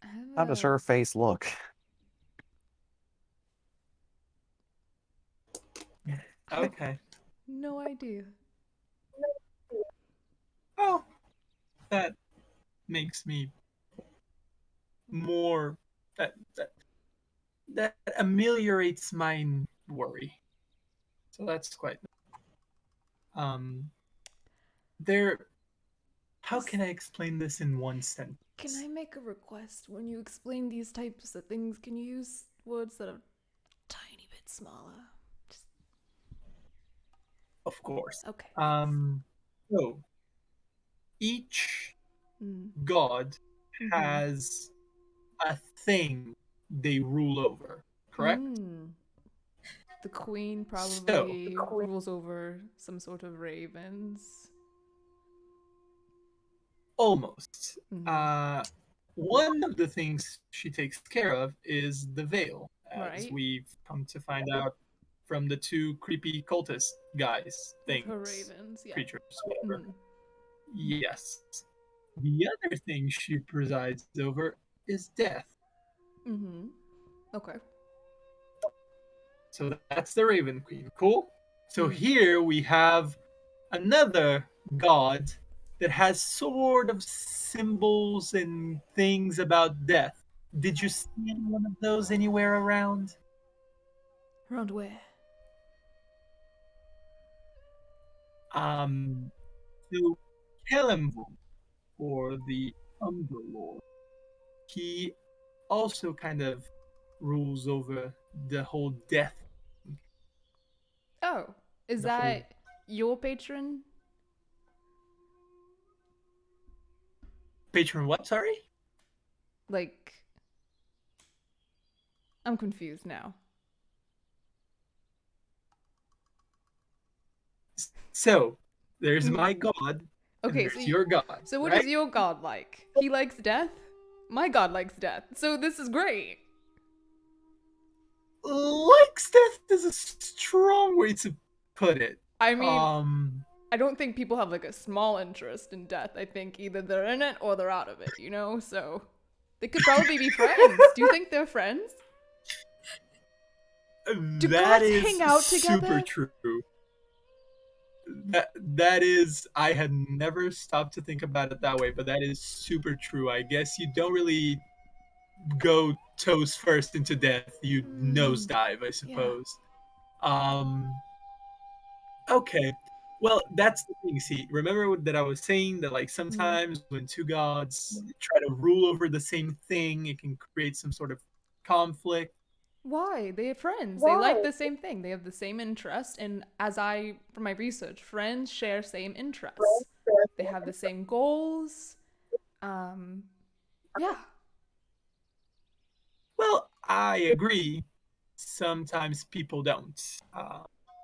I have How does her face look? Okay. no idea. Oh, that makes me more that ameliorates my worry. So that's quite there. How can I explain this in one sentence? Can I make a request? When you explain these types of things, can you use words that are a tiny bit smaller? Just Of course. okay. So each Mm. god Mhm. has a thing they rule over, correct? Mm. The queen So, probably rules over some sort of ravens. almost. Mhm. One of the things she takes care of is the veil, as Right? we've come to find out from the two creepy cultist guys, With things, her ravens, yeah. creatures, whatever. Mhm. Yes. The other thing she presides over is death. Mhm. Okay. So that's the Raven Queen. Cool? So Mhm. here we have another god that has sort of symbols and things about death. Did you see any one of those anywhere around? Around where? So Kelemvul, or the Umber, he also kind of rules over the whole death, Oh, is the whole that your patron? patron. What? Sorry. Like, I'm confused now. So There's my god. Okay, And there's your god. So what right? is your god like? He likes death? My god likes death. So this is great. Likes death is a strong way to put it. I mean, I don't think people have like a small interest in death. I think either they're in it or they're out of it, you know? So they could probably be friends. Do you think they're friends? Do that gods is hang out super together? true. That is, I had never stopped to think about it that way, but that is super true. I guess you don't really go toes first into death. You nosedive, I suppose. Okay. Well, that's the thing. See, remember that I was saying that like sometimes when two gods try to rule over the same thing, it can create some sort of conflict. Why? They're friends. They like the same thing. They have the same interest. And from my research, friends share same interests. They have the same goals. Yeah. Well, I agree. Sometimes people don't.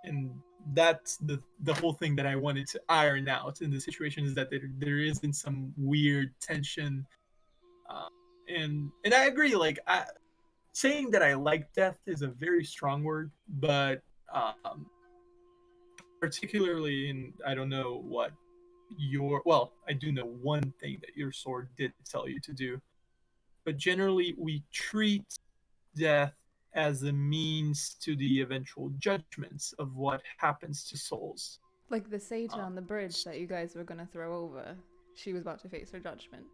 And that's the whole thing that I wanted to iron out in the situation is that there isn't some weird tension. And I agree, like saying that I like death is a very strong word, but particularly in, I don't know what I do know one thing that your sword did tell you to do, but generally we treat death as a means to the eventual judgments of what happens to souls. Like the sage on the bridge that you guys were going to throw over. She was about to face her judgment.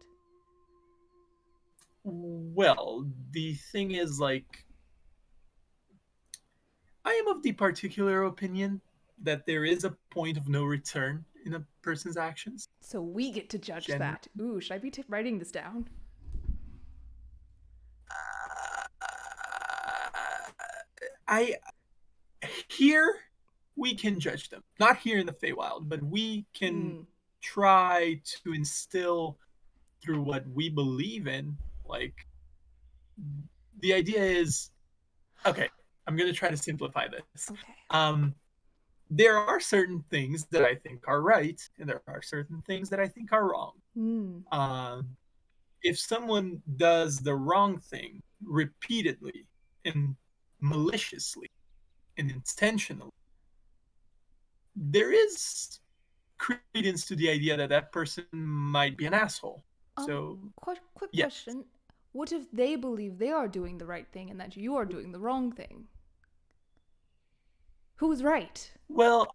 Well, the thing is, like, I am of the particular opinion that there is a point of no return in a person's actions. So we get to judge that. Ooh, should I be writing this down? Here we can judge them. Not here in the Feywild, but we can try to instill through what we believe in. Like, the idea is, okay, I'm going to try to simplify this. Okay. There are certain things that I think are right, and there are certain things that I think are wrong. If someone does the wrong thing repeatedly and maliciously and intentionally, there is credence to the idea that that person might be an asshole. So, quick question. What if they believe they are doing the right thing and that you are doing the wrong thing? Who's right? Well,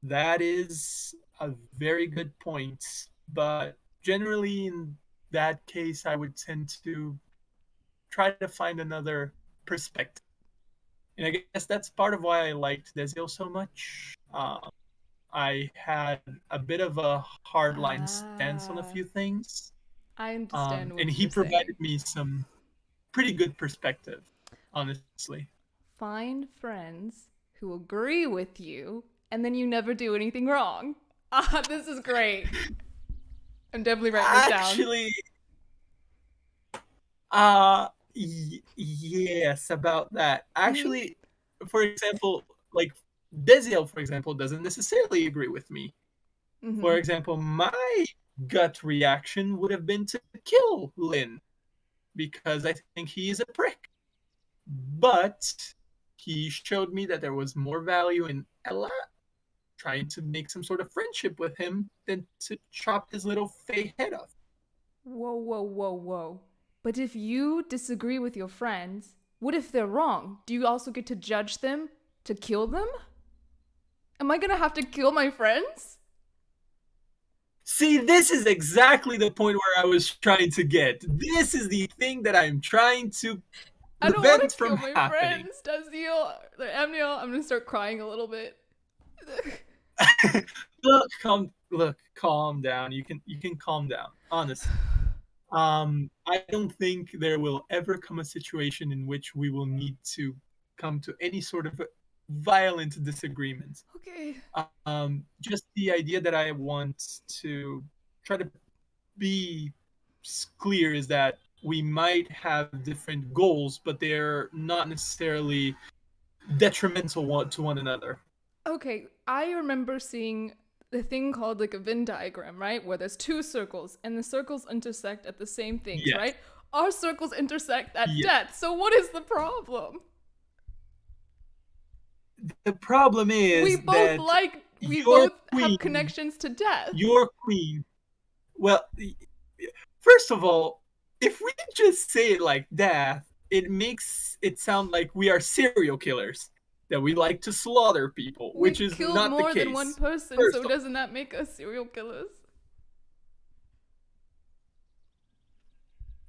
that is a very good point. But generally, in that case, I would tend to try to find another perspective. And I guess that's part of why I liked Desiel so much. I had a bit of a hardline stance on a few things. I understand what and he provided me some pretty good perspective, honestly. Find friends who agree with you, and then you never do anything wrong. This is great. I'm definitely writing this down. Yes, about that. Actually, for example, like Desiel, for example, doesn't necessarily agree with me. For example, my gut reaction would have been to kill Lynn because I think he is a prick. But he showed me that there was more value in Ella trying to make some sort of friendship with him than to chop his little fey head off. Whoa. But if you disagree with your friends, what if they're wrong? Do you also get to judge them to kill them? Am I gonna have to kill my friends? See, this is exactly the point where I was trying to get. This is the thing that I'm trying to prevent from happening. I don't want to kill my friends, Desiel. Amniel, I'm gonna start crying a little bit. Calm down. You can calm down, honestly. I don't think there will ever come a situation in which we will need to come to any sort of violent disagreement. Okay. Just the idea that I want to try to be clear is that we might have different goals, but they're not necessarily detrimental to one another. Okay, I remember seeing the thing called like a Venn diagram, right? Where there's two circles and the circles intersect at the same things, Yes. right? Our circles intersect at Yes. death. So what is the problem? The problem is We that both queen- have connections to death. your queen. Well, first of all, if we just say it like that, it makes it sound like we are serial killers, that we like to slaughter people, which We've is killed not more the case. than one person, First so of- doesn't that make us serial killers?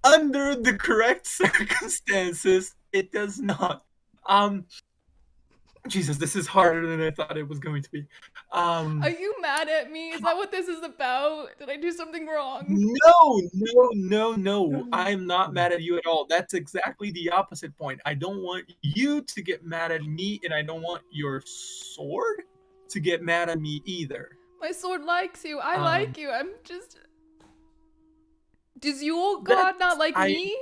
Under the correct circumstances, it does not. Jesus, this is harder than I thought it was going to be. Are you mad at me? Is that what this is about? Did I do something wrong? No. I'm not mad at you at all. That's exactly the opposite point. I don't want you to get mad at me, and I don't want your sword to get mad at me either. My sword likes you. I like you. I'm just. Does your god That's- not like me?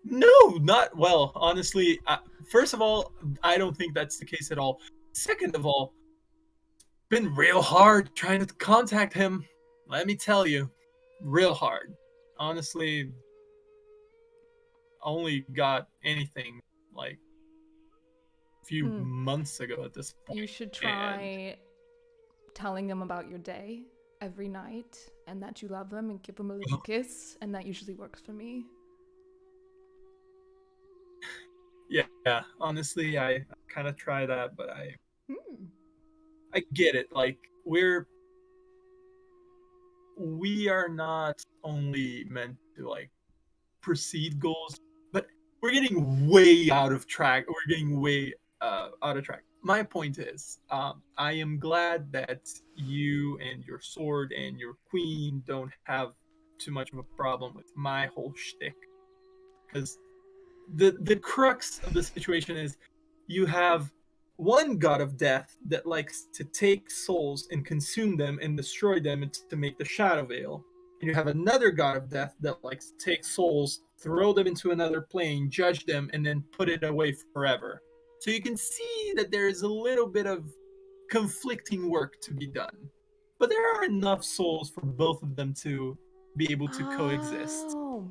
No, not well. Honestly, first of all, I don't think that's the case at all. Second of all, it's been real hard trying to contact him. Let me tell you, real hard. Honestly, only got anything like a few months ago at this point. You should try telling them about your day every night and that you love them and give them a little kiss, and that usually works for me. Yeah, honestly, I kind of try that, but I get it. Like we are not only meant to like proceed goals, but we're getting way out of track. We're getting way out of track. My point is, I am glad that you and your sword and your queen don't have too much of a problem with my whole shtick, because the crux of the situation is you have one god of death that likes to take souls and consume them and destroy them to make the shadow veil, and you have another god of death that likes to take souls, throw them into another plane, judge them, and then put it away forever. So you can see that there is a little bit of conflicting work to be done, but there are enough souls for both of them to be able to coexist. Oh,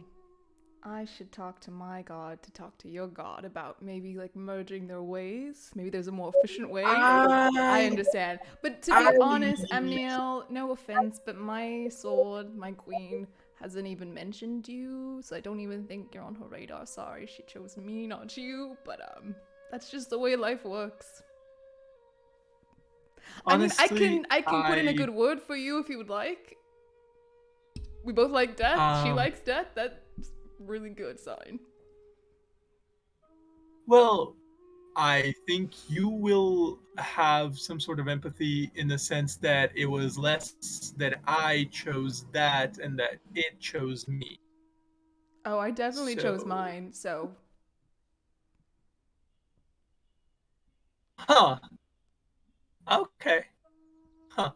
I should talk to my god to talk to your god about maybe like merging their ways. Maybe there's a more efficient way. I understand. But to be honest, Amniel, no offense, but my sword, my queen, hasn't even mentioned you, so I don't even think you're on her radar. Sorry, she chose me, not you. But that's just the way life works. Honestly, I can put in a good word for you if you would like. We both like death. She likes death. That's really good sign. Well, I think you will have some sort of empathy in the sense that it was less that I chose that and that it chose me. Oh, I definitely chose So- mine, so. Huh. Okay. Huh.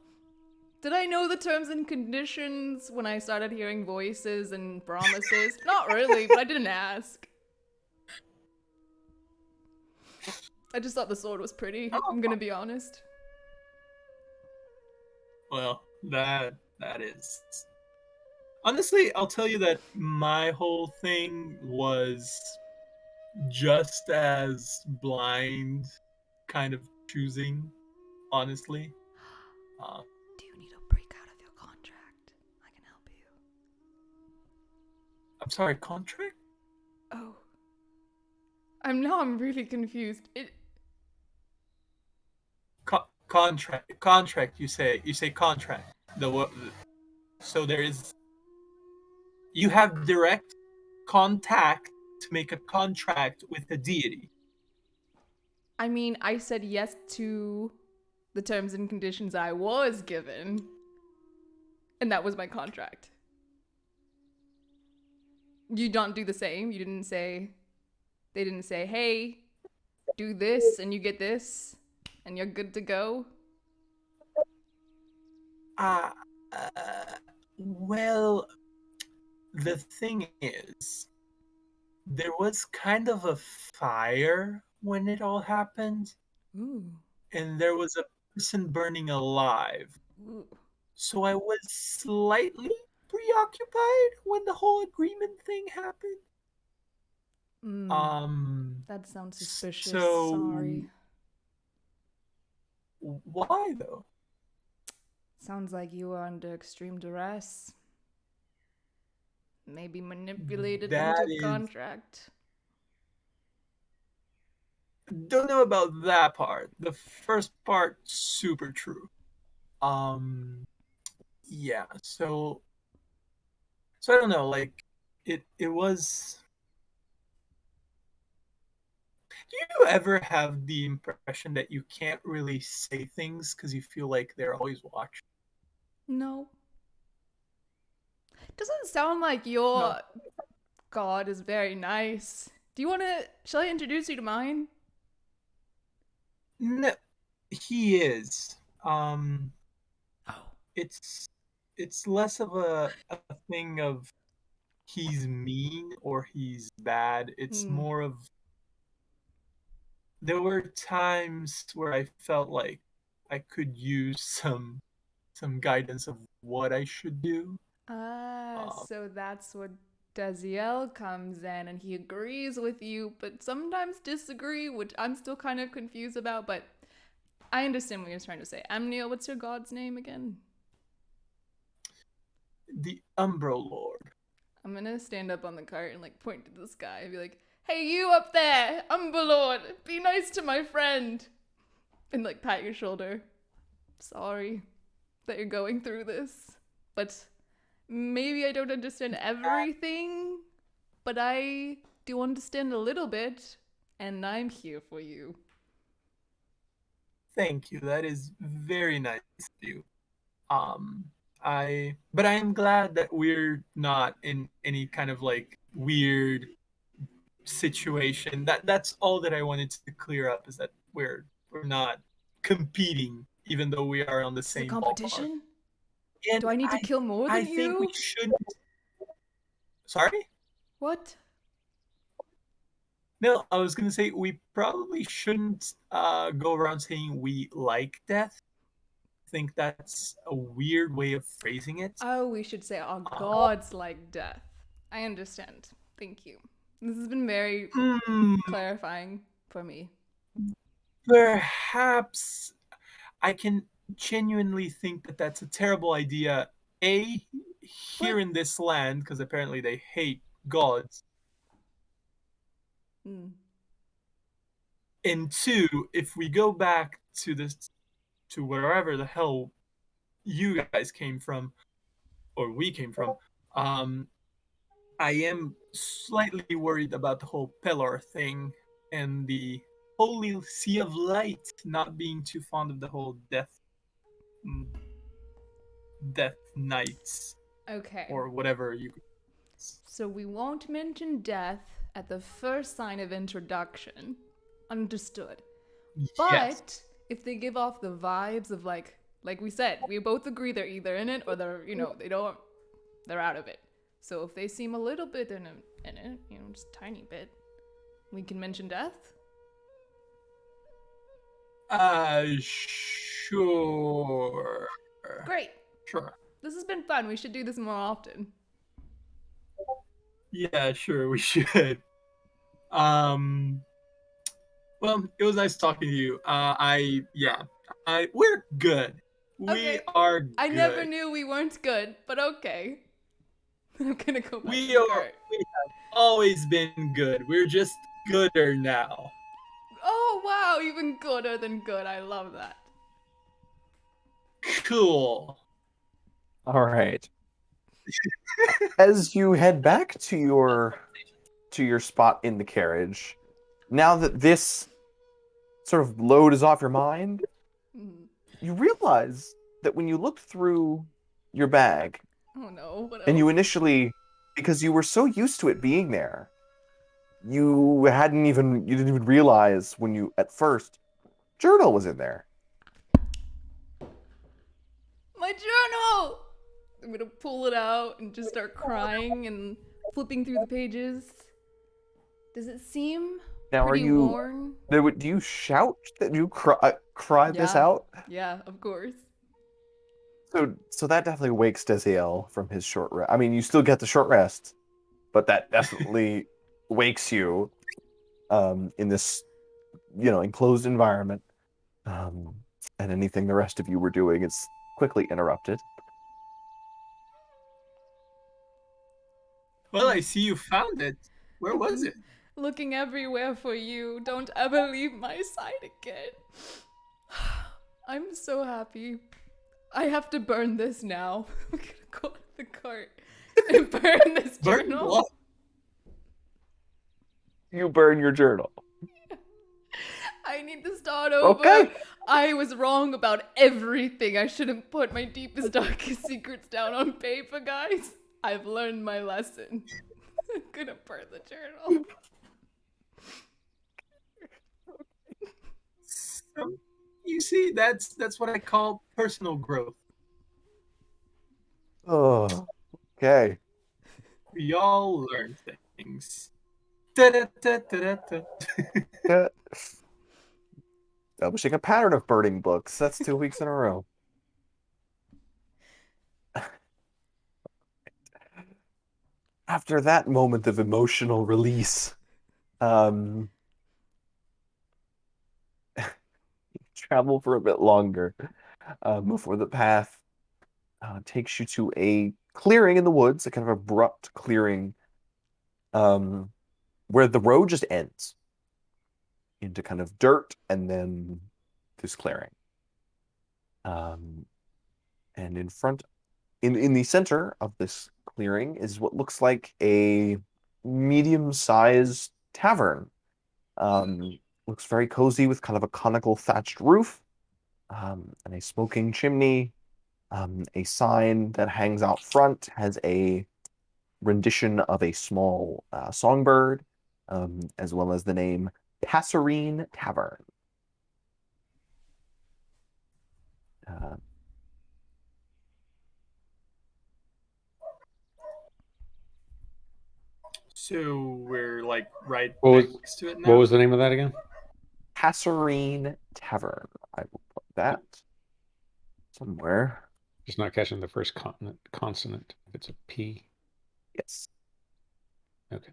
Did I know the terms and conditions when I started hearing voices and promises? Not really, but I didn't ask. I just thought the sword was pretty, I'm gonna be honest. Well, that is. Honestly, I'll tell you that my whole thing was just as blind kind of choosing, honestly. Do you need a break out of your contract? I can help you. I'm sorry, contract? Oh. I'm really confused. Contract. You say contract. So there is. You have direct contact to make a contract with a deity. I mean, I said yes to the terms and conditions I was given, and that was my contract. You don't do the same? You didn't say... They didn't say, hey, do this and you get this, and you're good to go? Well, the thing is, there was kind of a fire when it all happened. Ooh. and there was a person burning alive. Ooh. So I was slightly preoccupied when the whole agreement thing happened. That sounds suspicious. So Sorry. why though? Sounds like you were under extreme duress. Maybe manipulated That into is- contract. Don't know about that part. The first part, super true. Yeah. So I don't know. Like, it was. Do you ever have the impression that you can't really say things because you feel like they're always watching? No. Doesn't sound like your god is very nice. Do you want to? Shall I introduce you to mine? No, he is. Oh. It's less of a thing of he's mean or he's bad. It's more of there were times where I felt like I could use some guidance of what I should do. So that's where Desiel comes in and he agrees with you, but sometimes disagree, which I'm still kind of confused about, but I understand what you're trying to say. Amnio, what's your god's name again? The Umbro Lord. I'm gonna stand up on the cart and like point to the sky and be like, "Hey, you up there, Umberlord, be nice to my friend," and like pat your shoulder. Sorry that you're going through this, but maybe I don't understand everything, but I do understand a little bit, and I'm here for you. Thank you. That is very nice of you. But I am glad that we're not in any kind of like weird situation. That's all that I wanted to clear up is that we're not competing, even though we are on the Is it a same competition? ballpark. And Do I need to kill more than I you? think we shouldn't. Sorry? What? No, I was gonna say we probably shouldn't go around saying we like death. I think that's a weird way of phrasing it. Oh, we should say our gods like death. I understand. Thank you. This has been very clarifying for me. Perhaps I can genuinely think that that's a terrible idea. A, here in this land, because apparently they hate gods. And two, if we go back to wherever the hell you guys came from, or we came from, I am slightly worried about the whole Pelor thing and the Holy Sea of Light not being too fond of the whole death knights. Okay. Or whatever you. So we won't mention death at the first sign of introduction. Understood. But Yes. if they give off the vibes of like we said, we both agree they're either in it or they're, they're out of it. So if they seem a little bit in it, just a tiny bit, we can mention death. Sure. Great. Sure. This has been fun. We should do this more often. Yeah, sure, we should. Well, it was nice talking to you. We're good. Okay. We are good. I never knew we weren't good, but okay. I'm gonna go back We to the are. cart. We have always been good. We're just gooder now. Oh wow, even gooder than good. I love that. Cool. All right. As you head back to your spot in the carriage, now that this sort of load is off your mind, you realize that when you looked through your bag, Oh no, what and you else? initially, because you were so used to it being there, you didn't even realize when you at first journal was in there. My journal! I'm gonna pull it out and just start crying and flipping through the pages. Does it seem Now, pretty are you? worn. Do you shout? That you cry this Yeah. out? Yeah, of course. So that definitely wakes Desiel from his short rest. I mean, you still get the short rest, but that definitely wakes you in this, enclosed environment. Um, and anything the rest of you were doing is quickly interrupted. Well, I see you found it. Where was it? Looking everywhere for you. Don't ever leave my side again. I'm so happy. I have to burn this now. I'm gonna go to the cart and burn this Burn journal. what? You burn your journal. I need to start over. Okay. I was wrong about everything. I shouldn't put my deepest, darkest secrets down on paper, guys. I've learned my lesson. I'm gonna burn the journal. So, you see, that's what I call personal growth. Oh, okay. We all learn things. Da-da-da-da-da-da. Yeah. Establishing a pattern of burning books. That's 2 weeks in a row. After that moment of emotional release, you travel for a bit longer before the path takes you to a clearing in the woods, a kind of abrupt clearing where the road just ends into kind of dirt and then this clearing. And in the center of this clearing is what looks like a medium-sized tavern. Looks very cozy with kind of a conical thatched roof, and a smoking chimney. A sign that hangs out front has a rendition of a small songbird, as well as the name Passerine Tavern. So we're like right What was- next to it now. What was the name of that again? Passerine Tavern. I will put that somewhere. Just not catching the first consonant. If it's a P. Yes. Okay.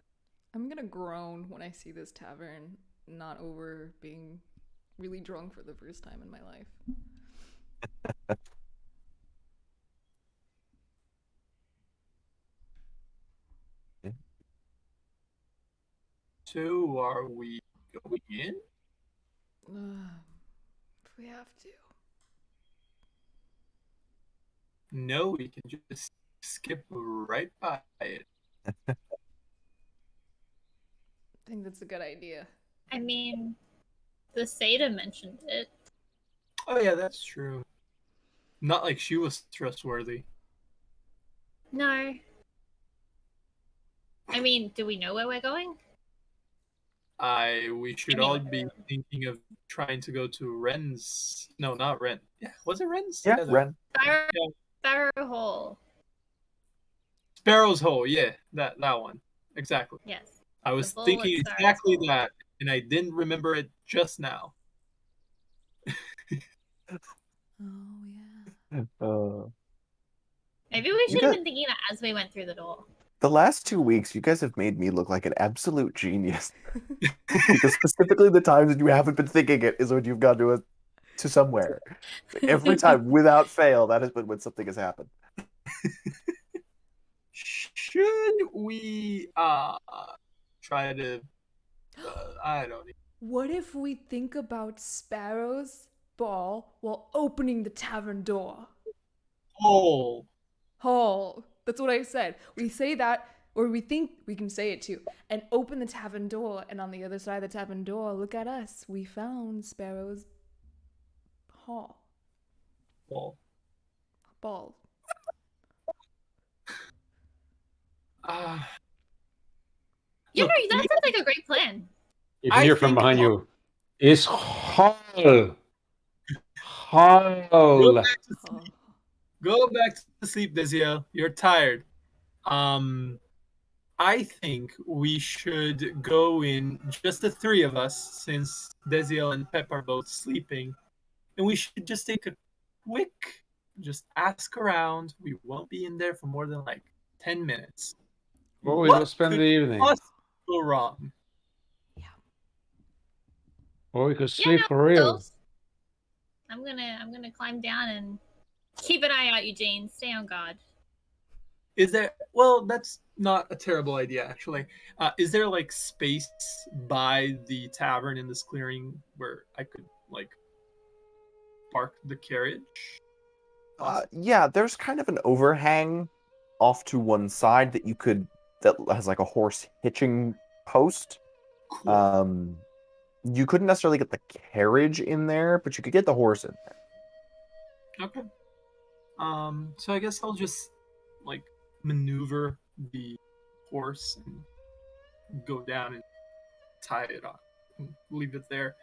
I'm gonna groan when I see this tavern, not over being really drunk for the first time in my life. So are we going in? If we have to. No, we can just skip right by it. I think that's a good idea. I mean, the Seda mentioned it. Oh yeah, that's true. Not like she was trustworthy. No. I mean, do we know where we're going? We should all be thinking of trying to go to Ren's. No, not Ren. Yeah, was it Ren's? Yeah, Ren. Sparrow Hall. Sparrow's Hole. Yeah, that one. Exactly. Yes. I was The thinking bullet Sparrow's exactly Hole. that, and I didn't remember it just now. Oh yeah. Maybe we You should have got- been thinking that as we went through the door. The last 2 weeks, you guys have made me look like an absolute genius. Because specifically the times that you haven't been thinking it is when you've gone to somewhere. Every time, without fail, that has been when something has happened. Should we try to? I don't know. What if we think about Sparrow's ball while opening the tavern door? Hole. Hall. That's what I said. We say that, or we think we can say it too, and open the tavern door, and on the other side of the tavern door, look at us. We found Sparrow's hall. Hole. Ball. You Look, know, that sounds like a great plan. You can I hear from think behind I'll- you. It's Hall. Hall. Go back to sleep, Desiel. You're tired. I think we should go in, just the three of us, since Desiel and Pep are both sleeping, and we should just take a quick, just ask around. We won't be in there for more than like 10 minutes. Well, we What will spend could the evening. possibly go wrong? Or we could Yeah, sleep no, for real. girls. I'm gonna climb down and keep an eye out, Eugene. Stay on guard. Is there? Well, that's not a terrible idea, actually. Is there like space by the tavern in this clearing where I could like park the carriage? Yeah, there's kind of an overhang off to one side that has like a horse hitching post. Cool. You couldn't necessarily get the carriage in there, but you could get the horse in there. Okay. So I guess I'll just like maneuver the horse and go down and tie it on and leave it there.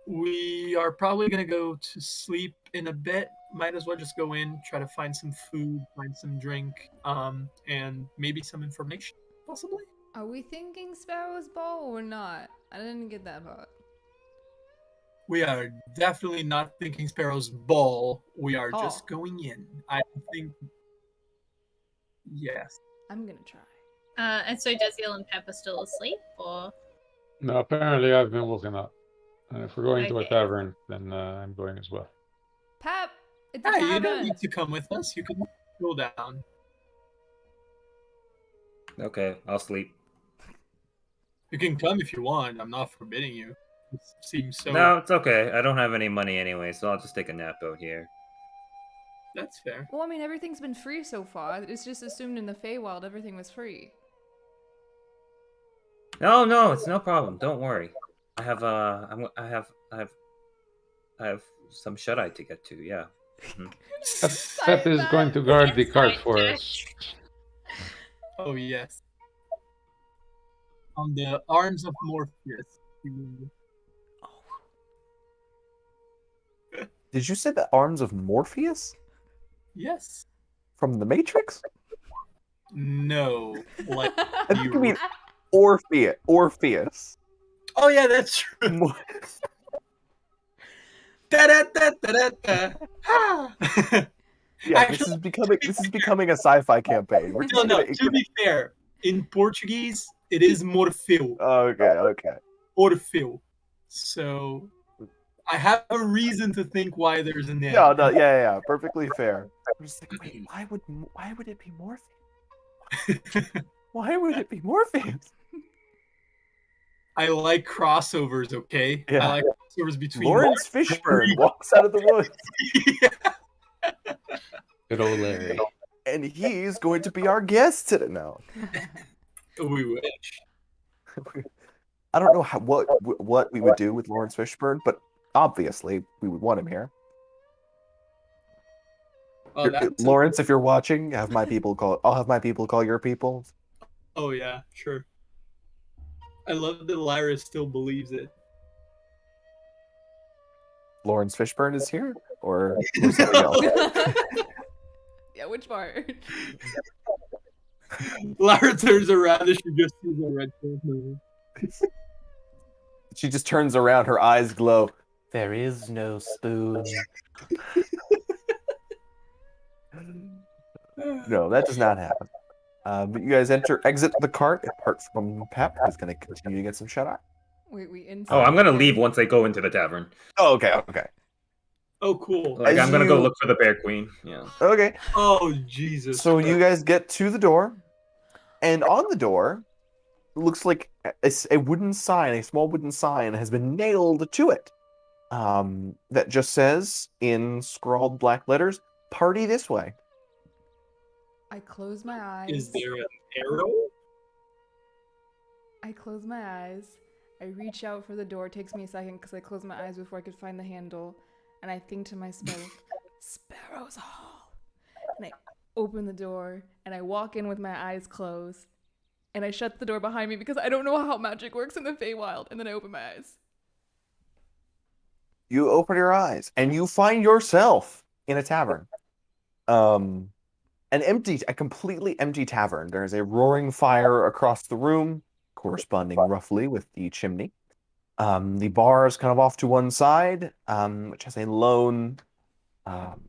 We are probably gonna go to sleep in a bit. Might as well just go in, try to find some food, find some drink, and maybe some information, possibly. Are we thinking Sparrow's ball or not? I didn't get that part. We are definitely not thinking Sparrow's ball. We are Oh. just going in. I think. Yes. I'm gonna try. And so Desiel and Pep are still asleep, or No, apparently I've been woken up. And if we're going to a Okay. tavern, then I'm going as well. Pep, it's a Hey, you don't tavern. need to come with us. You can go down. Okay, I'll sleep. You can come if you want. I'm not forbidding you. It seems so. No, it's okay. I don't have any money anyway, so I'll just take a nap out here. That's fair. Well, I mean, everything's been free so far. It's just assumed in the Feywild everything was free. No, it's no problem. Don't worry. I have I have some shut-eye to get to. Yeah. Pep is going to guard the cart Inside for check. us. Oh, yes. On the arms of Morpheus. Did you say the arms of Morpheus Yes. from the Matrix? No. Like I think you you. mean Orpheus. Oh, yeah, that's true. Mo- Da-da-da-da-da-da. Ha! Yeah, Actually- this is becoming a sci-fi campaign. We're No, just no, gonna- to be fair, in Portuguese, it is Morfeu. Okay. Orfeu. So I have a reason to think why there's a name. No, yeah, perfectly fair. I'm just like, wait, why would it be Morpheus? Why would it be Morpheus? I like crossovers, okay? Yeah. I like crossovers between Lawrence Fishburne walks out of the woods, Good old Larry. and he's going to be our guest today. No, We wish. I don't know what we would do with Lawrence Fishburne, but obviously we would want him here. Oh, that's Lawrence, if you're watching, I'll have my people call your people. Oh, yeah, sure. I love that Lyra still believes it. Lawrence Fishburne is here, or something else. Yeah, which part? Lyra turns around and she just sees a red movie. She just turns around, her eyes glow. There is no spoon. No, that does not happen. But you guys exit the cart apart from Pep, who's going to continue to get some shut eye. Wait, we Oh, I'm gonna leave once I go into the tavern. Oh, okay. Oh, cool. Like, As I'm gonna go you- look for the Bear Queen. Yeah. Okay. Oh, Jesus. So you Christ. guys get to the door, and on the door, it looks like a wooden sign, a small wooden sign, has been nailed to it. That just says, in scrawled black letters, "Party this way." I close my eyes. Is there an arrow? I close my eyes. I reach out for the door. It takes me a second because I close my eyes before I could find the handle. And I think to myself, Sparrow's Hall. And I open the door and I walk in with my eyes closed. And I shut the door behind me because I don't know how magic works in the Feywild. And then I open my eyes. You open your eyes and you find yourself in a tavern. a completely empty tavern. There is a roaring fire across the room, corresponding roughly with the chimney. The bar is kind of off to one side, which has a lone, um,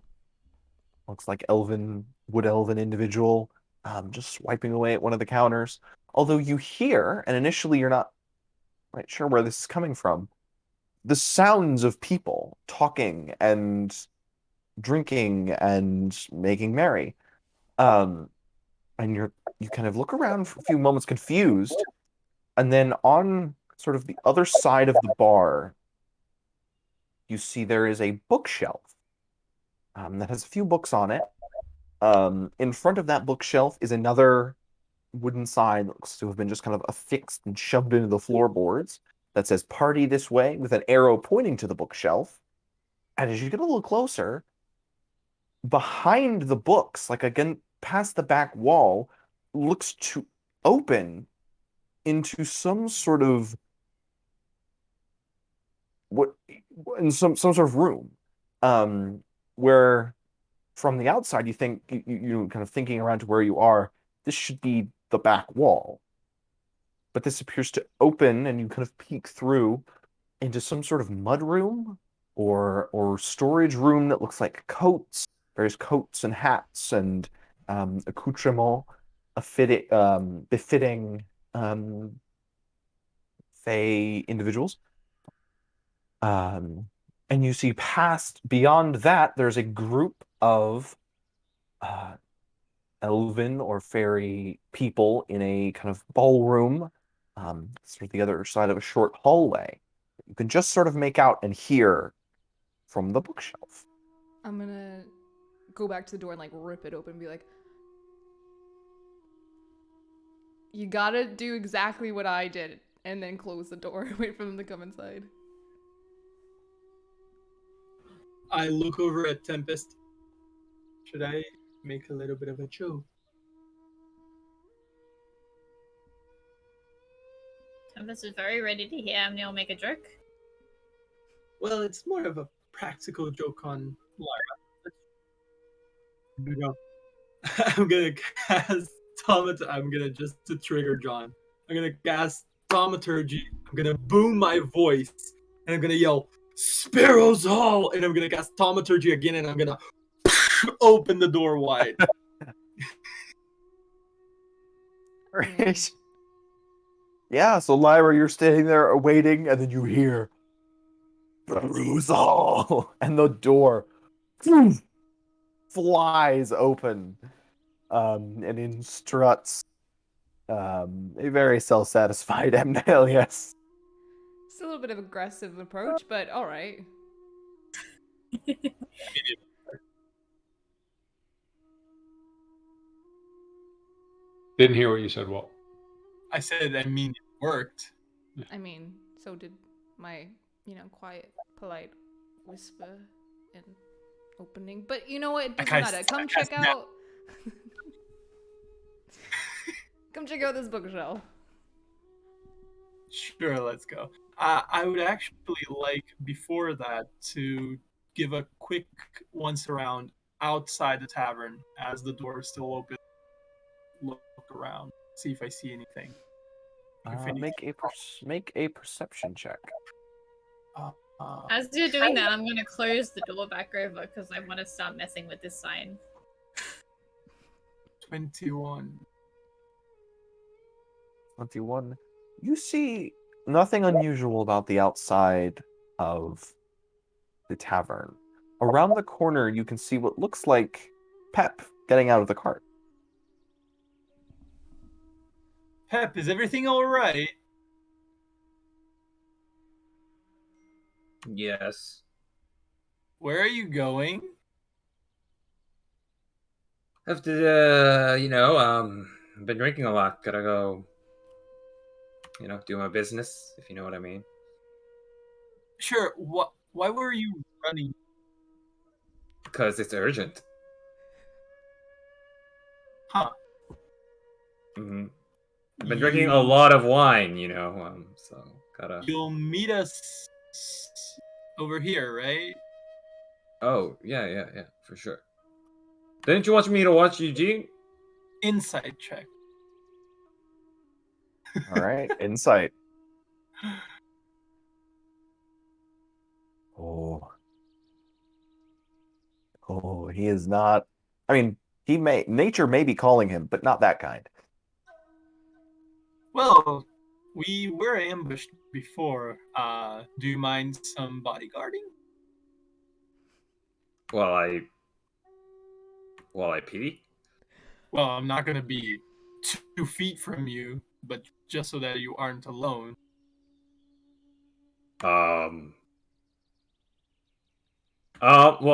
looks like wood elven individual, just swiping away at one of the counters. Although you hear, and initially you're not quite sure where this is coming from, the sounds of people talking and drinking and making merry. And you kind of look around for a few moments confused, and then on sort of the other side of the bar, you see there is a bookshelf that has a few books on it. In front of that bookshelf is another wooden sign that looks to have been just kind of affixed and shoved into the floorboards that says "Party this way" with an arrow pointing to the bookshelf. And as you get a little closer, behind the books, like again past the back wall, looks to open into some sort of what in some sort of room, where from the outside you think you kind of thinking around to where you are, this should be the back wall, but this appears to open and you kind of peek through into some sort of mud room or storage room that looks like various coats and hats and accoutrements befitting Fey individuals. And you see beyond that, there's a group of elven or fairy people in a kind of ballroom, sort of the other side of a short hallway. You can just sort of make out and hear from the bookshelf. I'm gonna go back to the door and like rip it open and be like, you gotta do exactly what I did, and then close the door and wait for them to come inside. I look over at Tempest. Should I make a little bit of a joke? Tempest is very ready to hear Amneal make a joke. Well, it's more of a practical joke on Lyra. You know, I'm gonna cast Thaumaturgy. I'm gonna just to trigger John. I'm gonna cast Thaumaturgy. I'm gonna boom my voice, and I'm gonna yell "Sparrow's Hall!" and I'm gonna cast Thaumaturgy again, and I'm gonna open the door wide. Right. Yeah, so Lyra, you're standing there waiting, and then you hear "Perusal," and the door flies open, and in struts a very self-satisfied Amnel, yes. It's a little bit of aggressive approach, but all right. Didn't hear what you said, Walt. I said, I mean, it worked. I mean, so did my, quiet, polite whisper and opening. But you know what? It doesn't matter. Come check out. Come check out this bookshelf. Sure, let's go. I would actually like, before that, to give a quick once around outside the tavern as the door is still open. Look around, see if I see anything. Make a perception check. As you're doing that, I'm gonna close the door back over because I want to start messing with this sign. 21. 21. You see nothing unusual about the outside of the tavern. Around the corner, you can see what looks like Pep getting out of the cart. Pep, is everything all right? Yes. Where are you going? Have to, been drinking a lot. Gotta go, do my business, if you know what I mean. Sure. Why were you running? Because it's urgent. Huh. Mm-hmm. I've been drinking a lot of wine, so gotta... You'll meet us over here, right? Oh, yeah, for sure. Didn't you want me to watch Eugene? Insight check. All right, insight. Oh. Oh, he is not. I mean, nature may be calling him, but not that kind. Well, we were ambushed before. Do you mind some bodyguarding? While I pee? Well, I'm not gonna be 2 feet from you, but just so that you aren't alone. Well,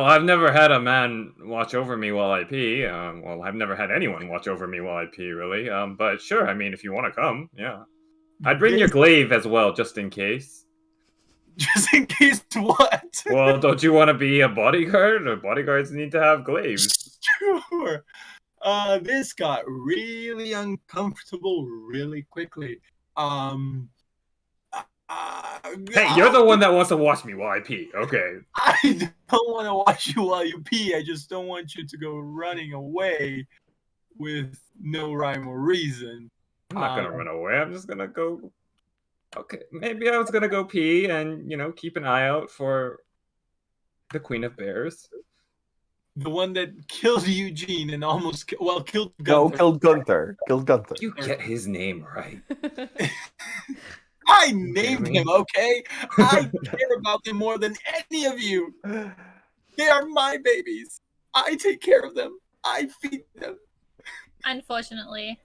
I've never had a man watch over me while I pee. Well, I've never had anyone watch over me while I pee, really. But sure, I mean, if you want to come, yeah. I'd bring your glaive as well, just in case. Just in case what? Well, don't you want to be a bodyguard? Or bodyguards need to have glaives. Sure. This got really uncomfortable really quickly. Hey, you're the one that wants to watch me while I pee. Okay. I don't want to watch you while you pee. I just don't want you to go running away with no rhyme or reason. I'm not gonna run away. I'm just gonna go. Okay, maybe I was gonna go pee and keep an eye out for the Queen of Bears. The one that killed Eugene and almost killed Gunther. No, killed Gunther. Killed Gunther. You get his name right. I named him, okay? I care about them more than any of you. They are my babies. I take care of them. I feed them. Unfortunately.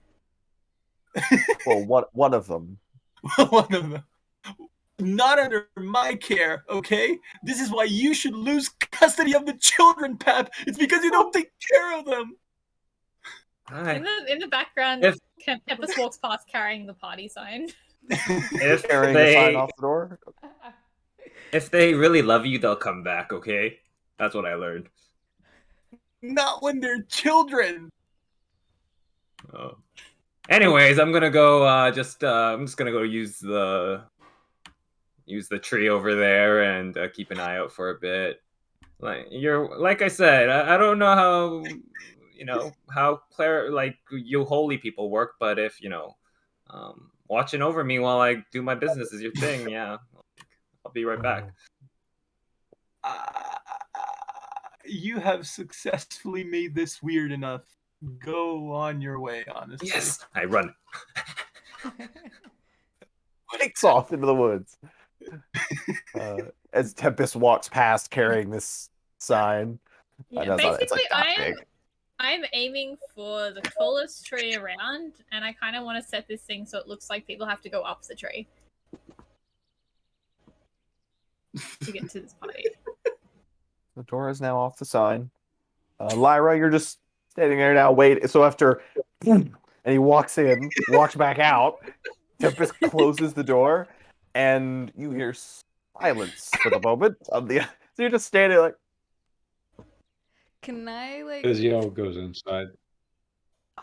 Well, one of them. One of them. Not under my care, okay? This is why you should lose custody of the children, Pep. It's because you don't take care of them. In the background, Tempest walks past carrying the party sign. If Carrying the sign off the door. If they really love you, they'll come back, okay? That's what I learned. Not when they're children. Oh. Anyways, I'm gonna go. I'm just gonna go use the tree over there and keep an eye out for a bit. Like I said, I don't know how you holy people work, but if watching over me while I do my business is your thing, yeah, I'll be right back. You have successfully made this weird enough. Go on your way, honestly. Yes, I run. Takes off into the woods. As Tempest walks past carrying this sign. Yeah, basically, I'm aiming for the tallest tree around, and I kind of want to set this thing so it looks like people have to go up the tree to get to this party. The door is now off the sign. Lyra, you're just standing there now. Wait. So after, and he walks in, walks back out. Tempest closes the door, and you hear silence for the moment. So you're just standing like. Can I Desiel goes inside.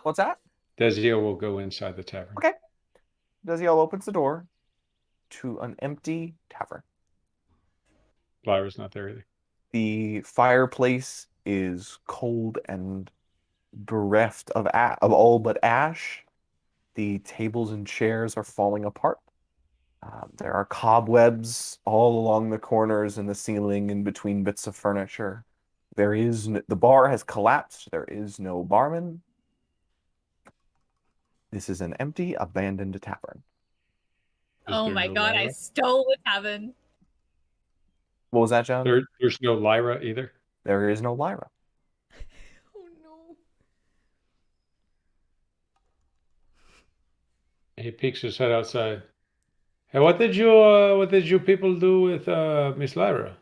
What's that? Desiel will go inside the tavern. Okay. Desiel opens the door to an empty tavern. Lyra's not there either. The fireplace is cold and bereft of all but ash. The tables and chairs are falling apart. There are cobwebs all along the corners and the ceiling in between bits of furniture. The bar has collapsed. There is no barman. This is an empty, abandoned tavern. Oh my god, I stole the tavern. What was that, John? There's no Lyra either. There is no Lyra. Oh no. He peeks his head outside. Hey, what did you people do with Miss Lyra?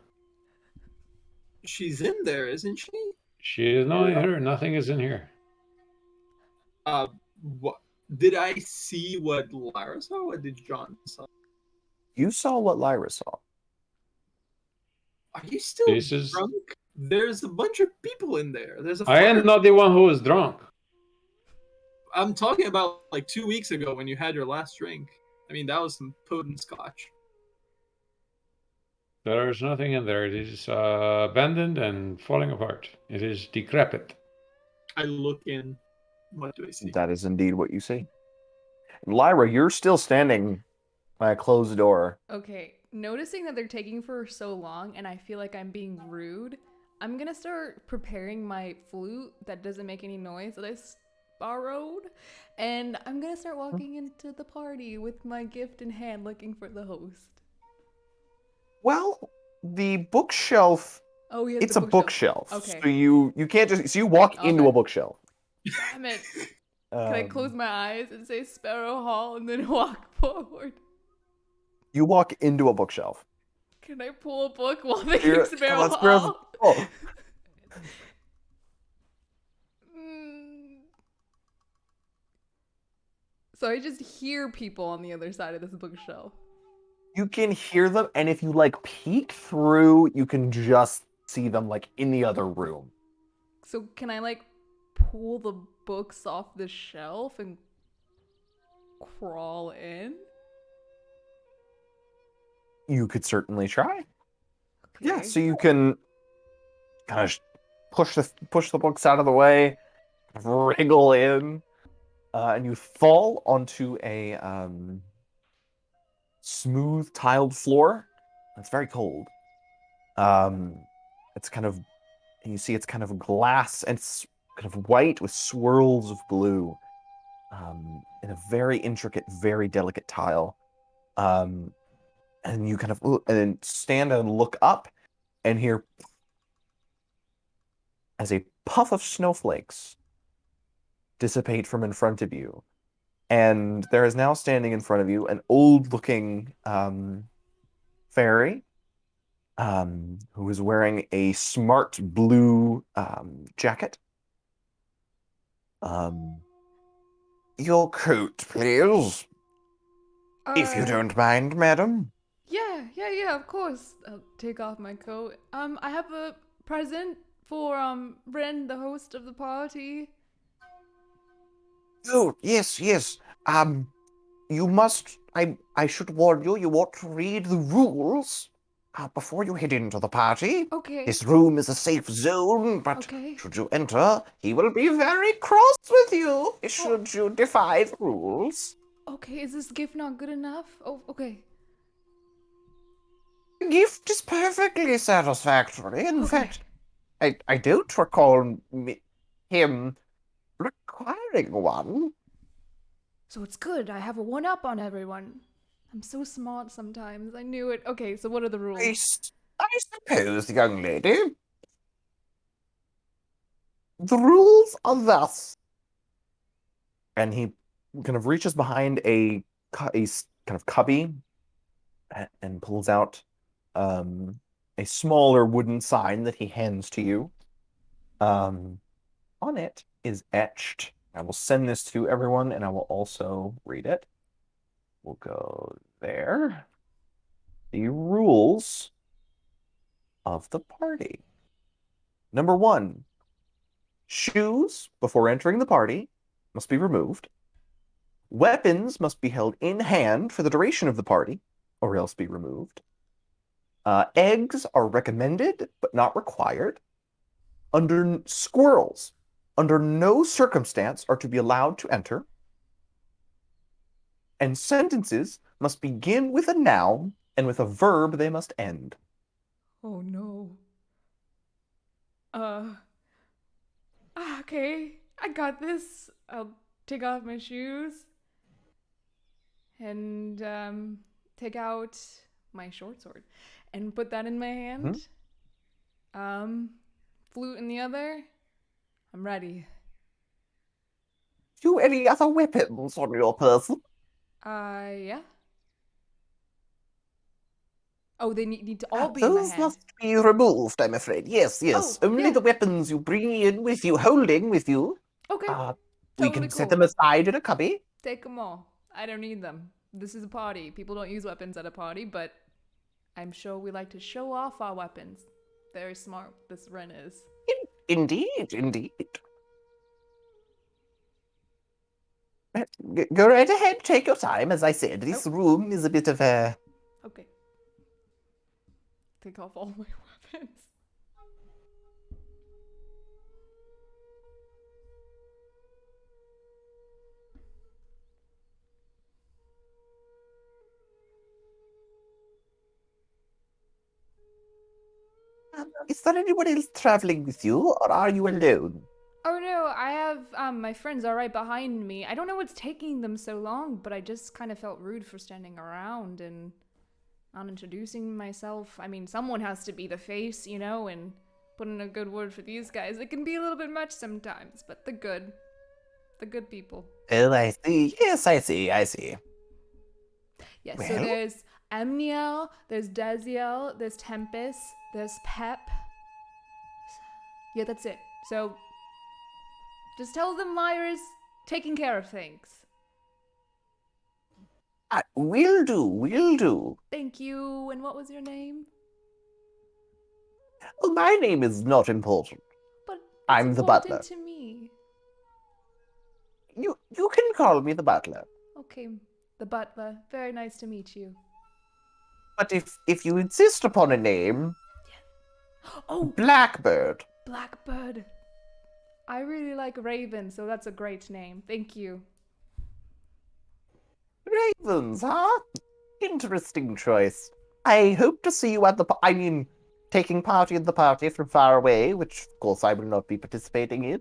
She's in there, isn't she? She is not in here. Nothing is in here. What did I see? What Lyra saw? What did John saw? You saw what Lyra saw. Are you still drunk? There's a bunch of people in there. I am not the one who was drunk. I'm talking about like 2 weeks ago when you had your last drink. I mean, that was some potent scotch. There is nothing in there. It is abandoned and falling apart. It is decrepit. I look in. What do I see? That is indeed what you see. Lyra, you're still standing by a closed door. Okay, noticing that they're taking for so long and I feel like I'm being rude, I'm gonna start preparing my flute that doesn't make any noise that I borrowed, and I'm gonna start walking into the party with my gift in hand looking for the host. Well, the bookshelf, Oh, yeah, it's the a bookshelf. Okay. So you can't just, so you walk into Okay. a bookshelf. Damn it. Can I close Um, my eyes and say Sparrow Hall and then walk forward? You walk into a bookshelf. Can I pull a book while thinking You're- Sparrow come on, Sparrow's- Hall? oh. So I just hear people on the other side of this bookshelf. You can hear them, and if you like peek through, you can just see them like in the other room. So can I like pull the books off the shelf and crawl in? You could certainly try. Okay. Yeah, so you can kind of push the books out of the way, wriggle in, and you fall onto a smooth tiled floor. It's very cold. It's kind of, you see it's kind of glass and it's kind of white with swirls of blue, in a very intricate, very delicate tile. And you kind of and then stand and look up and hear as a puff of snowflakes dissipate from in front of you. And there is now standing in front of you an old-looking fairy who is wearing a smart blue jacket. Your coat, please. If you don't mind, madam. Yeah, of course. I'll take off my coat. I have a present for, Ren, the host of the party. Oh, yes. You must, I should warn you, you ought to read the rules before you head into the party. Okay. This room is a safe zone, but Okay. should you enter, he will be very cross with you should you defy the rules. Okay, is this gift not good enough? Oh, okay. The gift is perfectly satisfactory. In Okay. fact, I don't recall him requiring one. So it's good. I have a one-up on everyone. I'm so smart sometimes. I knew it. Okay, so what are the rules? I suppose, young lady. The rules are thus. And he kind of reaches behind a kind of cubby and pulls out a smaller wooden sign that he hands to you. On it is etched. I will send this to everyone, and I will also read it. We'll go there. The rules of the party. Number 1, shoes before entering the party must be removed. Weapons must be held in hand for the duration of the party, or else be removed. Eggs are recommended, but not required. Squirrels, under no circumstance, are to be allowed to enter. And sentences must begin with a noun, and with a verb they must end. Oh no. Okay. I got this. I'll take off my shoes and take out my short sword and put that in my hand. Flute in the other. I'm ready. Do any other weapons on your person? Yeah. Oh, they need to all be in my Those hand. must be removed, I'm afraid. Yes. Oh, Only yeah. the weapons you bring in with you, holding with you. Okay. We Totally can set cool. them aside in a cubby. Take them all. I don't need them. This is a party. People don't use weapons at a party, but I'm sure we like to show off our weapons. Very smart, this Ren is. Indeed. Go right ahead, take your time. As I said, this room is a bit of a... Okay. Take off all my weapons. is there anyone else traveling with you, or are you alone? Oh no, I have my friends are right behind me. I don't know what's taking them so long, but I just kind of felt rude for standing around and not introducing myself. I mean, someone has to be the face, you know, and put in a good word for these guys. It can be a little bit much sometimes, but the good people. Oh, I see. Yes, I see. Yeah, so Well? there's Amniel, there's Deziel, there's Tempest, there's Pep. Yeah, that's it. So just tell them Lyra's taking care of things. Will do. Thank you. And what was your name? Oh, my name is not important. But it's I'm the important butler. to me. You can call me the butler. Okay, the butler. Very nice to meet you. But if you insist upon a name, Oh, Blackbird. Blackbird. I really like Raven, so that's a great name. Thank you. Ravens, huh? Interesting choice. I hope to see you at taking part in the party from far away, which of course I will not be participating in,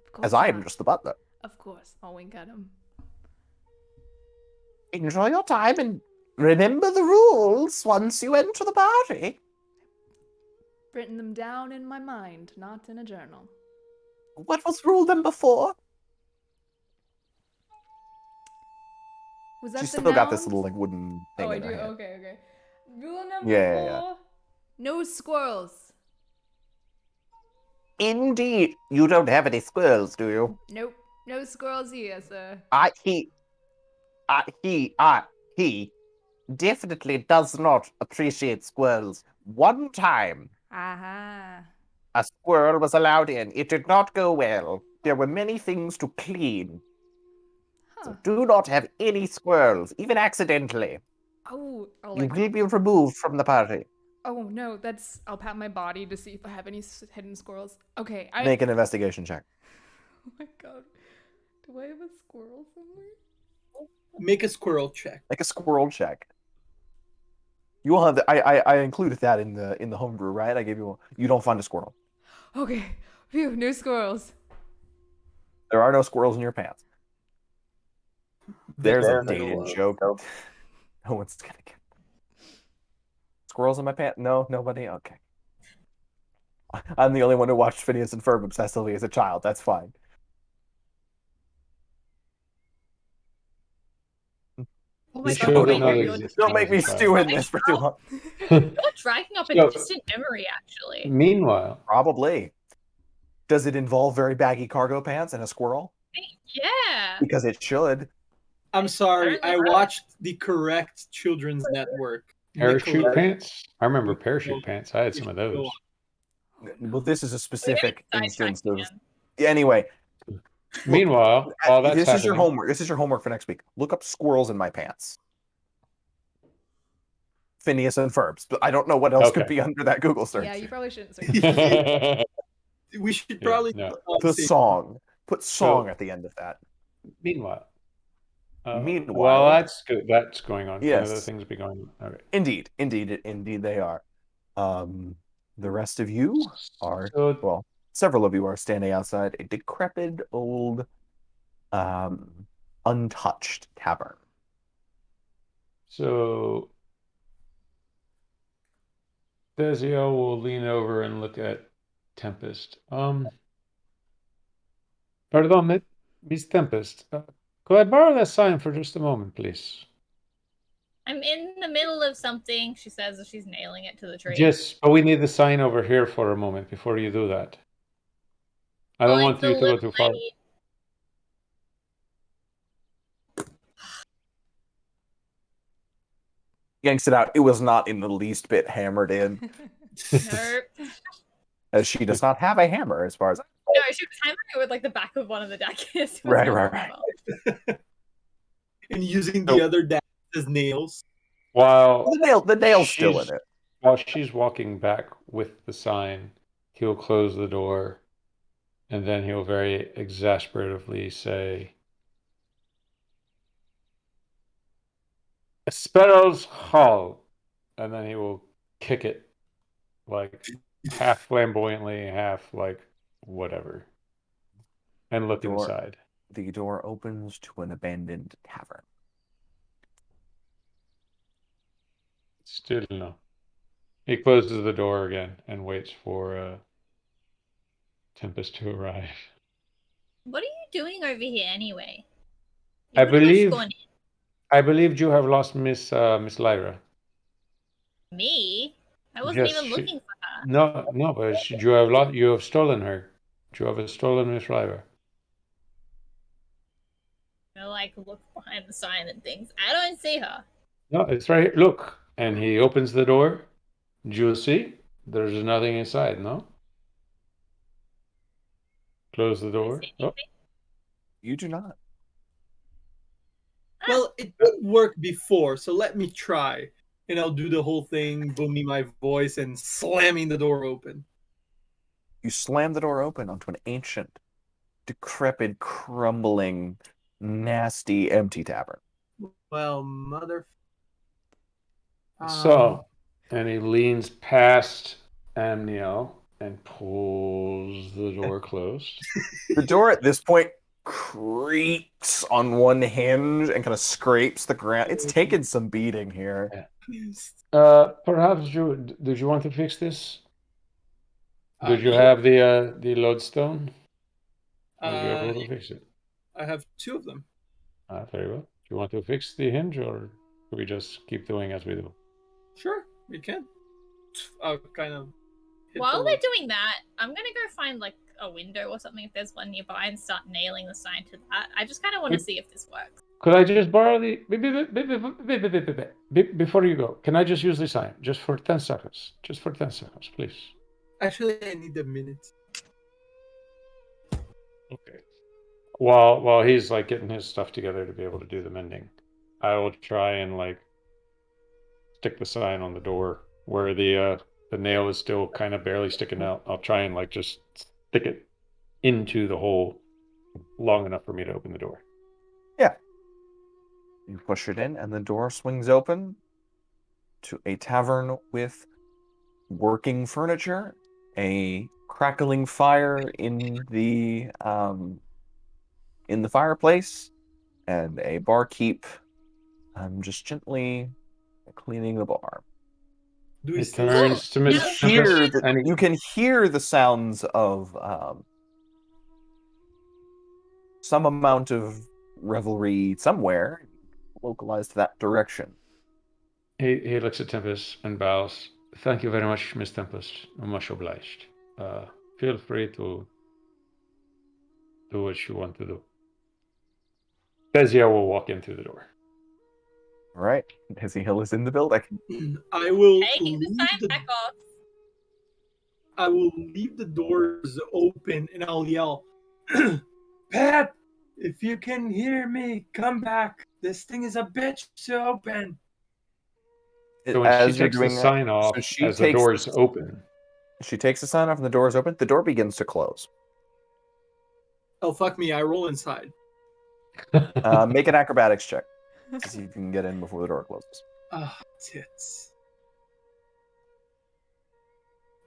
Of course as I am not. just the butler. Of course. I'll wink at him. Enjoy your time and remember the rules once you enter the party. Written them down in my mind, not in a journal. What was rule number 4? Was that She's the still got this nouns? little wooden thing Oh, I in her do. hand. Okay. Rule number Yeah. 4. No squirrels. Indeed, you don't have any squirrels, do you? Nope. No squirrels here, sir. He definitely does not appreciate squirrels. One time, Aha. a squirrel was allowed in. It did not go well. There were many things to clean. Huh. So do not have any squirrels, even accidentally. Oh, You will be removed from the party. Oh no, I'll pat my body to see if I have any hidden squirrels. Okay, Make an investigation check. Oh my god. Do I have a squirrel somewhere? Make a squirrel check. Make a squirrel check. You will have I included that in the homebrew, right? I gave you you don't find a squirrel. Okay. Phew, no squirrels. There are no squirrels in your pants. There's a dated Nope. joke. No one's gonna get squirrels in my pants. No, nobody. Okay. I'm the only one who watched Phineas and Ferb obsessively as a child. That's fine. Oh my You god, sure wait, that not you're, existing Don't make as a me child? stew in this for too long. you're dragging up a So- distant memory, actually. Meanwhile, Probably. Does it involve very baggy cargo pants and a squirrel? Yeah. Because it should. I'm sorry, I Apparently- watched the correct children's network. parachute Nickelodeon. pants. I remember parachute pants. I had some of those. Well, this is a specific instance of. Sidetracked again. Anyway, Meanwhile, while that's this is your happening, homework. This is your homework for next week. Look up squirrels in my pants. Phineas and Ferbs, but I don't know what else could Okay. be under that Google search. Yeah, you probably shouldn't search. We should Yeah, probably no. The say- song. Put song So- at the end of that. Meanwhile, Meanwhile- while that's good, that's going on. Can Yes. other things be going on? Okay. Indeed, they are. The rest of you are So, several of you are standing outside a decrepit old, untouched tavern. so Desiel will lean over and look at Tempest. Pardon, Miss Tempest. Could I borrow that sign for just a moment, please? I'm in the middle of something, she says as she's nailing it to the tree. Yes, but we need the sign over here for a moment before you do that. I don't want it's a you to go little too far. late. Yanks it out. It was not in the least bit hammered in, Nope. as she does not have a hammer, as far as. No, she was hammering it with like the back of one of the daggers. Right. and using the So- other daggers as nails. While The nail's still in she's- it. while she's walking back with the sign, he'll close the door, and then he'll very exasperatively say, "Sparrow's Hall," and then he will kick it like half flamboyantly, half like whatever, and look Door. inside. The door opens to an abandoned tavern. Still no. He closes the door again and waits for Tempest to arrive. What are you doing over here anyway? I You would've just believe- gone I believe you have lost Miss Lyra. in. Me? I wasn't Yes, even she- looking for her. No, but you have lost. You have stolen her. You have stolen Miss Lyra. I like look behind the sign and things. I don't see her. No, it's right here. Look, and he opens the door. Do you see? There's nothing inside. No. Close the Do I door. see Oh, anything? You do not. Well, it did work before, so let me try. And I'll do the whole thing, booming my voice and slamming the door open. You slam the door open onto an ancient, decrepit, crumbling, nasty, empty tavern. Well, mother. so, and he leans past Amniel and pulls the door closed. The door at this point creaks on one hinge and kind of scrapes the ground. It's taken some beating here. Perhaps did you want to fix this? Did you Yeah. have the lodestone? Would you be able to fix it? I have 2 of them. Very well. Do you want to fix the hinge, or do we just keep doing as we do? Sure, we can. I'll kind of. hit While the- they're doing that, I'm gonna go find like a window or something if there's one nearby and start nailing the sign to that. I just kind of want to see if this works. Could I just borrow the... Before you go, can I just use the sign? Just for 10 seconds. Just for 10 seconds, please. Actually, I need a minute. Okay. While he's like getting his stuff together to be able to do the mending, I will try and like stick the sign on the door where the nail is still kind of barely sticking out. I'll try and like just stick it into the hole long enough for me to open the door. You push it in, and the door swings open to a tavern with working furniture, a crackling fire in the fireplace, and a barkeep just gently cleaning the bar. Do we He still turns to Miss Yeah. Tempest and he- You can hear the sounds of some amount of revelry somewhere, localized to that direction. He looks at Tempest and bows. Thank you very much, Miss Tempest. I'm much obliged. Feel free to do what you want to do. Kezia will walk in through the door. All right, Hizzy Hill is in the building. I will Taking the leave sign the, back off. I will leave the doors open and I'll yell, Pep, if you can hear me, come back. This thing is a bitch to open. So when As she you're takes the doing that, sign off, so she as the takes- doors open, she takes the sign off and the door is open. The door begins to close. Oh, fuck me. I roll inside. Make an acrobatics check to see if you can get in before the door closes. Ah, tits.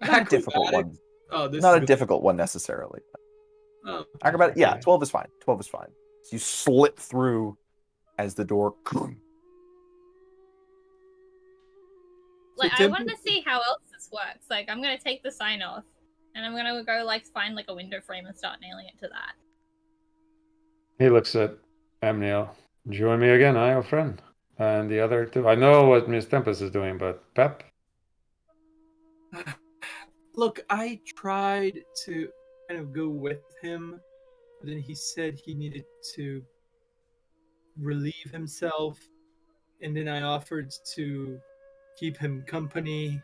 Not a difficult one. Oh, this Not is a good. difficult one necessarily. Oh, Acrobatic, yeah, Okay. 12 is fine. 12 is fine. So you slip through as the door. Like, So I want to Tempest- see how else this works. Like, I'm gonna take the sign off, and I'm gonna go like find like a window frame and start nailing it to that. he looks at Amniel. Join me again, old friend. And the other two. I know what Miss Tempest is doing, but Pep? Look, I tried to kind of go with him, but then he said he needed to relieve himself, and then I offered to keep him company,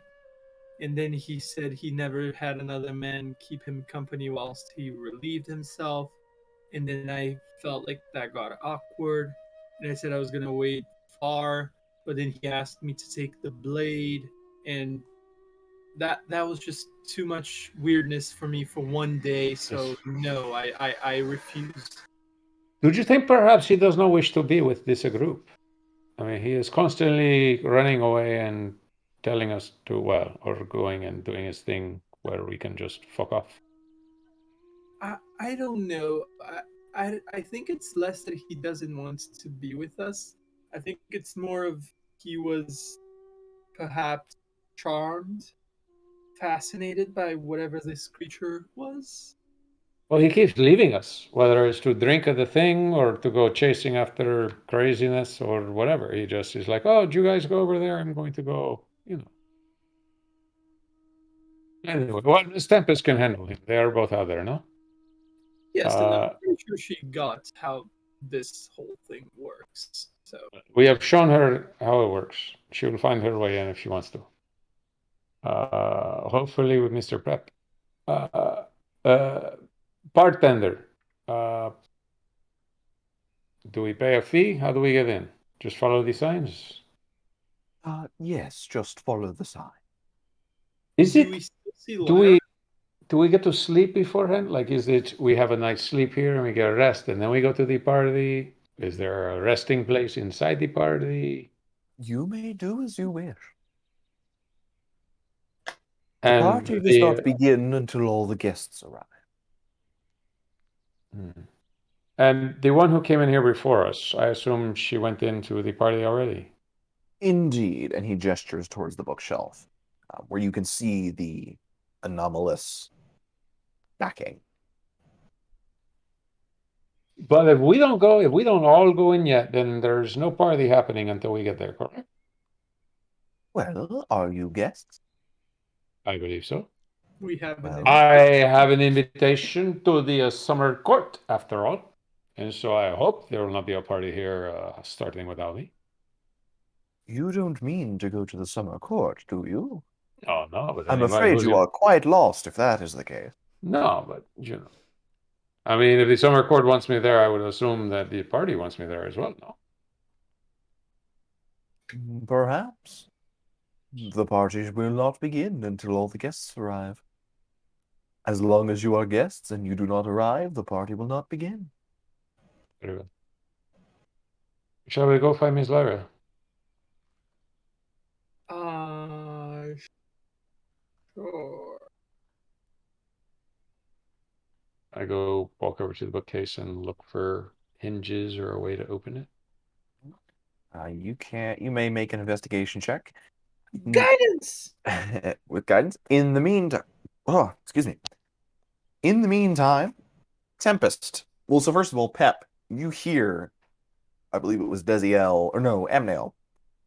and then he said he never had another man keep him company whilst he relieved himself, and then I felt like that got awkward, and I said I was gonna wait far, but then he asked me to take the blade, and that was just too much weirdness for me for one day. So Yes. no, I refused. Do you think perhaps he does not wish to be with this group? I mean, he is constantly running away and telling us to, well, or going and doing his thing where we can just fuck off? I don't know. I think it's less that he doesn't want to be with us. I think it's more of he was perhaps charmed, fascinated by whatever this creature was. Well, he keeps leaving us, whether it's to drink at the thing or to go chasing after craziness or whatever. He just is like, oh, do you guys go over there? I'm going to go, you know. Anyway, well, Miss Tempest can handle him. They are both out there, no? Yes, and I'm pretty sure she got how this whole thing works. So We have shown her how it works. She will find her way in if she wants to. Hopefully with Mr. Prep. Bartender. Do we pay a fee? How do we get in? Just follow the signs? Yes, just follow the sign. Is do it? we still see Do Lyra? we get to sleep beforehand? Like, is it we have a night's sleep here and we get a rest and then we go to the party? Is there a resting place inside the party? You may do as you wish. The And party does not begin until all the guests arrive. And the one who came in here before us, I assume she went into the party already. Indeed, and he gestures towards the bookshelf, where you can see the anomalous backing. But if we don't all go in yet, then there's no party happening until we get there, correct? Well, are you guests? I believe so. We have an Well, I have an invitation to the summer court, after all. And so I hope there will not be a party here starting without me. You don't mean to go to the summer court, do you? Oh, no, but I'm anybody afraid who's you are quite lost if that is the case. No, but, you know. I mean, if the summer court wants me there, I would assume that the party wants me there as well, no? Perhaps. The party will not begin until all the guests arrive. As long as you are guests and you do not arrive, the party will not begin. Very well. Shall we go find Miss Lyra? Sure. I go walk over to the bookcase and look for hinges or a way to open it. You may make an investigation check. Guidance! With guidance. In the meantime, In the meantime, Tempest. Well, so first of all, Pep, you hear, I believe it was Desiel, or no, Amnail.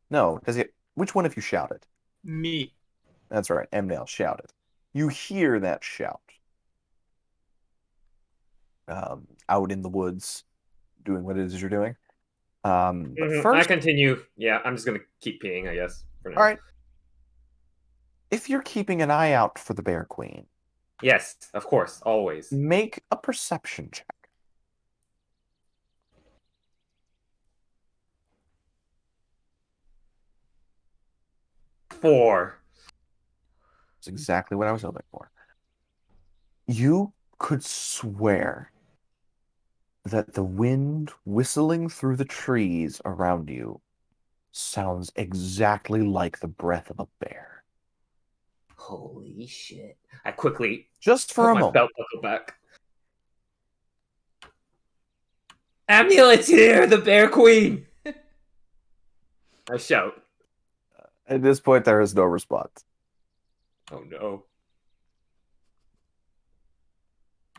No, Desiel, which one of you shouted? Me. That's right, Amnail shouted. You hear that shout. Out in the woods, doing what it is you're doing. But I first, continue. Yeah, I'm just gonna keep peeing, I guess, for now. all right. If you're keeping an eye out for the Bear Queen, Yes, of course, always. make a perception check. Four. That's exactly what I was hoping for. You could swear that the wind whistling through the trees around you sounds exactly like the breath of a bear. Holy shit. I quickly Just for put a my moment. belt buckle back. Amulets here, the Bear Queen! I shout. At this point, there is no response. Oh no.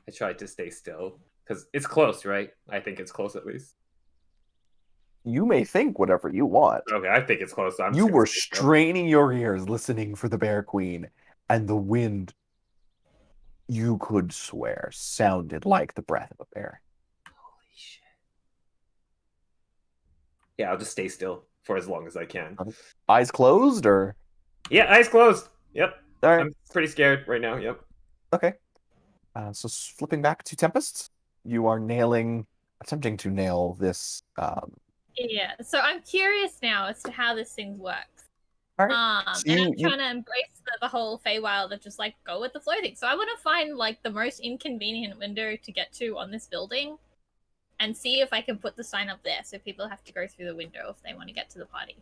I tried to stay still. Because it's close, right? I think it's close at least. You may think whatever you want. Okay, I think it's close. So I'm You just gonna were stay still. straining your ears listening for the Bear Queen, and the wind, you could swear, sounded like the breath of a bear. Holy shit. Yeah, I'll just stay still for as long as I can. Eyes closed, or? Yeah, eyes closed. Yep. All right. I'm pretty scared right now. Yep. Okay. So flipping back to Tempest, you are attempting to nail this. Yeah, so I'm curious now as to how this thing works. All right. So And I'm trying to embrace the whole Feywild of just like go with the flow thing. So I want to find like the most inconvenient window to get to on this building, and see if I can put the sign up there so people have to go through the window if they want to get to the party.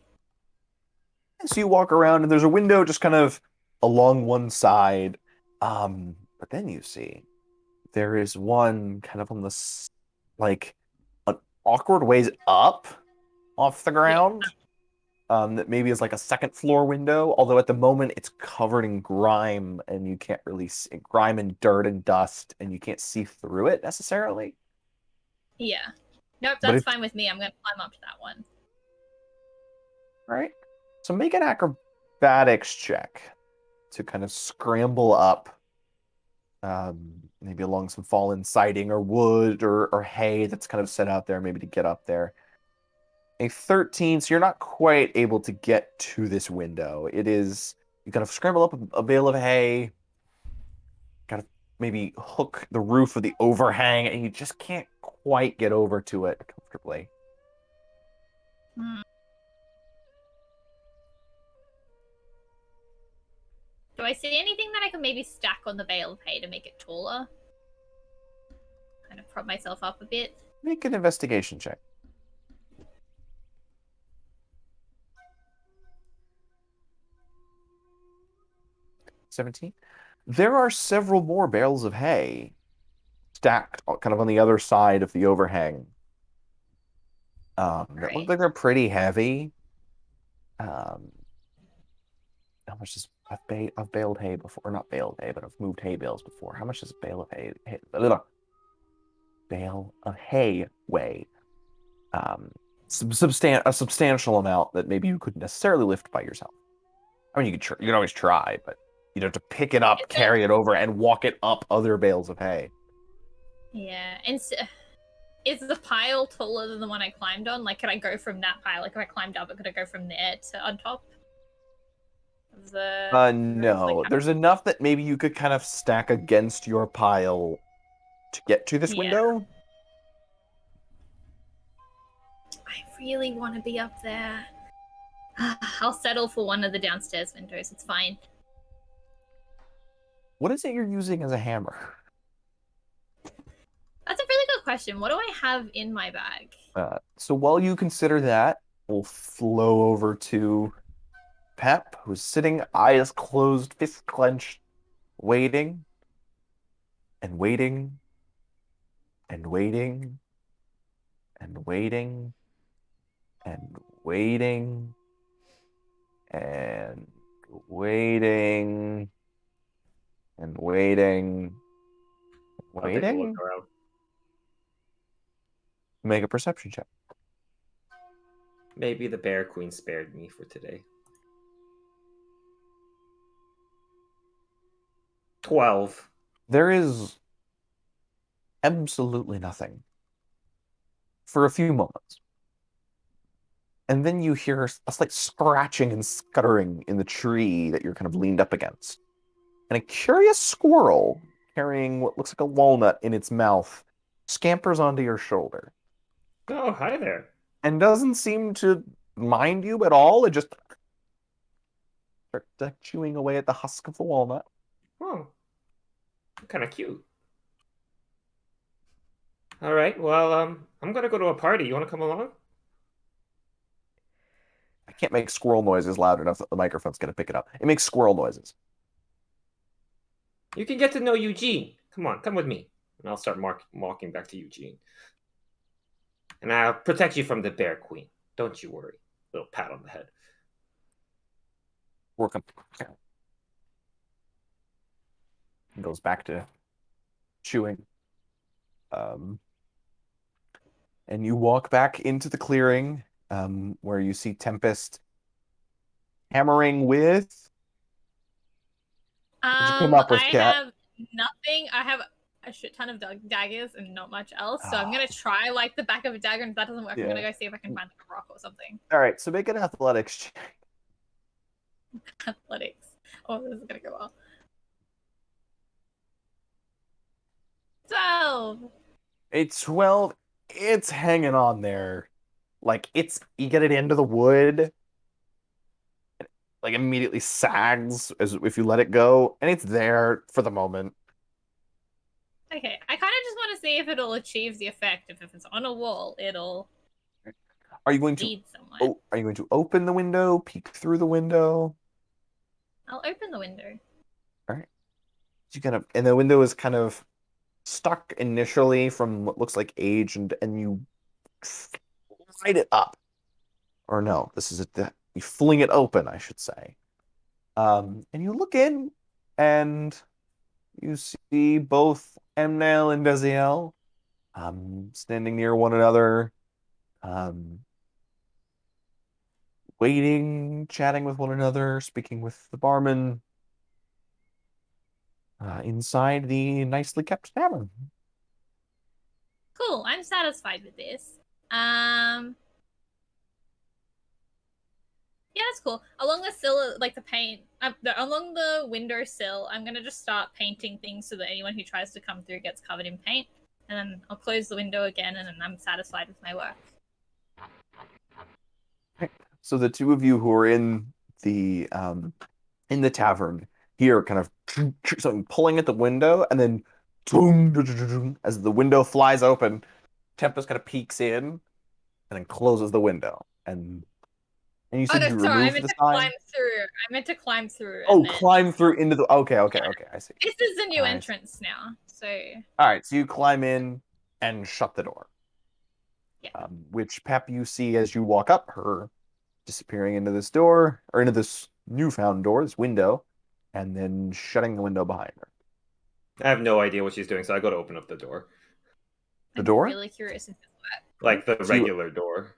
So you walk around, and there's a window just kind of along one side. But then you see there is one kind of on the like an awkward ways up off the ground. That maybe is like a second floor window, although at the moment it's covered in grime and you can't really see grime and dirt and dust, and you can't see through it necessarily. Yeah. Nope, But that's it's fine with me. I'm gonna climb up to that one. right. So make an acrobatics check to kind of scramble up, maybe along some fallen siding or wood or hay that's kind of set out there, maybe to get up there. A 13, so you're not quite able to get to this window. It is, you kind of scramble up a bale of hay, kind of maybe hook the roof of the overhang, and you just can't quite get over to it comfortably. Hmm. Do I see anything that I can maybe stack on the bale of hay to make it taller? Kind of prop myself up a bit. Make an investigation check. 17. There are several more bales of hay stacked kind of on the other side of the overhang. That look like they're pretty heavy. How much is I've baled hay before, or not baled hay, but I've moved hay bales before. How much does a bale of hay bale of hay weigh? A substantial amount that maybe you couldn't necessarily lift by yourself. I mean, you can always try, but you'd have to pick it up, carry it over, and walk it up other bales of hay. Yeah, and is the pile taller than the one I climbed on? Like, could I go from that pile? Like, if I climbed up, could I go from there to on top? No. There's enough that maybe you could kind of stack against your pile to get to this window. I really want to be up there. I'll settle for one of the downstairs windows. It's fine. What is it you're using as a hammer? That's a really good question. What do I have in my bag? So while you consider that, we'll flow over to Pep, who's sitting, eyes closed, fists clenched, waiting and waiting and waiting and waiting and waiting and waiting and waiting. I'll take a look around. Make a perception check. Maybe the Bear Queen spared me for today. 12. There is absolutely nothing for a few moments. And then you hear a slight scratching and scuttering in the tree that you're kind of leaned up against. And a curious squirrel carrying what looks like a walnut in its mouth scampers onto your shoulder. Oh, hi there. And doesn't seem to mind you at all. It just starts chewing away at the husk of the walnut. Oh, kind of cute. All right, well, I'm gonna go to a party. You want to come along? I can't make squirrel noises loud enough that the microphone's going to pick it up. It makes squirrel noises. You can get to know Eugene. Come on, come with me. And I'll start walking back to Eugene. And I'll protect you from the Bear Queen. Don't you worry. Little pat on the head. Working. Goes back to chewing. And you walk back into the clearing, where you see Tempest hammering with. What'd you come up with, I Kat? have nothing. I have a shit ton of daggers and not much else. So I'm gonna try like the back of a dagger, and if that doesn't work, I'm gonna go see if I can find like a rock or something. All right, so make an athletics check. Athletics. Oh, this is gonna go well. 12. A 12. It's hanging on there. Like you get it into the wood, like immediately sags as if you let it go, and it's there for the moment. Okay, I kind of just want to see if it'll achieve the effect. If it's on a wall, it'll Are you going to lead somewhere. are you going to open the window, peek through the window? I'll open the window. All right. You kind of, and the window is kind of stuck initially from what looks like age, and you slide it up. Or no, this is you fling it open, I should say. And you look in, and you see both Emnail and Veziel standing near one another, um, waiting, chatting with one another, speaking with the barman inside the nicely kept tavern. Cool. I'm satisfied with this. Yeah, that's cool. Along the sill, like the paint, along the windowsill, I'm gonna just start painting things so that anyone who tries to come through gets covered in paint, and then I'll close the window again, and then I'm satisfied with my work. So the two of you who are in the tavern hear kind of something pulling at the window, and then as the window flies open, Tempest kind of peeks in and then closes the window. And you Oh said no, you sorry, I removed meant the to sign. climb through. I meant to climb through. Oh, And then... climb through into the. Okay, I see. This is the new I see. entrance now, so. All right, so you climb in and shut the door. Yeah. Which Pep you see as you walk up, her disappearing into this door, or into this newfound door, this window, and then shutting the window behind her. I have no idea what she's doing, so I go to open up the door. The I'm door? really curious into that. Like the So you- regular door.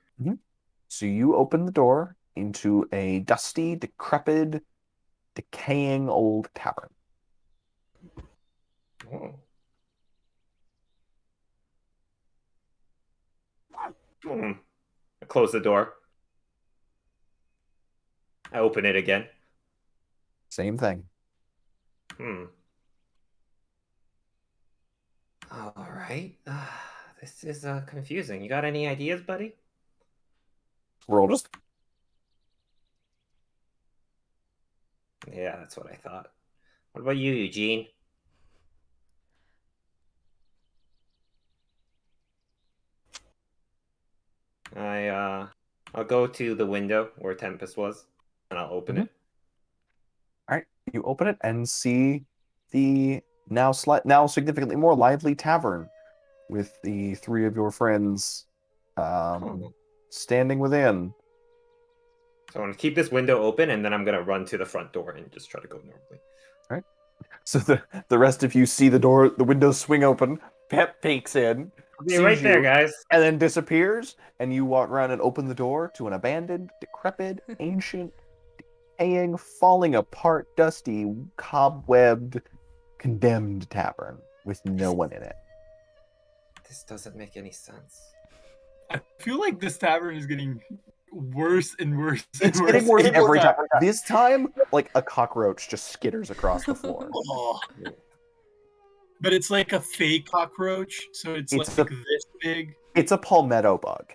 So you open the door into a dusty, decrepit, decaying old tavern. Oh. Hmm. I close the door. I open it again. Same thing. All right. This is confusing. You got any ideas, buddy? Roll just. Yeah, that's what I thought. What about you, Eugene? I'll go to the window where Tempest was, and I'll open it. All right, you open it and see the now significantly more lively tavern with the three of your friends standing within. So I'm gonna keep this window open, and then I'm gonna run to the front door and just try to go normally. All right. So the rest of you see the window swing open. Pep peeks in, I'll be sees right there, you, guys. and then disappears. And you walk around and open the door to an abandoned, decrepit, ancient, decaying, falling apart, dusty, cobwebbed, condemned tavern with no one in it. This doesn't make any sense. I feel like this tavern is getting worse and worse. It's getting worse every time. This time, like a cockroach just skitters across the floor. Oh. But it's like a fake cockroach, so it's like this big. It's a palmetto bug.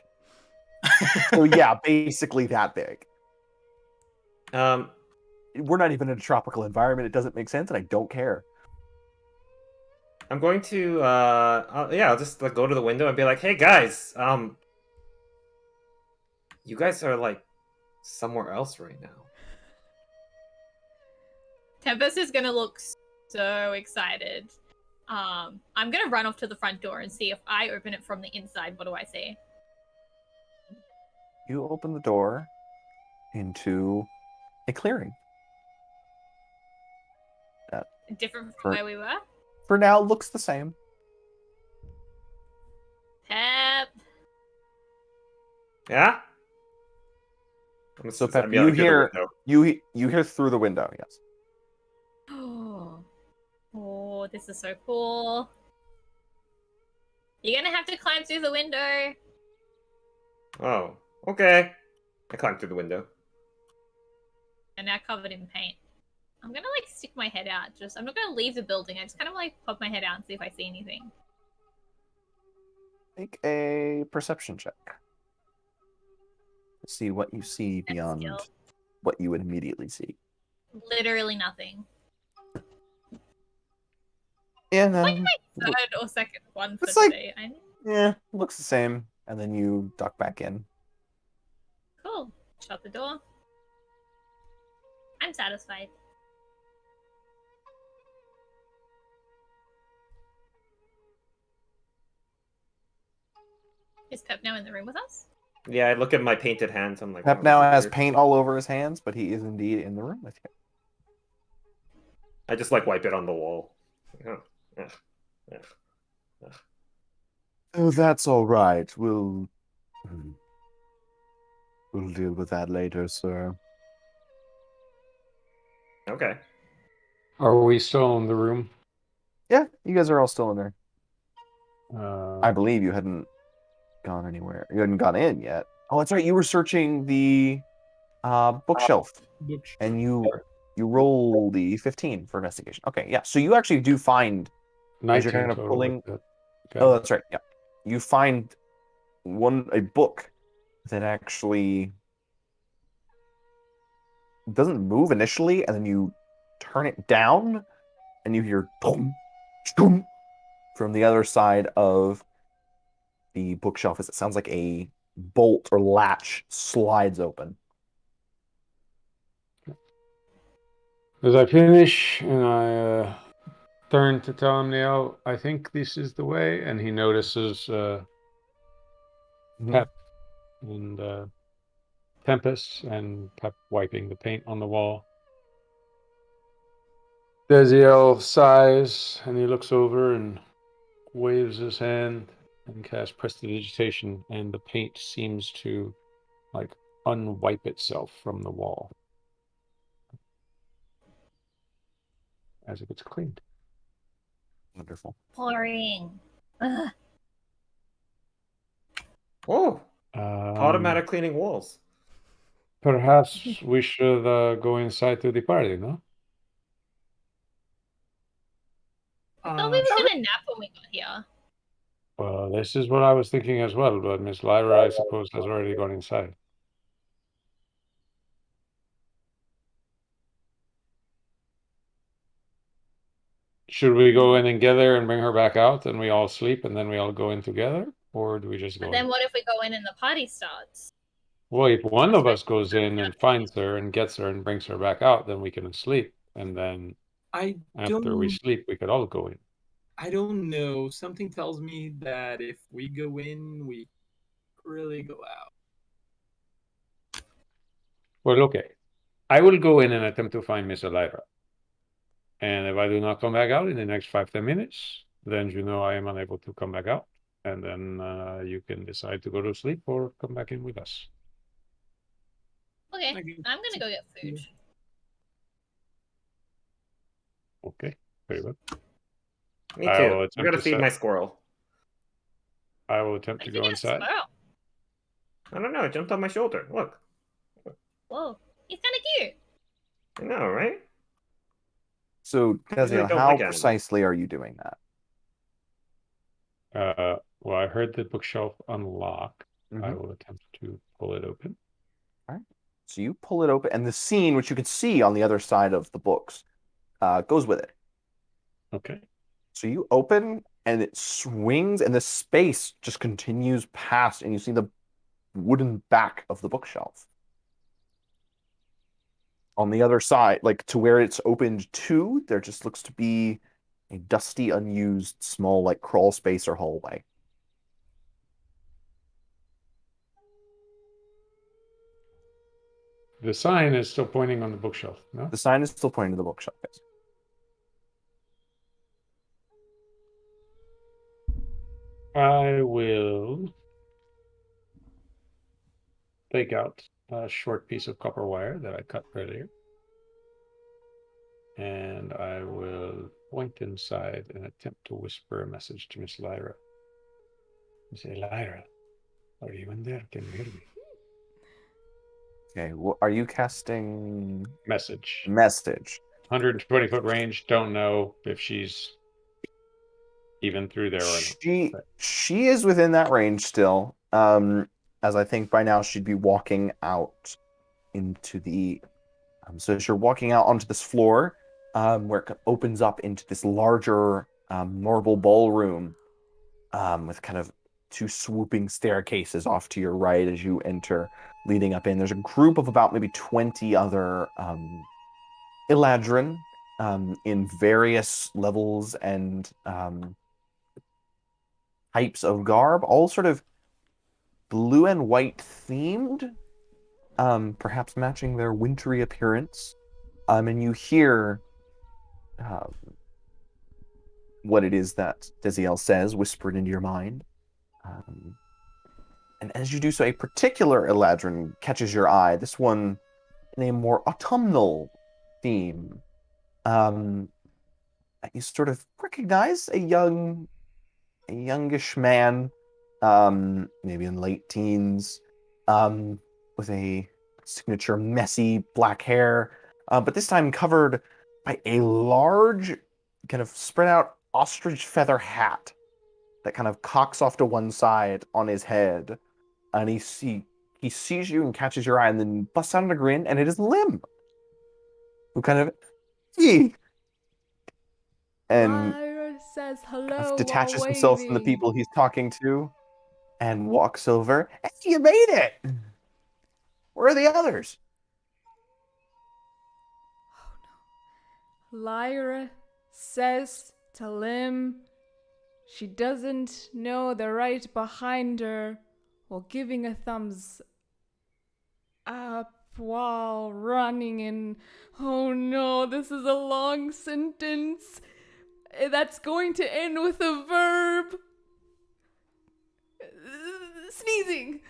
So yeah, basically that big. We're not even in a tropical environment. It doesn't make sense, and I don't care. I'm going to I'll just like go to the window and be like, "Hey guys, you guys are like somewhere else right now." Tempest is gonna look so excited. I'm gonna run off to the front door and see if I open it from the inside. What do I see? You open the door into a clearing. Different from where we were? For now, looks the same. Pep. Yeah. So Pep, you hear through the window. Yes. Oh, this is so cool. You're gonna have to climb through the window. Oh, okay. I climbed through the window. And now covered in paint. I'm gonna like stick my head out. I'm not gonna leave the building. I just kind of like pop my head out and see if I see anything. Make a perception check. See what you see beyond what you would immediately see. Literally nothing. Yeah, no. Like my third or second one for It's like- today. Yeah, looks the same. And then you duck back in. Cool. Shut the door. I'm satisfied. Is Pep now in the room with us? Yeah, I look at my painted hands. I'm like, Pep oh, now this is has weird. paint all over his hands, but he is indeed in the room with you. I just like wipe it on the wall. Oh, ugh, ugh, ugh. Oh, that's all right. We'll deal with that later, sir. Okay. Are we still in the room? Yeah, you guys are all still in there. I Uh, believe you hadn't gone anywhere. You hadn't gone in yet. Oh, that's right. You were searching the bookshelf, and you roll the 15 for investigation. Okay, yeah. So you actually do find, as you're 19 kind of total. pulling. With that. Oh, Okay. that's right. Yeah, you find a book that actually doesn't move initially, and then you turn it down, and you hear "Dum, dum," from the other side of the bookshelf as it sounds like a bolt or latch slides open. As I finish and I turn to tell him, Neil, I think this is the way, and he notices Pep and Tempest and Pep wiping the paint on the wall. Desiel sighs and he looks over and waves his hand and casts prestidigitation, and the paint seems to like unwipe itself from the wall as it gets cleaned. Wonderful. Boring. Ugh. Oh, Um, automatic cleaning walls. Perhaps we should go inside to the party, no? I thought we were Sure. gonna nap when we got here. Well, this is what I was thinking as well, but Miss Lyra, I suppose, has already gone inside. Should we go in together and bring her back out and we all sleep and then we all go in together? Or do we just go But then in? what if we go in and the party starts? Well, if one of us goes in and finds her and gets her and brings her back out, then we can sleep. And then I after we don't. sleep, we could all go in. I don't know. Something tells me that if we go in, we really go out. Well, okay. I will go in and attempt to find Miss Lyra. And if I do not come back out in the next 5-10 minutes, then you know I am unable to come back out. And then you can decide to go to sleep or come back in with us. Okay, Okay. I'm gonna go get food. Okay, very well. Me I too. will I attempt gotta to feed set- my squirrel. I will attempt I to think go it's inside. Sparrow. I don't know. It jumped on my shoulder. Look. Whoa, he's kind of cute. I know, right? So, Usually Desiel, don't how like animals. precisely are you doing that? Well, I heard the bookshelf unlock. I Mhm. will attempt to pull it open. So you pull it open, and the scene, which you can see on the other side of the books, goes with it. Okay. So you open, and it swings, and the space just continues past, and you see the wooden back of the bookshelf. On the other side, like to where it's opened to, there just looks to be a dusty, unused, small, like crawl space or hallway. The sign is still pointing on the bookshelf, no? The sign is still pointing to the bookshelf. Yes. I will take out a short piece of copper wire that I cut earlier. And I will point inside and attempt to whisper a message to Miss Lyra. I say, Lyra, are you in there? Can you hear me? Okay. Well, are you casting Message. message? 120-foot range. Don't know if she's even through there or not. She is within that range still. As I think by now she'd be walking out into the. So as you're walking out onto this floor, where it opens up into this larger marble ballroom, with kind of two swooping staircases off to your right as you enter, leading up in. There's a group of about maybe 20 other Eladrin in various levels and types of garb, all sort of blue and white themed, perhaps matching their wintry appearance. And you hear what it is that Desiel says, whispered into your mind. And as you do so, a particular Eladrin catches your eye. This one in a more autumnal theme. You sort of recognize a youngish man, maybe in late teens, with a signature messy black hair, but this time covered by a large, kind of spread out ostrich feather hat that kind of cocks off to one side on his head. And he sees you and catches your eye and then busts out a grin, and it is Lim, who kind of, and Lyra says kind hello of detaches while himself from the waving. people he's talking to and walks over. Hey, you made it! Where are the others? Lyra says to Lim she doesn't know the right behind her while giving a thumbs up while running in. Oh no, this is a long sentence. That's going to end with a verb. Sneezing.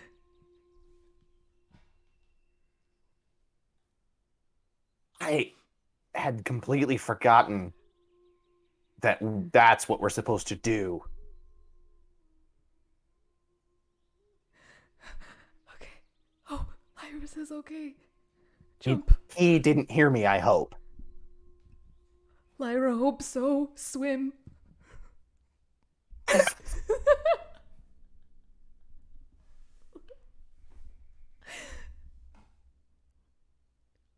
I had completely forgotten that that's what we're supposed to do. Okay. Oh, Lyra says okay. Jump. He didn't hear me, I hope. Lyra hopes so. Swim.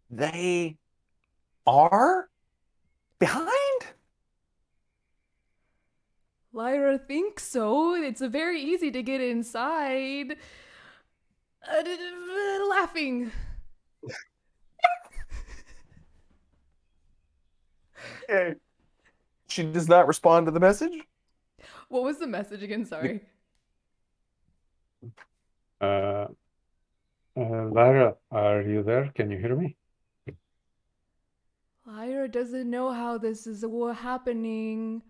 They are behind? Lyra thinks so. It's very easy to get inside. Laughing. Okay. She does not respond to the message? What was the message again? Sorry. Lyra, are you there? Can you hear me? Lyra doesn't know how this is happening.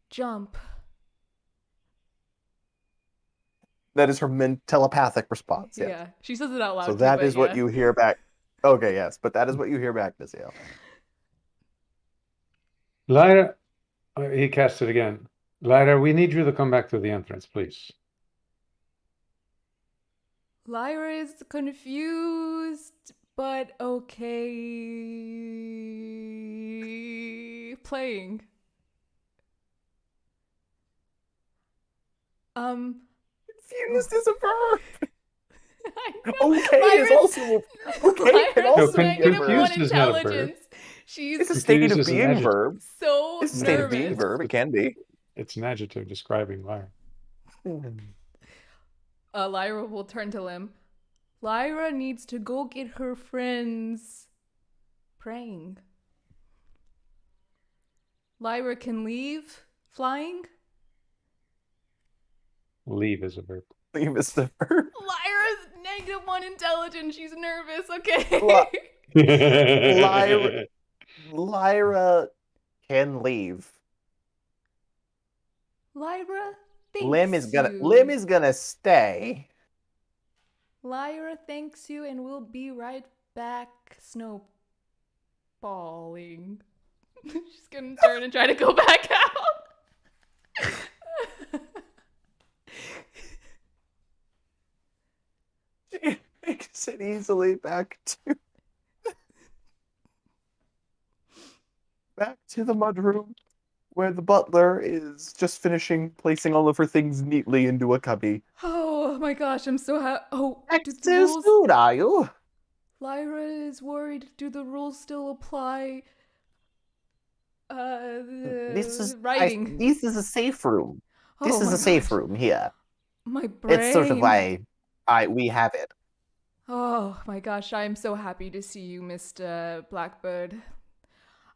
Jump. That is her telepathic response. Yes. Yeah, she says it out loud. So too, that but is what yeah. you hear back. Okay, yes, but that is what you hear back, Desiel. Lyra, he cast it again. Lyra, we need you to come back to the entrance, please. Lyra is confused, but okay. Playing. Confused is a verb. I know. Okay is Lyra's- also okay can Lyra's also be a negative verb. confused one is not a verb. intelligence. She's It's a state of Confused is an being adjective. verb. so It's a state of nervous. being verb. It can be. It's an adjective describing Lyra. Lyra will turn to Lim. Lyra needs to go get her friends praying. Lyra can leave flying. Leave is a verb. Leave is the verb. Lyra's negative one intelligence. She's nervous. Okay. Lyra can leave. Lyra thanks Lim is you. gonna stay. Lyra thanks you, and we'll be right back. Snowballing. She's gonna turn and try to go back out. She makes it easily back to the mudroom, where the butler is just finishing placing all of her things neatly into a cubby. Oh my gosh, I'm so happy. Oh, do the So rules... soon, are you? Lyra is worried. Do the rules still apply? This is writing. this is a safe room. This Oh is my a safe gosh. room here. My brain. It's sort of why we have it. Oh my gosh, I am so happy to see you, Mr. Blackbird.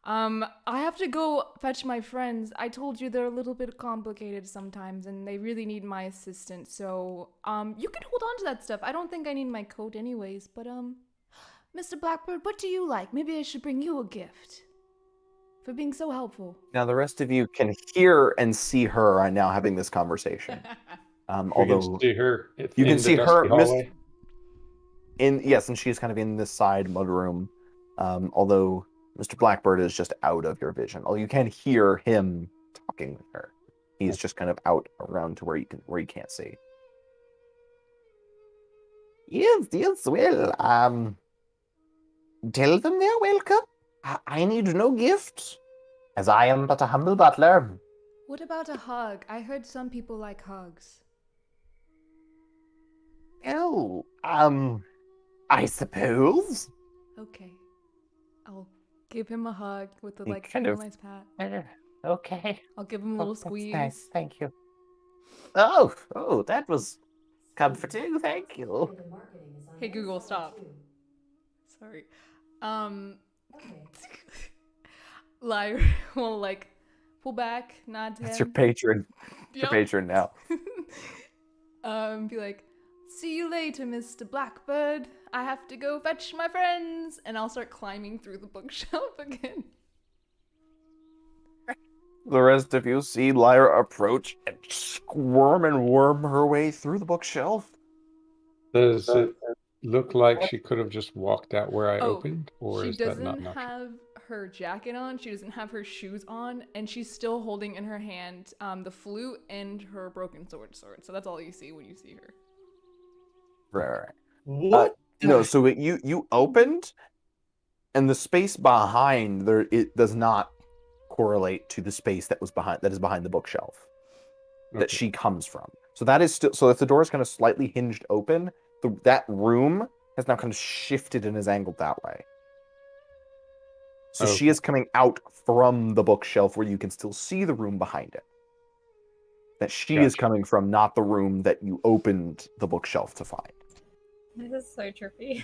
I have to go fetch my friends. I told you they're a little bit complicated sometimes, and they really need my assistance. So, you can hold on to that stuff. I don't think I need my coat anyways, but, Mr. Blackbird, what do you like? Maybe I should bring you a gift for being so helpful. Now the rest of you can hear and see her right now having this conversation. We can Although see her you in can the see her dusty hallway. yes, and she's kind of in this side mudroom. Although Mr. Blackbird is just out of your vision. Although you can hear him talking with her. He's just kind of out around to where you can't see. Yes, well, tell them they're welcome. I need no gifts, as I am but a humble butler. What about a hug? I heard some people like hugs. Oh, I suppose. Okay. I'll give him a hug with a He like kind real of- nice pat. Okay. I'll give him a little That's squeeze. nice, thank you. Oh, that was comforting, thank you. Hey Google, stop. Sorry. Lyra will like pull back, nod to That's your him. patron. Your Yup. patron now. Be like, see you later, Mr. Blackbird. I have to go fetch my friends, and I'll start climbing through the bookshelf again. The rest of you see Lyra approach and squirm and worm her way through the bookshelf. Does it look like she could have just walked out where I Oh, opened, or she is that not doesn't an option? have her jacket on, she doesn't have her shoes on, and she's still holding in her hand the flute and her broken sword. So that's all you see when you see her. Right. What? No, so you opened, and the space behind there it does not correlate to the space that is behind the bookshelf that Okay. she comes from. So that is still if the door is kind of slightly hinged open, that room has now kind of shifted and is angled that way. So she Okay. is coming out from the bookshelf where you can still see the room behind it. That she is Gotcha. coming from, not the room that you opened the bookshelf to find. This is so trippy.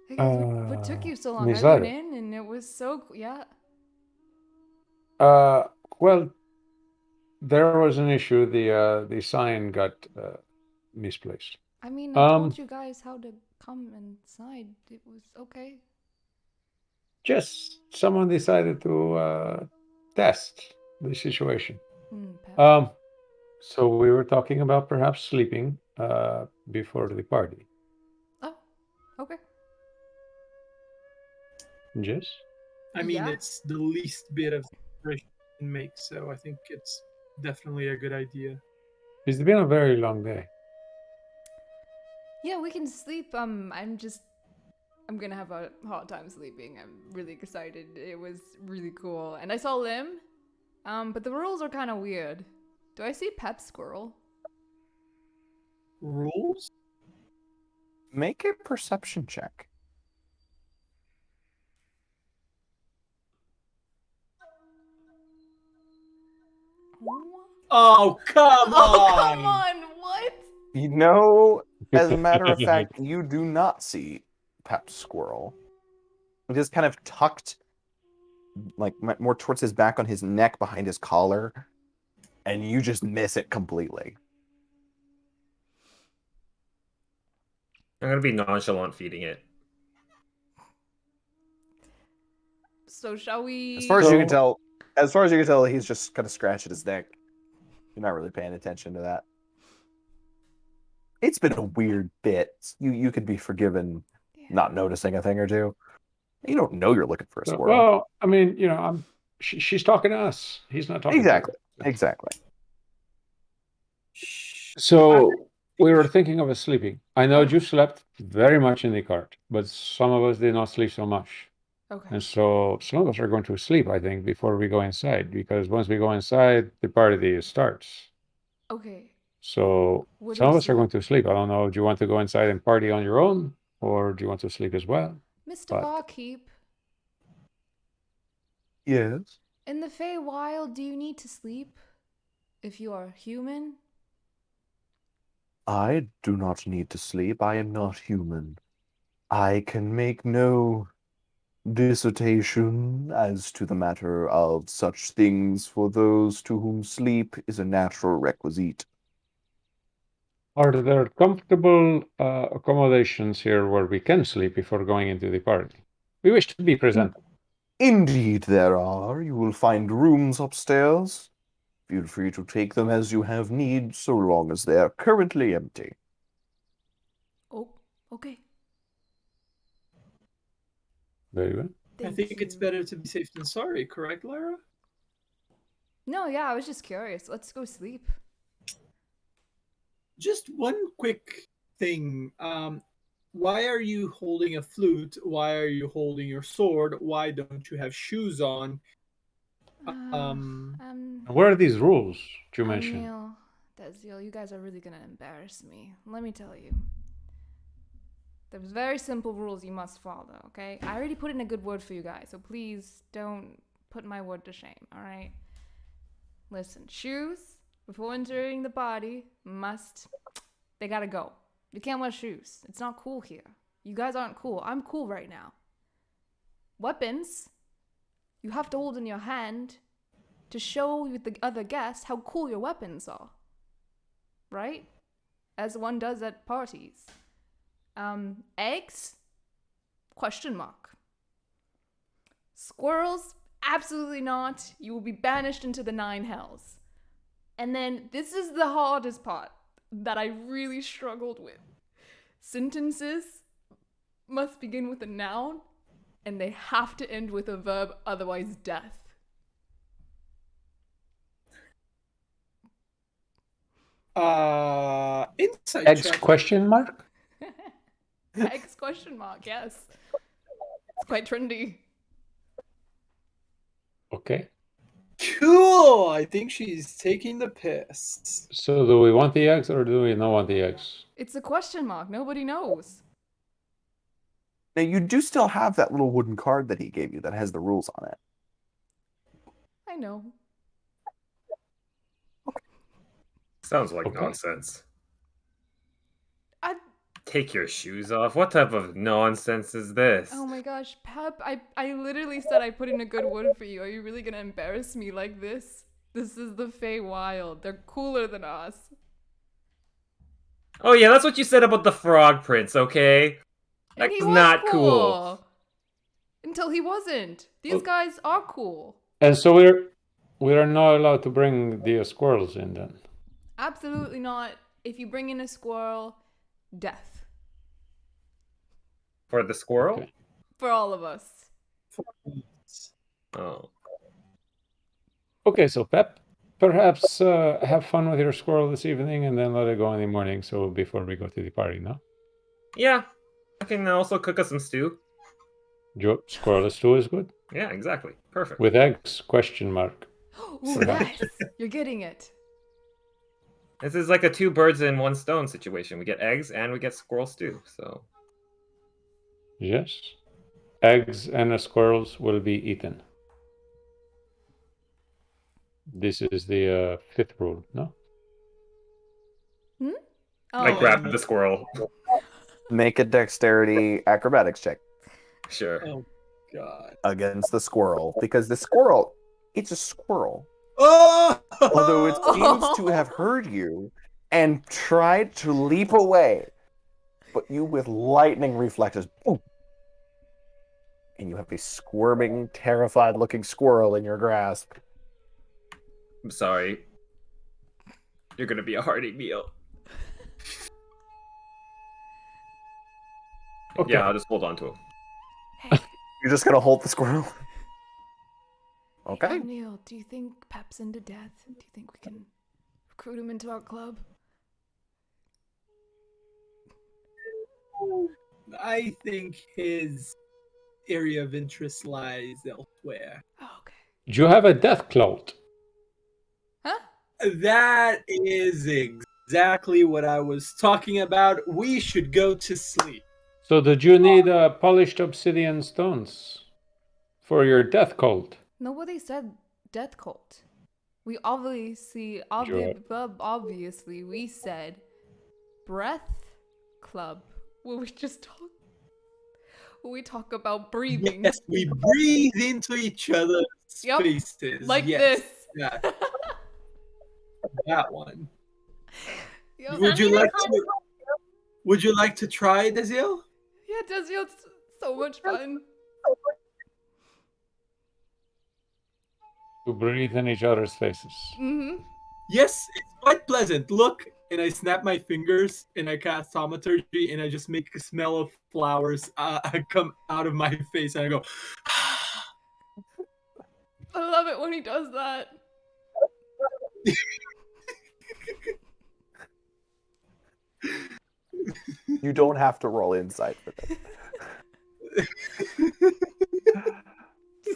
Hey guys, what took you so long? I Nizar. went in and it was so yeah. Well, there was an issue. The sign got misplaced. I mean, I told Um, you guys how to come inside. It was okay. Just someone decided to test the situation. Pep. So we were talking about perhaps sleeping before the party. Oh, okay. Yes. I mean, Yeah. it's the least bit of preparation you can make, so I think it's definitely a good idea. It's been a very long day. Yeah, we can sleep. I'm gonna have a hard time sleeping. I'm really excited. It was really cool. And I saw Lim. But the rules are kind of weird. Do I see Pep Squirrel? Rules? Make a perception check. Oh, come Oh, on! come on! What? You know, as a matter of fact, you do not see Pep Squirrel. It is kind of tucked, like more towards his back on his neck behind his collar, and you just miss it completely. I'm gonna be nonchalant feeding it. So shall we? As far as you can tell, he's just kind of scratching his neck. You're not really paying attention to that. It's been a weird bit. You could be forgiven not noticing a thing or two. You don't know you're looking for a squirrel. Well, I mean, she's talking to us. He's not talking Exactly. to her. Exactly. So we were thinking of sleeping. I know you slept very much in the cart, but some of us did not sleep so much. Okay. And so some of us are going to sleep, I think, before we go inside, because once we go inside, the party starts. Okay. So Where do some we of us are sleep? going to sleep. I don't know. Do you want to go inside and party on your own, or do you want to sleep as well? Mr. But- Barkeep, Yes. in the Feywild, do you need to sleep if you are human? I do not need to sleep. I am not human. I can make no dissertation as to the matter of such things for those to whom sleep is a natural requisite. Are there comfortable accommodations here where we can sleep before going into the party? We wish to be present. Indeed there are. You will find rooms upstairs. Feel free to take them as you have need, so long as they are currently empty. Oh, okay. Very well. I Thank think it's you. better to be safe than sorry, correct, Lyra? No, yeah, I was just curious. Let's go sleep. Just one quick thing. Why are you holding a flute? Why are you holding your sword? Why don't you have shoes on? Where are these rules you mentioned? Neil, Deziel, you guys are really gonna embarrass me. Let me tell you. There's very simple rules you must follow, okay? I already put in a good word for you guys, so please don't put my word to shame, alright? Listen, shoes, before entering the party, they gotta go. You can't wear shoes. It's not cool here. You guys aren't cool. I'm cool right now. Weapons, you have to hold in your hand to show the other guests how cool your weapons are. Right? As one does at parties. Eggs? Question mark. Squirrels? Absolutely not. You will be banished into the 9 hells. And then this is the hardest part that I really struggled with. Sentences must begin with a noun and they have to end with a verb, otherwise death. Insight Eggs check. question mark? Eggs question mark, yes. It's quite trendy. Okay. Cool. I think she's taking the piss. So do we want the eggs or do we not want the eggs? It's a question mark. Nobody knows. Now, you do still have that little wooden card that he gave you that has the rules on it. I know. Sounds like Okay. nonsense. I Take your shoes off. What type of nonsense is this? Oh my gosh, Pep, I literally said I put in a good word for you. Are you really gonna embarrass me like this? This is the Feywild. They're cooler than us. Oh yeah, that's what you said about the Frog Prince, okay? And That's he was not cool. Until he wasn't. These guys are cool. And so we are not allowed to bring the squirrels in then. Absolutely not. If you bring in a squirrel, death. For the squirrel? Okay. For all of us. Oh. Okay, so Pep, perhaps have fun with your squirrel this evening and then let it go in the morning. So before we go to the party, no? Yeah. I can also cook us some stew. Squirrel stew is good. Yeah, exactly. Perfect. With eggs? Question mark. Ooh, yes. You're getting it. This is like a 2 birds in 1 stone situation. We get eggs and we get squirrel stew, so... Yes. Eggs and squirrels will be eaten. This is the 5th rule, no? I grabbed the squirrel. Make a dexterity acrobatics check Sure. Oh, God. against the squirrel, because the squirrel, it's a squirrel. Oh! Although it seems to have heard you and tried to leap away, but you with lightning reflexes, boom, and you have a squirming, terrified-looking squirrel in your grasp. I'm sorry. You're gonna be a hearty meal. Okay. Yeah, I'll just hold on to him. Hey, You're just gonna hold the squirrel? Okay. Neil, do you think Pep's into death? Do you think we can recruit him into our club? I think his area of interest lies elsewhere. Oh, okay. Do you have a death clout? Huh? That is exactly what I was talking about. We should go to sleep. So did you need polished obsidian stones for your death cult? Nobody said death cult. We obviously we said breath club. Were we just talking? We talk about breathing. Yes, we breathe into each other's Yep, faces. like yes. this. Yeah, that one. Yep. Would you I mean, I like can't- to? Would you like to try, Desiel? Yeah, Desiel, it's so much fun. To breathe in each other's faces. Mm-hmm. Yes, it's quite pleasant. Look, and I snap my fingers and I cast thaumaturgy and I just make a smell of flowers come out of my face and I go. I love it when he does that. You don't have to roll insight for this.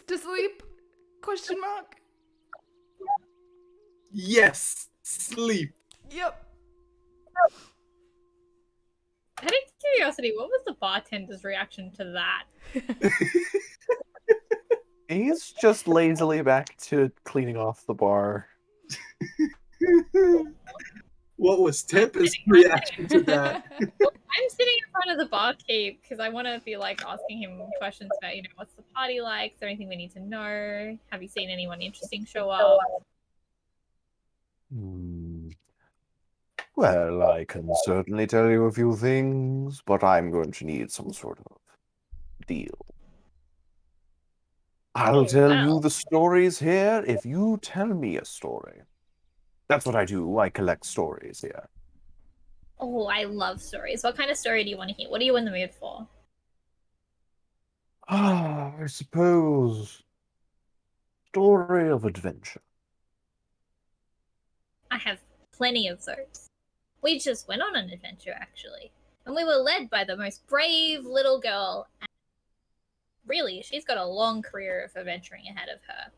To sleep? Question mark. Yes, sleep. Yep. Out of curiosity, what was the bartender's reaction to that? He's just lazily back to cleaning off the bar. What was Tempest's reaction to that? I'm sitting in front of the barkeep because I want to be like asking him questions about, what's the party like? Is there anything we need to know? Have you seen anyone interesting show up? Well, I can certainly tell you a few things, but I'm going to need some sort of deal. I'll Oh, tell wow. you the stories here if you tell me a story. That's what I do. I collect stories here. Oh, I love stories. What kind of story do you want to hear? What are you in the mood for? I suppose. Story of adventure. I have plenty of those. We just went on an adventure, actually. And we were led by the most brave little girl. And really, she's got a long career of adventuring ahead of her.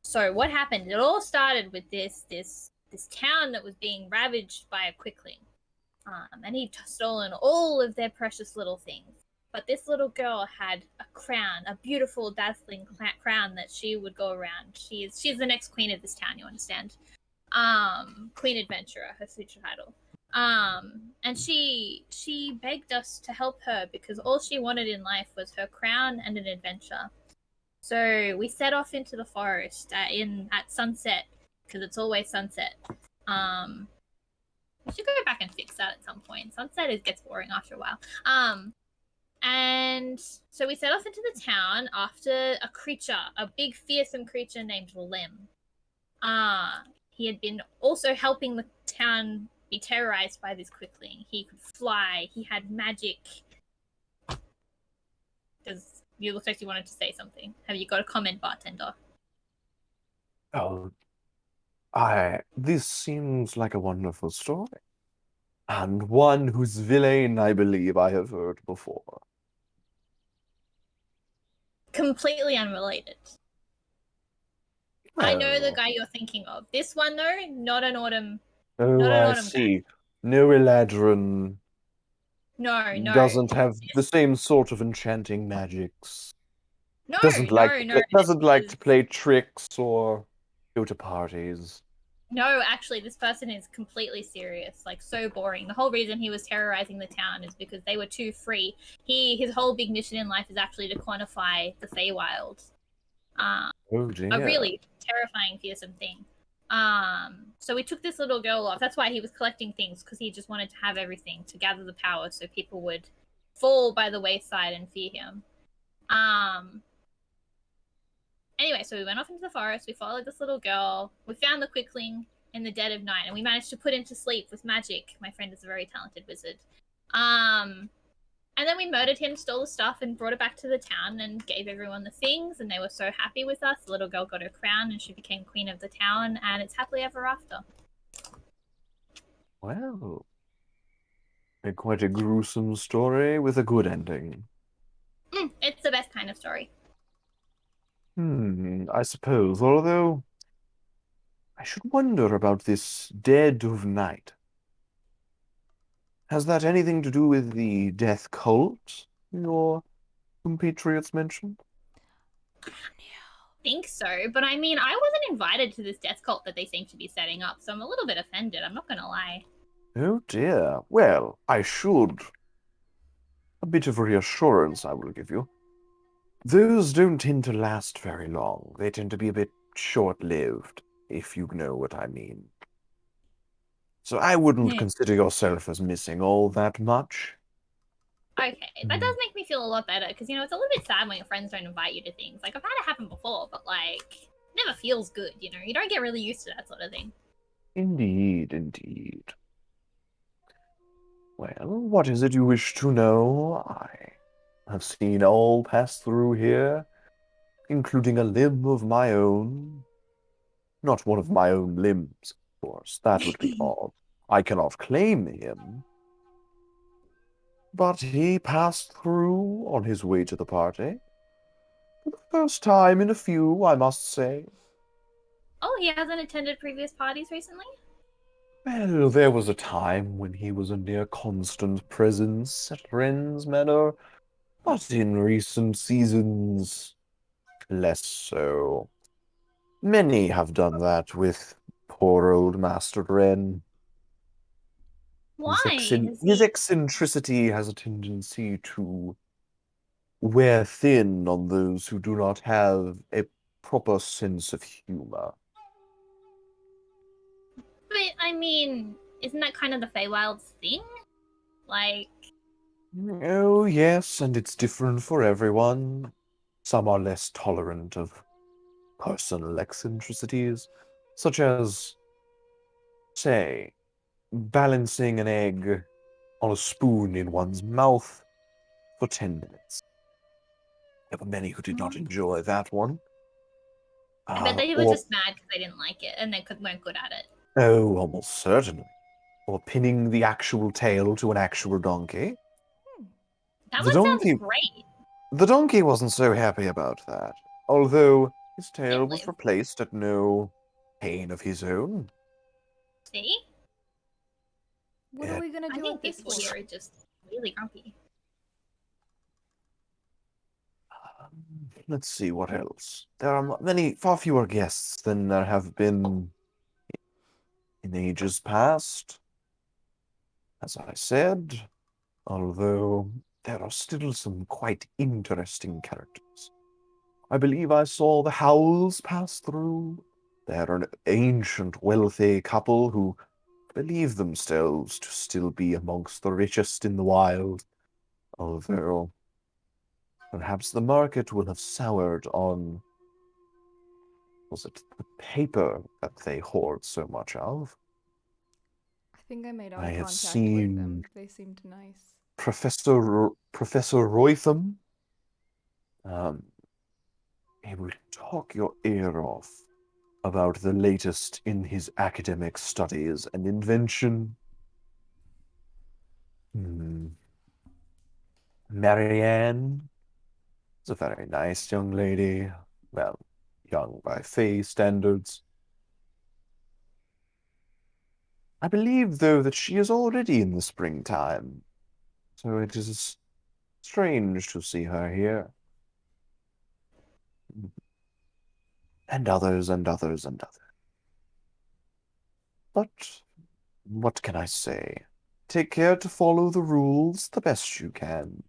So what happened? It all started with this town that was being ravaged by a quickling. And he'd stolen all of their precious little things. But this little girl had a crown, a beautiful, dazzling crown that she would go around. She's the next queen of this town, you understand? Queen Adventurer, her future title. And she begged us to help her because all she wanted in life was her crown and an adventure. So we set off into the forest at sunset because it's always sunset. We should go back and fix that at some point. Sunset gets boring after a while. And so we set off into the town after a creature, a big fearsome creature named Lim. He had been also helping the town be terrorized by this quickling. He could fly. He had magic. You look like you wanted to say something. Have you got a comment, bartender? Oh, this seems like a wonderful story. And one whose villain I believe I have heard before. Completely unrelated. I know the Well, guy you're thinking of. This one, though, not an autumn. Oh, not an I autumn see. No Eladrin No. doesn't have the same sort of enchanting magics. No, Doesn't like this to play tricks or go to parties. No, actually, this person is completely serious. Like, so boring. The whole reason he was terrorizing the town is because they were too free. His whole big mission in life is actually to quantify the Feywild. Oh dear. A really terrifying, fearsome thing. So we took this little girl off. That's why he was collecting things, because he just wanted to have everything to gather the power so people would fall by the wayside and fear him. Anyway, so we went off into the forest. We followed this little girl. We found the quickling in the dead of night, and we managed to put him to sleep with magic. My friend is a very talented wizard. And then we murdered him, stole the stuff, and brought it back to the town and gave everyone the things, and they were so happy with us. The little girl got her crown, and she became queen of the town, and it's happily ever after. Well, quite a gruesome story with a good ending. It's the best kind of story. I suppose, although I should wonder about this dead of night. Has that anything to do with the death cult your compatriots mentioned? I think so, but I mean, I wasn't invited to this death cult that they seem to be setting up, so I'm a little bit offended, I'm not gonna lie. Oh dear. Well, I should a bit of reassurance I will give you. Those don't tend to last very long. They tend to be a bit short-lived, if you know what I mean. So I wouldn't Yeah. consider yourself as missing all that much. Okay, that does make me feel a lot better because it's a little bit sad when your friends don't invite you to things. Like I've had it happen before, but it never feels good. You don't get really used to that sort of thing. Indeed, indeed. Well, what is it you wish to know? I have seen all pass through here, including a limb of my own. Not one of my own limbs, of course. That would be odd. I cannot claim him. But he passed through on his way to the party. For the first time in a few, I must say. Oh, he hasn't attended previous parties recently? Well, there was a time when he was a near constant presence at Ren's Manor, but in recent seasons, less so. Many have done that with poor old Master Ren. Why? Has His he... eccentricity has a tendency to wear thin on those who do not have a proper sense of humor. But, I mean, isn't that kind of the Feywild's thing? Like... Oh, yes, and it's different for everyone. Some are less tolerant of personal eccentricities, such as, say, balancing an egg on a spoon in one's mouth for 10 minutes. There were many who did not enjoy that one. I bet they were Or, just mad because they didn't like it and they weren't good at it. oh, almost certainly. Or pinning the actual tail to an actual donkey. That The one sounds donkey, great. the donkey wasn't so happy about that, although his tail Can't was live. replaced at no pain of his own. See? What are we gonna I do think with this people one? here are just really grumpy. Let's see what else. There are far fewer guests than there have been in ages past. As I said, although there are still some quite interesting characters. I believe I saw the Howells pass through. They're an ancient, wealthy couple who believe themselves to still be amongst the richest in the wild, although perhaps the market will have soured on, was it the paper that they hoard so much of? I think I made I eye have contact with them. seen They seemed nice. Professor Roytham. He will talk your ear off about the latest in his academic studies and invention. Marianne is a very nice young lady. Well, young by Fae standards. I believe, though, that she is already in the springtime, so it is strange to see her here. And others, and others, and others. But what can I say? Take care to follow the rules the best you can.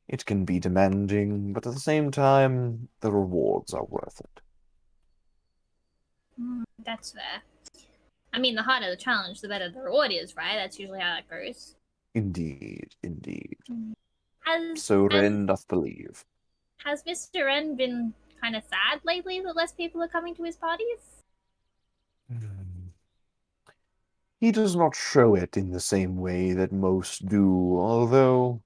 It can be demanding, but at the same time, the rewards are worth it. That's fair. I mean, the harder the challenge, the better the reward is, right? That's usually how that goes. Indeed, indeed. Has So Ren doth believe. has Mr. Ren been kind of sad lately that less people are coming to his parties? He does not show it in the same way that most do, although,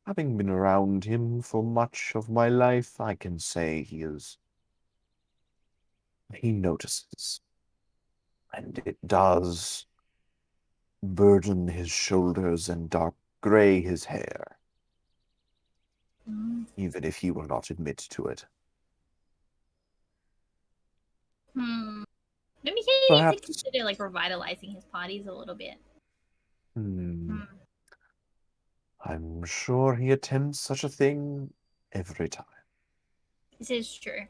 having been around him for much of my life, I can say he notices. And it does burden his shoulders and dark gray his hair, even if he will not admit to it. Maybe he needs to Perhaps. consider revitalizing his parties a little bit. I'm sure he attempts such a thing every time. This is true.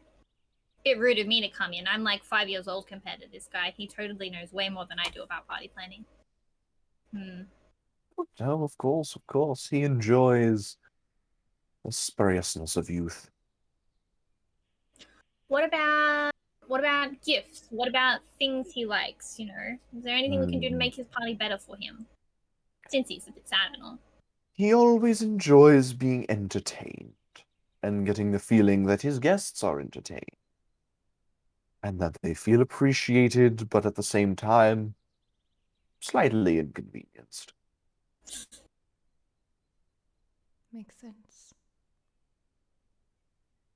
Bit rude of me to come in. I'm like 5 years old compared to this guy. He totally knows way more than I do about party planning. No, of course, of course. He enjoys the spuriousness of youth. What about gifts? What about things he likes, you know? Is there anything we can do to make his party better for him? Since he's a bit sad and all. He always enjoys being entertained and getting the feeling that his guests are entertained and that they feel appreciated, but at the same time, slightly inconvenienced. Makes sense.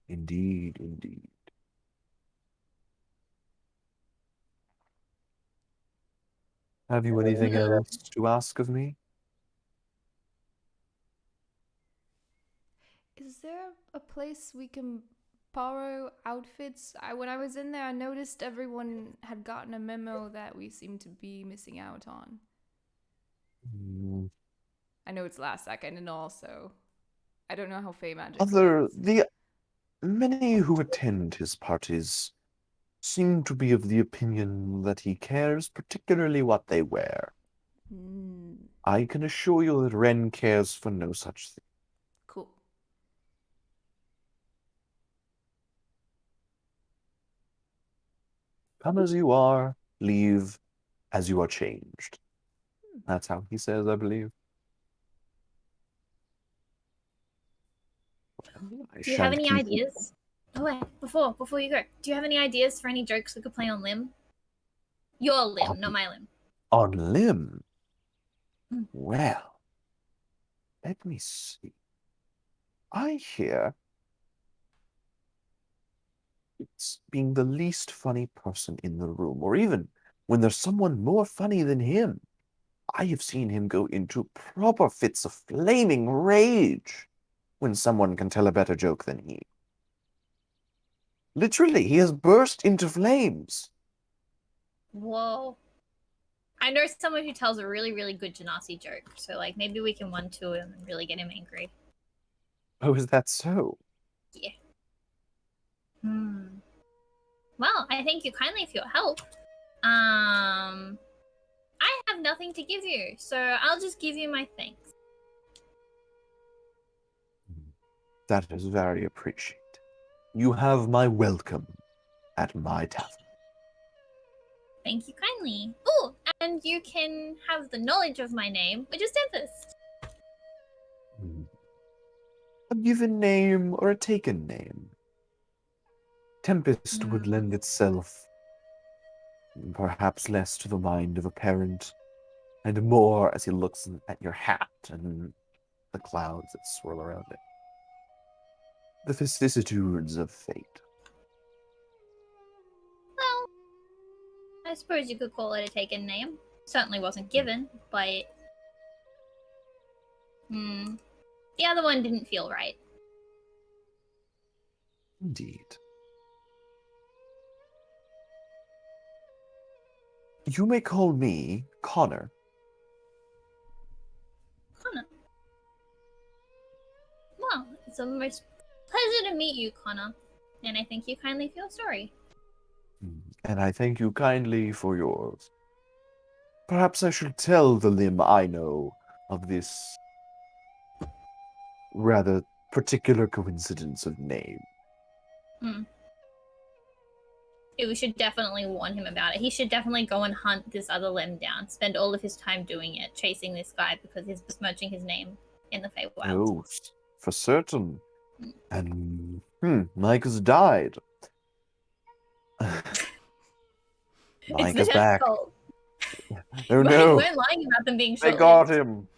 Indeed, indeed. Have you anything else to ask of me? Is there a place we can borrow outfits? When I was in there, I noticed everyone had gotten a memo that we seem to be missing out on. Mm, I know it's last second and all, so I don't know how Fey magic works. Many who attend his parties seem to be of the opinion that he cares particularly what they wear. I can assure you that Ren cares for no such thing. Cool. Come as you are, leave as you are changed. That's how he says, I believe. I Do you have shan't any keep ideas? Oh wait, before you go, do you have any ideas for any jokes we could play on Lim? Your Lim, not my Lim. on Lim. Hmm. Well, let me see. I hear it's being the least funny person in the room, or even when there's someone more funny than him. I have seen him go into proper fits of flaming rage when someone can tell a better joke than he. Literally, he has burst into flames. Whoa. I know someone who tells a really, really good Genasi joke, so like maybe we can 1-2 him and really get him angry. Oh, is that so? Yeah. Well, I thank you kindly for your help. I have nothing to give you, so I'll just give you my thanks. That is very appreciated. You have my welcome at my tavern. Thank you kindly. Oh, and you can have the knowledge of my name, which is Tempest. A given name or a taken name? Tempest would lend itself perhaps less to the mind of a parent, and more as he looks at your hat and the clouds that swirl around it. The vicissitudes of fate. Well, I suppose you could call it a taken name. Certainly wasn't given, but the other one didn't feel right. Indeed. You may call me Connor. Connor. Well, it's a most pleasure to meet you, Connor. And I thank you kindly for your story. And I thank you kindly for yours. Perhaps I should tell the Lim I know of this rather particular coincidence of name. We should definitely warn him about it. He should definitely go and hunt this other Lim down. Spend all of his time doing it, chasing this guy because he's besmirching his name in the Feywild. Oh, for certain. And Mike has died. Mike is back. Fault. Oh We no! weren't lying about them being They short-lived. got him.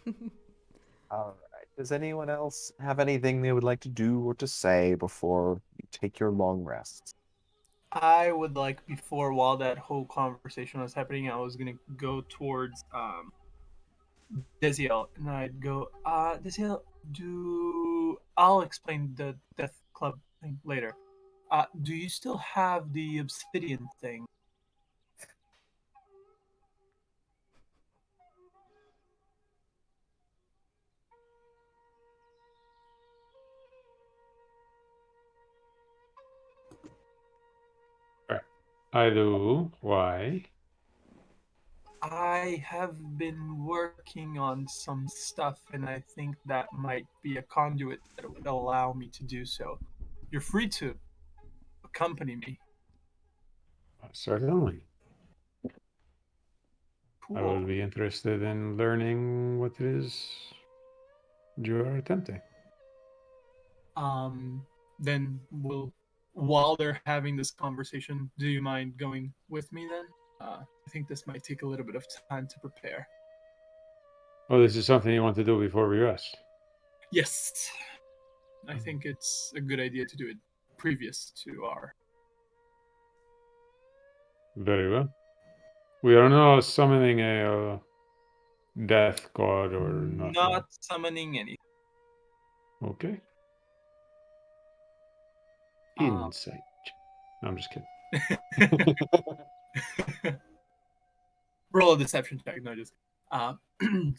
All right. Does anyone else have anything they would like to do or to say before you take your long rests? I would like, while that whole conversation was happening, I was gonna go towards Desiel, and I'd go, Desiel, I'll explain the Death Club thing later. Do you still have the obsidian thing? I do. Why? I have been working on some stuff, and I think that might be a conduit that would allow me to do so. You're free to accompany me. Certainly. I Cool. would be interested in learning what it is you are attempting. Then while they're having this conversation, do you mind going with me then? I think this might take a little bit of time to prepare. Oh, this is something you want to do before we rest. Yes. I think it's a good idea to do it previous to our... Very well. We are now summoning a death god or nothing. Not summoning any. Okay. Um, Insight. No, I'm just kidding. Roll a deception check. No, just.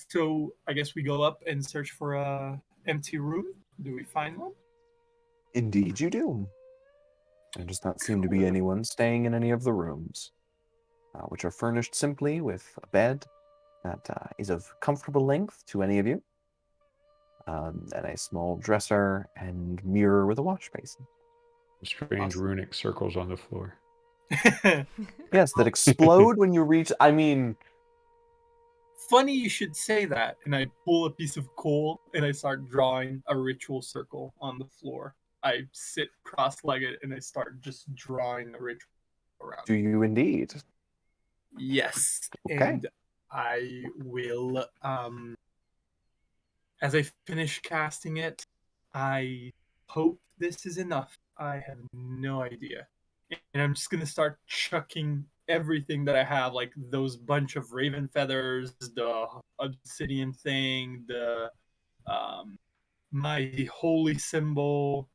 So I guess we go up and search for a empty room. Do we find one? Indeed, you do. There does not seem to be anyone staying in any of the rooms, which are furnished simply with a bed that is of comfortable length to any of you, and a small dresser and mirror with a wash basin. Strange Awesome. runic circles on the floor. Yes, that explode when you reach. I mean, Funny you should say that. And I pull a piece of coal and I start drawing a ritual circle on the floor. I sit cross-legged and I start just drawing a ritual around. do you indeed? Yes. Okay. And I will, as I finish casting it, I hope this is enough. I have no idea. And I'm just going to start chucking everything that I have, like those bunch of raven feathers, the obsidian thing, the my holy symbol.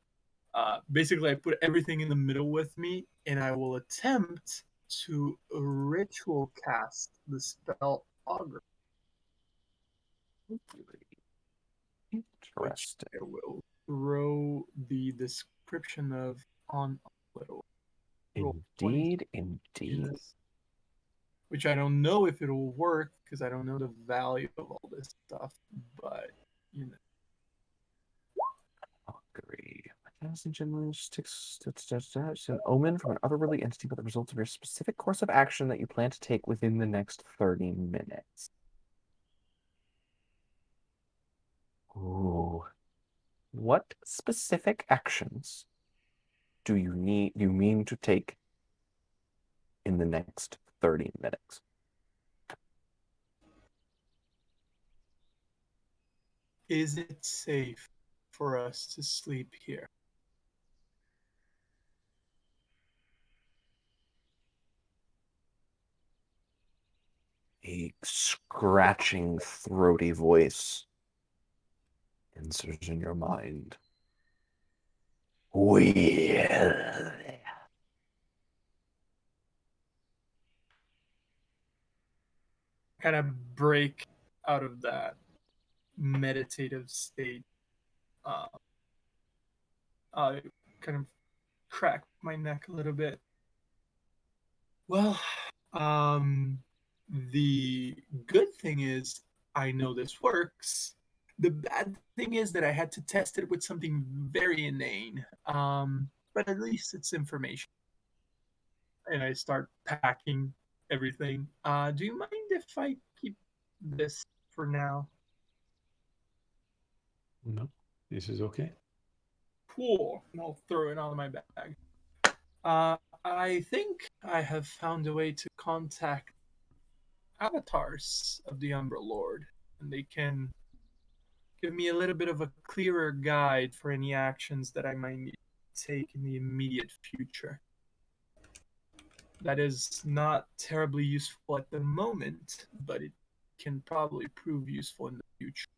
Basically, I put everything in the middle with me, and I will attempt to ritual cast the spell Augur. Interesting. I will throw the description of on a little. Roll 20 Indeed. Yes. Which I don't know if it'll work because I don't know the value of all this stuff, but you know. Agree. It's an omen from an otherworldly entity, but the result of your specific course of action that you plan to take within the next 30 minutes. Ooh. What specific actions do you mean to take in the next 30 minutes? Is it safe for us to sleep here? A scratching, throaty voice answers in your mind. Well, Kind of break out of that meditative state. I kind of crack my neck a little bit. Well, the good thing is I know this works. The bad thing is that I had to test it with something very inane. But at least it's information. And I start packing everything. Do you mind if I keep this for now? No, this is okay. Cool. And I'll throw it on my bag. I think I have found a way to contact avatars of the Umbra Lord, and they can give me a little bit of a clearer guide for any actions that I might need to take in the immediate future. That is not terribly useful at the moment, but it can probably prove useful in the future.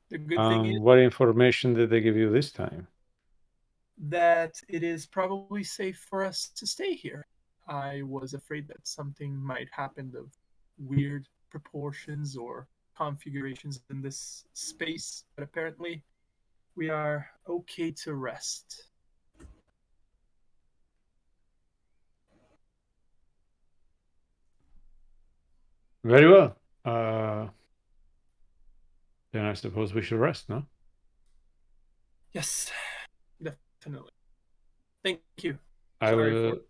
The good thing is What information did they give you this time? that it is probably safe for us to stay here. I was afraid that something might happen of weird proportions or configurations in this space, but apparently we are okay to rest. Very well. Then I suppose we should rest, no? Yes, definitely. Thank you. I Sorry will. for.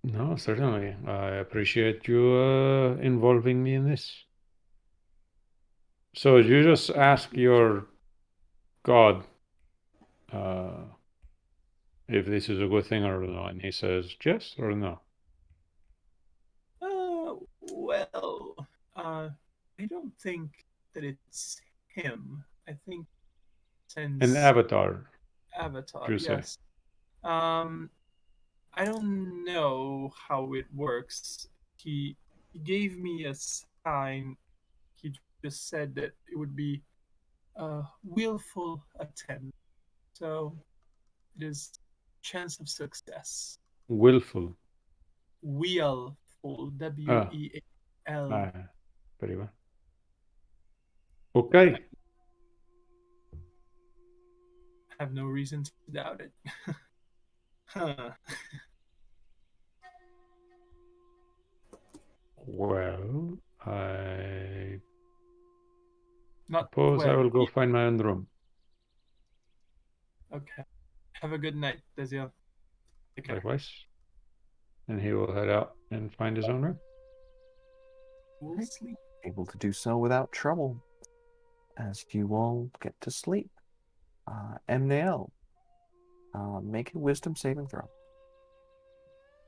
No, certainly. I appreciate you involving me in this. So you just ask your god if this is a good thing or no, and he says yes or no. Well, I don't think that it's him. I think An since avatar, Avatar, you say. yes. I don't know how it works. He gave me a sign. He just said that it would be a willful attempt. So it is chance of success. Willful. Wheelful. Ah, Weal. very well. Okay. Have no reason to doubt it. Huh. Well, I Not suppose I well. will go find my own room. Okay. Have a good night, Desiel. Take care. Likewise. And he will head out and find his own room. We'll sleep. Able to do so without trouble as you all get to sleep. MNL, make a wisdom saving throw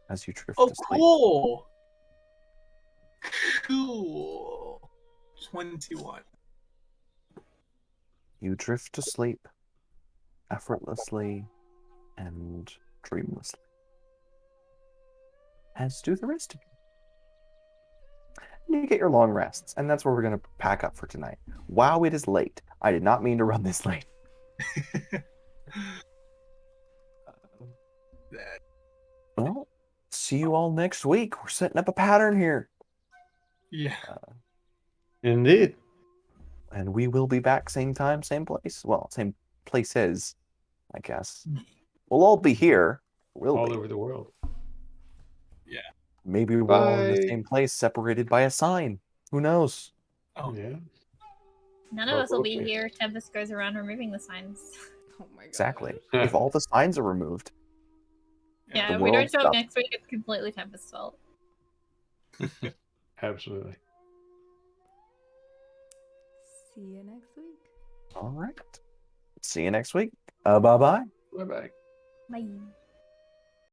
as you drift Oh, to sleep. cool. Cool. 21. You drift to sleep effortlessly and dreamlessly, as do the rest of you. And you get your long rests, and that's where we're going to pack up for tonight. Wow, it is late. I did not mean to run this late. Well, see you all next week. We're setting up a pattern here. Yeah. Indeed. And we will be back same time, same place. Well, same places, I guess. We'll all be here. We'll All be. over the world. Yeah. Maybe we're all in the Bye. same place, separated by a sign. Who knows? Oh. Yeah. None of us will be Probably. here. Tempest goes around removing the signs. Oh my god. Exactly. If all the signs are removed, Yeah, The if we don't world show up stops. next week, it's completely Tempest's fault. Absolutely. See you next week. all right. See you next week. Bye-bye. Bye-bye. Bye.